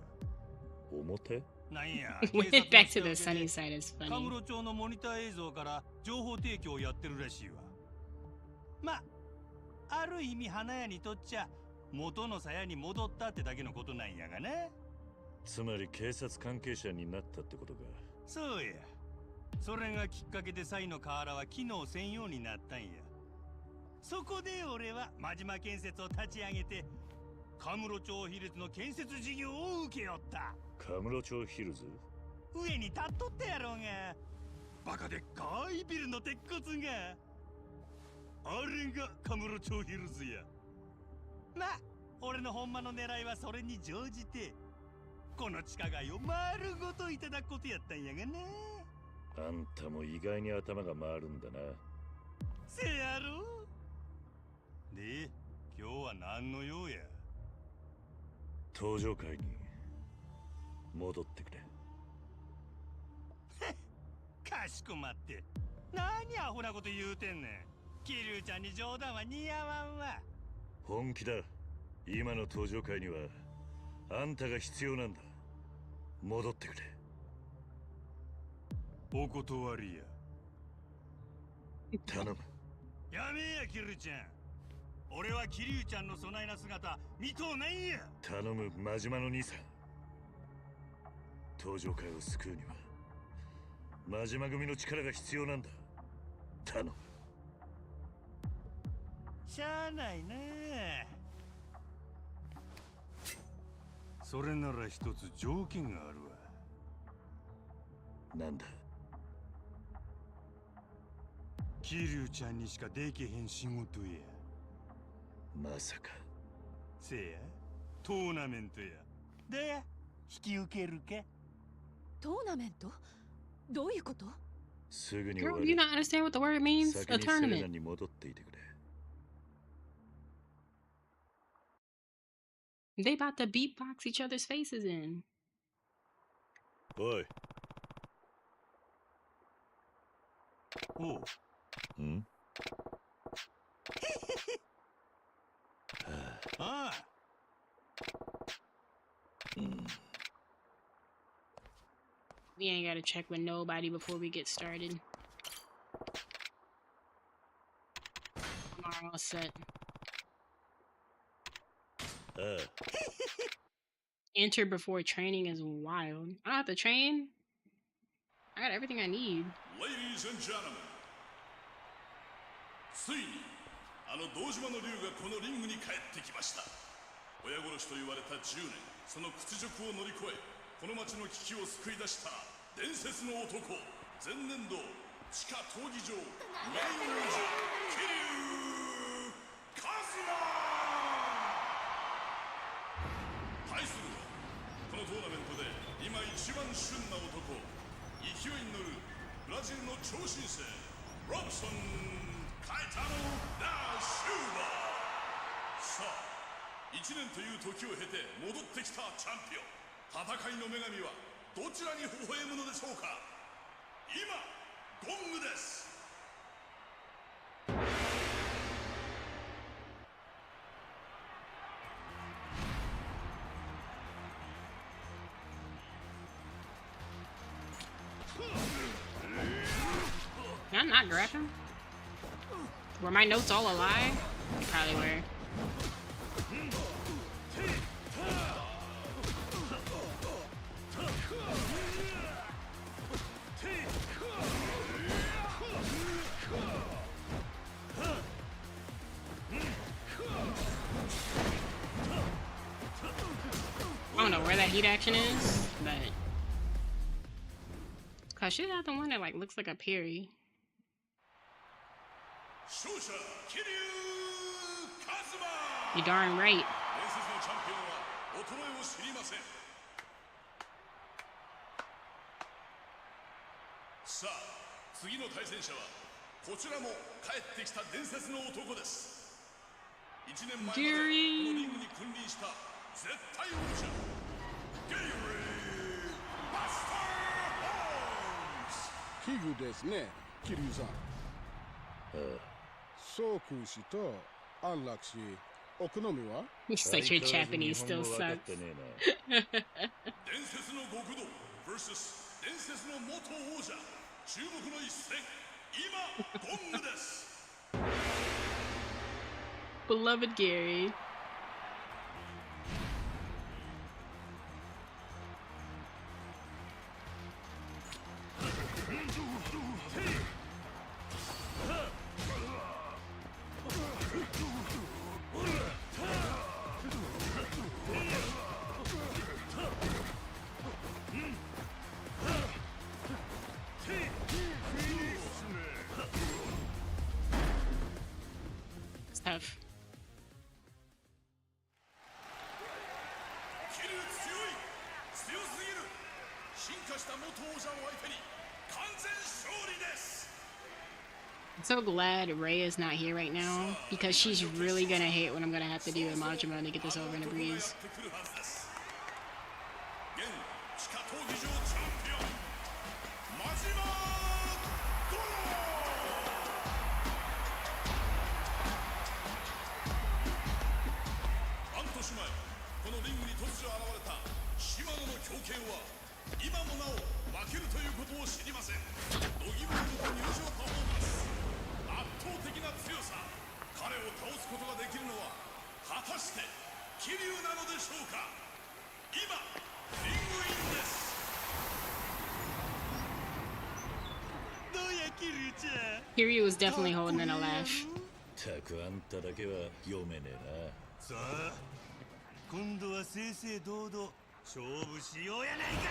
表？なんやWent back to the sunny side is funny. カムロ町のモニター映像から情報提供をやってるらしいわ。ま、ある意味花屋にとっちゃ元の鞘に戻ったってだけのことなんやがな。つまり警察関係者になったってことか。そうや。それがきっかけでサイの河原は機能せんようになったんや。そこで俺は真島建設を立ち上げてカムロ町ヒルズの建設事業を受けよった。カムロ町ヒルズ？上に立っとったやろうが。バカでっかいビルの鉄骨が。あれがカムロ町ヒルズや。まあ俺のほんまの狙いはそれに乗じてこの地下街を丸ごといただくことやったんやがな。あんたも意外に頭が回るんだな。せやろ。で今日は何の用や。登場会に戻ってくれ。かしこまって。何アホなこと言うてんねん。桐生ちゃんに冗談は似合わんわ。本気だ。今の登場会にはあんたが必要なんだ。戻ってくれ。お断りや。頼む。やめや桐生ちゃん。俺は桐生ちゃんのそないな姿見とうないんや。頼む真島の兄さん。登場会を救うには真島組の力が必要なんだ。頼む。しゃあないな。それなら一つ条件があるわ。なんだ。桐生ちゃんにしかできへん仕事や。まさか。せやトーナメントや。で引き受けるか。トーナメント？どういうこと？すぐに終わ Girl, る。 do you not understand what the word means? 先 A にセレナ tournament. に戻っていてくれ。 They about to beatbox each other's faces in. おい。おう。ん？ああ。We ain't gotta check with nobody before we get started. I'm all set. Enter before training is wild. I don't have to train. I got everything I need. Ladies and gentlemen, ついにあの堂島の竜がこのリングに帰ってきました。親殺しと言われた10年、その屈辱を乗り越え、この町の危機を救い出した伝説の男、前年度地下闘技場メイン王者桐生一馬。対するはこのトーナメントで今一番旬な男、勢いに乗るブラジルの超新星ロブソン・カイタノ・ダ・シューバー。さあ1年という時を経て戻ってきたチャンピオン。戦いの女神はどちらに微笑むのでしょうか。今ゴングです。Can I not grab him? Were my notes all a lie? Probably were. I don't know where that heat action is, but cause she's not the one that like looks like a parry. You darn right. さあ次の対戦者はこちらも帰ってきた伝説の男です。1年前までこのリングに君臨した絶対王者ゲイリー・バスター・ホームズ。奇遇ですね、桐生さん。そう君氏と安楽氏、お好みは？ He's like your Japanese still sucks. 伝説の極道 vs 伝説の元王者。注目の一戦、今ゴングです。Beloved Gary. I'm so glad Ray is not here right now because she's really gonna hate what I'm gonna have to do with Majima to get this over in a breeze. キリュウちゃん Kiryu was definitely holding in a laugh. たくあんただけは読めねえな。さあ、今度は正々堂々勝負しようやないか。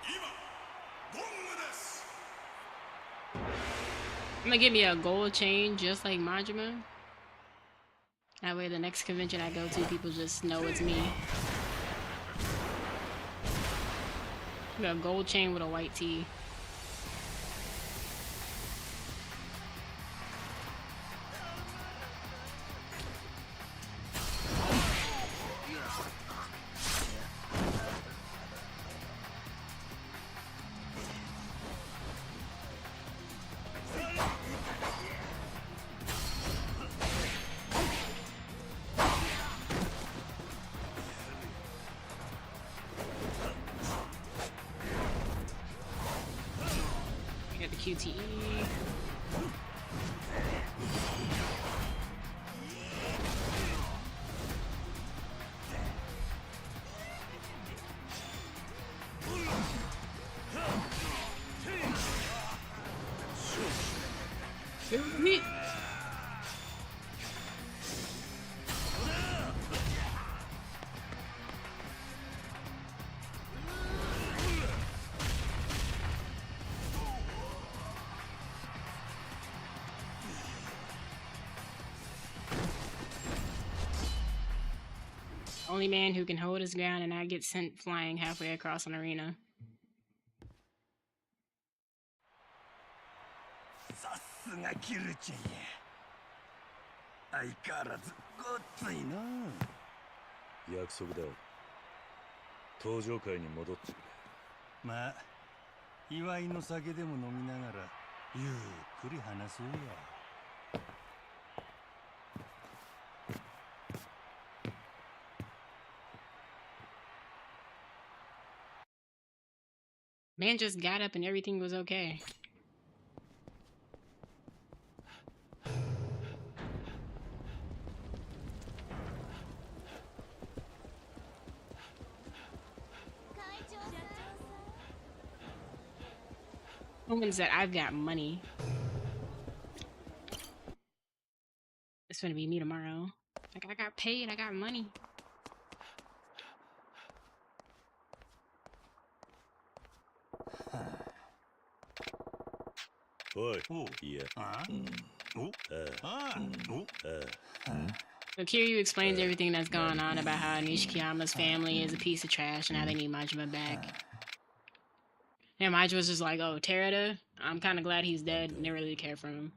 今、ゴングです。 I'm gonna give me a gold chain just like Majima. That way the next convention I go to, people just know it's me. Got a gold chain with a white tee. Got the QTE. Shoot me. Only man who can hold his ground and not get sent flying halfway across an arena. さすがキルちゃんや。相変わらずごっついな。約束だ。登場会に戻ってくれ。まあ、祝いの酒でも飲みながらゆっくり話そうや。 Man just got up and everything was okay. Woman said, I've got money. It's gonna be me tomorrow. Like, I got paid, I got money. So Kiryu explains everything that's going on about how Nishikiyama's family is a piece of trash and how they need Majima back. And Majima's just like, oh, Terada? I'm kind of glad he's dead and they really care for him.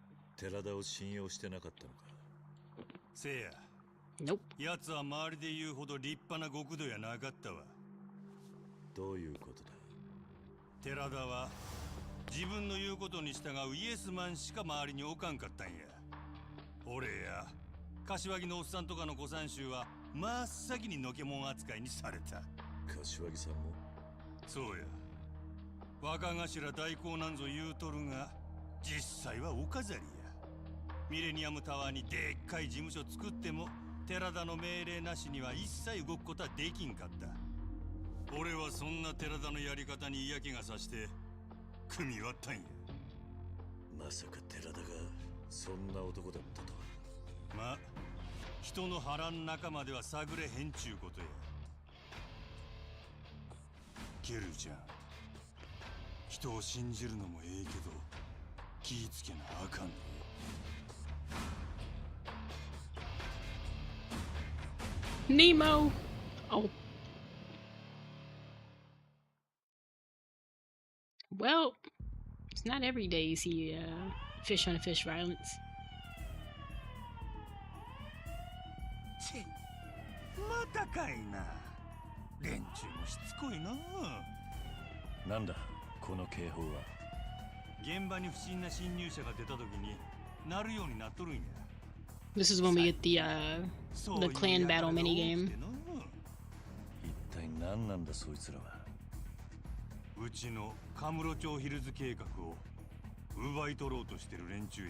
Nope. やつは周りで言うほど立派な極道やなかったわ。どういうことだ。寺田は自分の言うことに従うイエスマンしか周りにおかんかったんや。俺や柏木のおっさんとかの古参衆は真っ先にのけもん扱いにされた。柏木さんもそうや。若頭代行なんぞ言うとるが実際はお飾りや。ミレニアムタワーにでっかい事務所作っても寺田の命令なしには一切動くことはできんかった。俺はそんな寺田のやり方に嫌気がさして組み割ったんや。まさか寺田がそんな男だったとは。まあ人の腹ん中までは探れへんちゅうことや。ケルちゃん、人を信じるのもええけど気ぃつけなあかんね。Nemo! Oh. Well, it's not every day you see fish on fish violence. チッ、またかいな。連中もしつこいな。なんだこの警報は。現場に不審な侵入者が出た時に鳴るようになっとるんや。This is when we get the clan battle minigame. 一体何なんだそいつらは。うちのカムロ町ヒルズ計画を奪い取ろうとしてる連中や。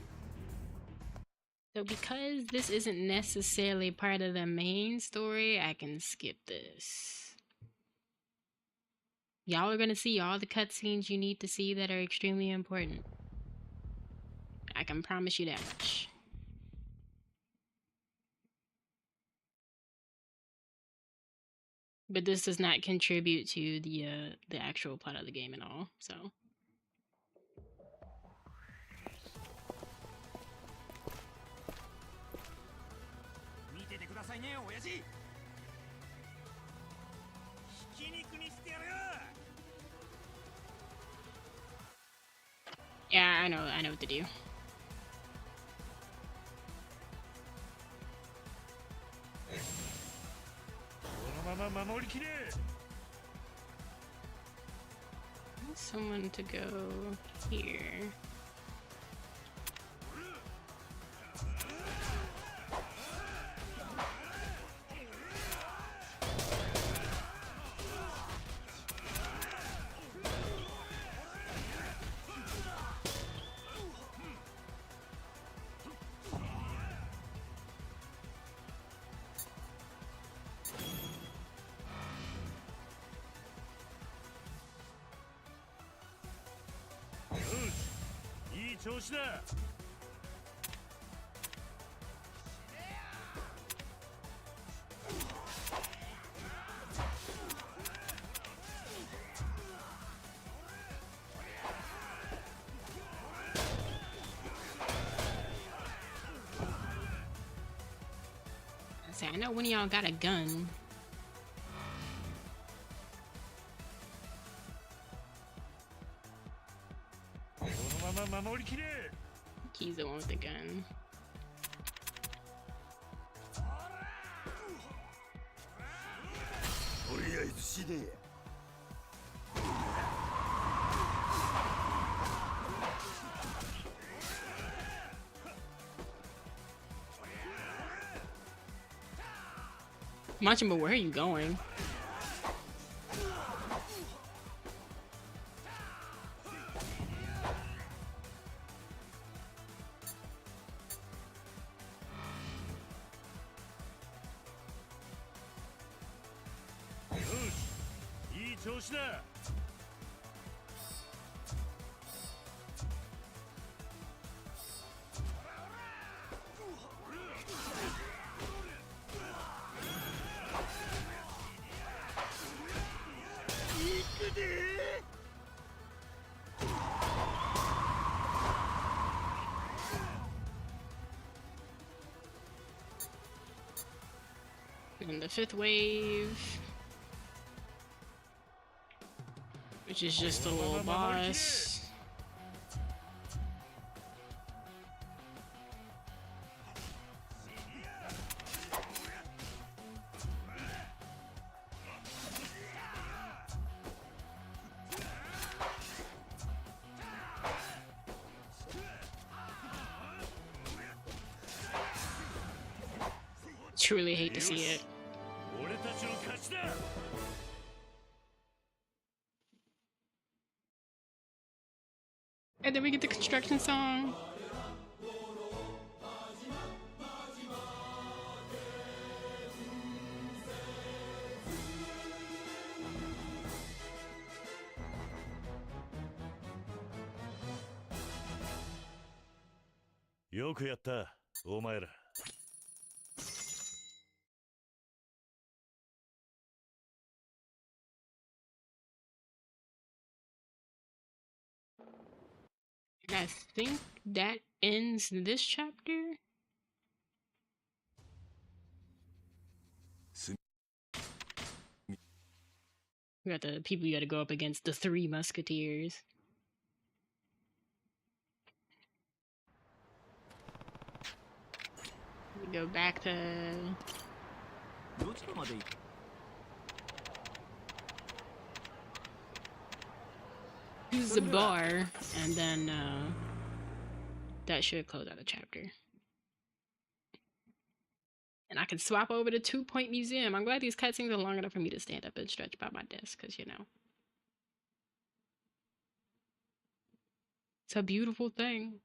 So because this isn't necessarily part of the main story, I can skip this. Y'all are gonna see all the cutscenes you need to see that are extremely important. I can promise you that much. But this does not contribute to the actual plot of the game at all, so. 見ててくださいね、親父。ひき肉にしてやるよ。 Yeah, I know what to do. Someone to go here. Say, I know one of y'all got a gun. He's the one with the gun. Machin, but where are you going? And the fifth wave, which is just a little boss. Truly hate to see it. And then we get the construction song. Yoくやった、お前ら。I think that ends this chapter. We got the people you got to go up against, the 3 musketeers. We go back to use the bar, and then that should close out the chapter. And I can swap over to 2 Point Museum. I'm glad these cutscenes are long enough for me to stand up and stretch by my desk, because, you know, it's a beautiful thing.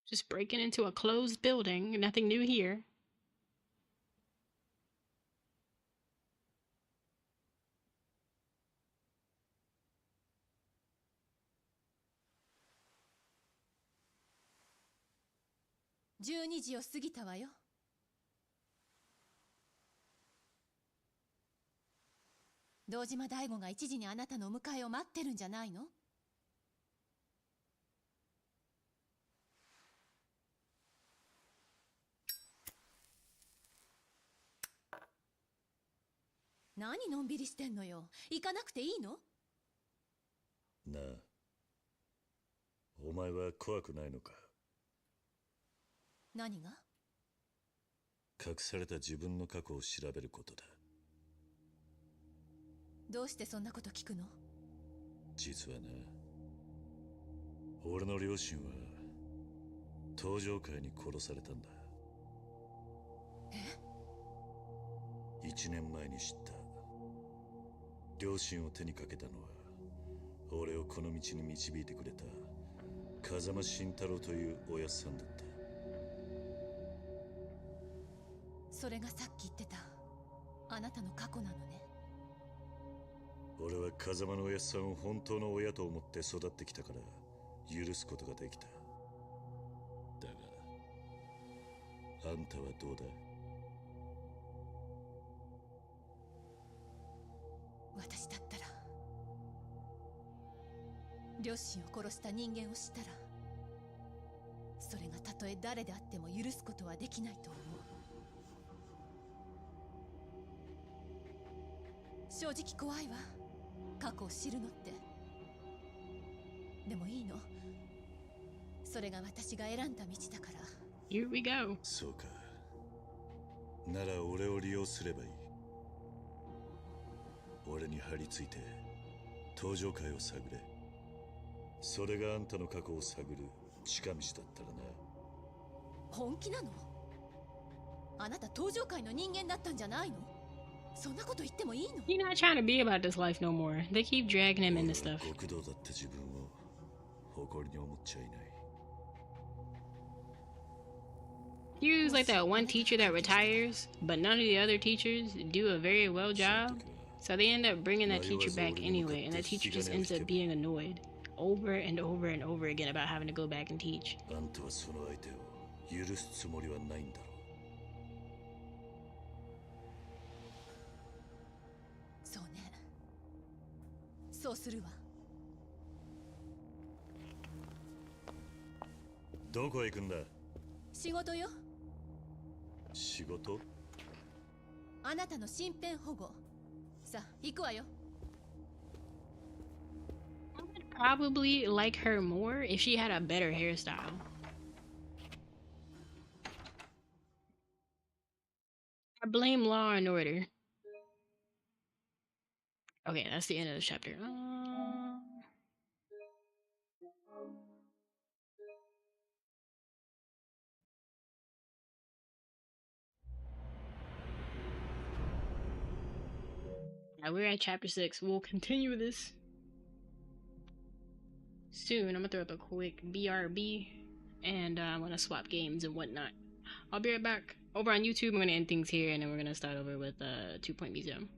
Just breaking into a closed building. Nothing new here.12時を過ぎたわよ。堂島大吾が1時にあなたのお迎えを待ってるんじゃないの？何のんびりしてんのよ。行かなくていいの？なあ、お前は怖くないのか？何が？隠された自分の過去を調べることだ。どうしてそんなこと聞くの？実はな、俺の両親は登場会に殺されたんだ。え？1年前に知った。両親を手にかけたのは、俺をこの道に導いてくれた風間慎太郎というおやっさんだった。それがさっき言ってたあなたの過去なのね。俺は風間のおやっさんを本当の親と思って育ってきたから許すことができた。だが、あんたはどうだ？私だったら両親を殺した人間を知ったら、それがたとえ誰であっても許すことはできないと思う。正直怖いわ、過去を知るのって。でもいいの、それが私が選んだ道だから。 Here we go。 そうか。なら俺を利用すればいい。俺に張り付いて登場会を探れ。それがあんたの過去を探る近道だったらな。本気なの？あなた登場会の人間だったんじゃないの？そんなこと言ってもいいの？ He's not trying to be about this life no more. They keep dragging him into stuff. 極道だって自分を誇りに思っちゃいない。He was like that one teacher that retires, but none of the other teachers do a very well job. So they end up bringing that teacher back anyway, and that teacher just ends up being annoyed over and over and over again about having to go back and teach. あんたはその相手を許すつもりはないんだろう。そうね、そうするわ。どこへ行くんだ？仕事よ。仕事？あなたの身辺保護。さあ、行くわよ。Probably like her more if she had a better hairstyle. I blame Law and Order. Okay, that's the end of the chapter. Now we're at chapter 6. We'll continue this soon. I'm gonna throw up a quick BRB, and I'm gonna swap games and whatnot. I'll be right back. Over on YouTube, I'm gonna end things here, and then we're gonna start over with 2 Point Museum.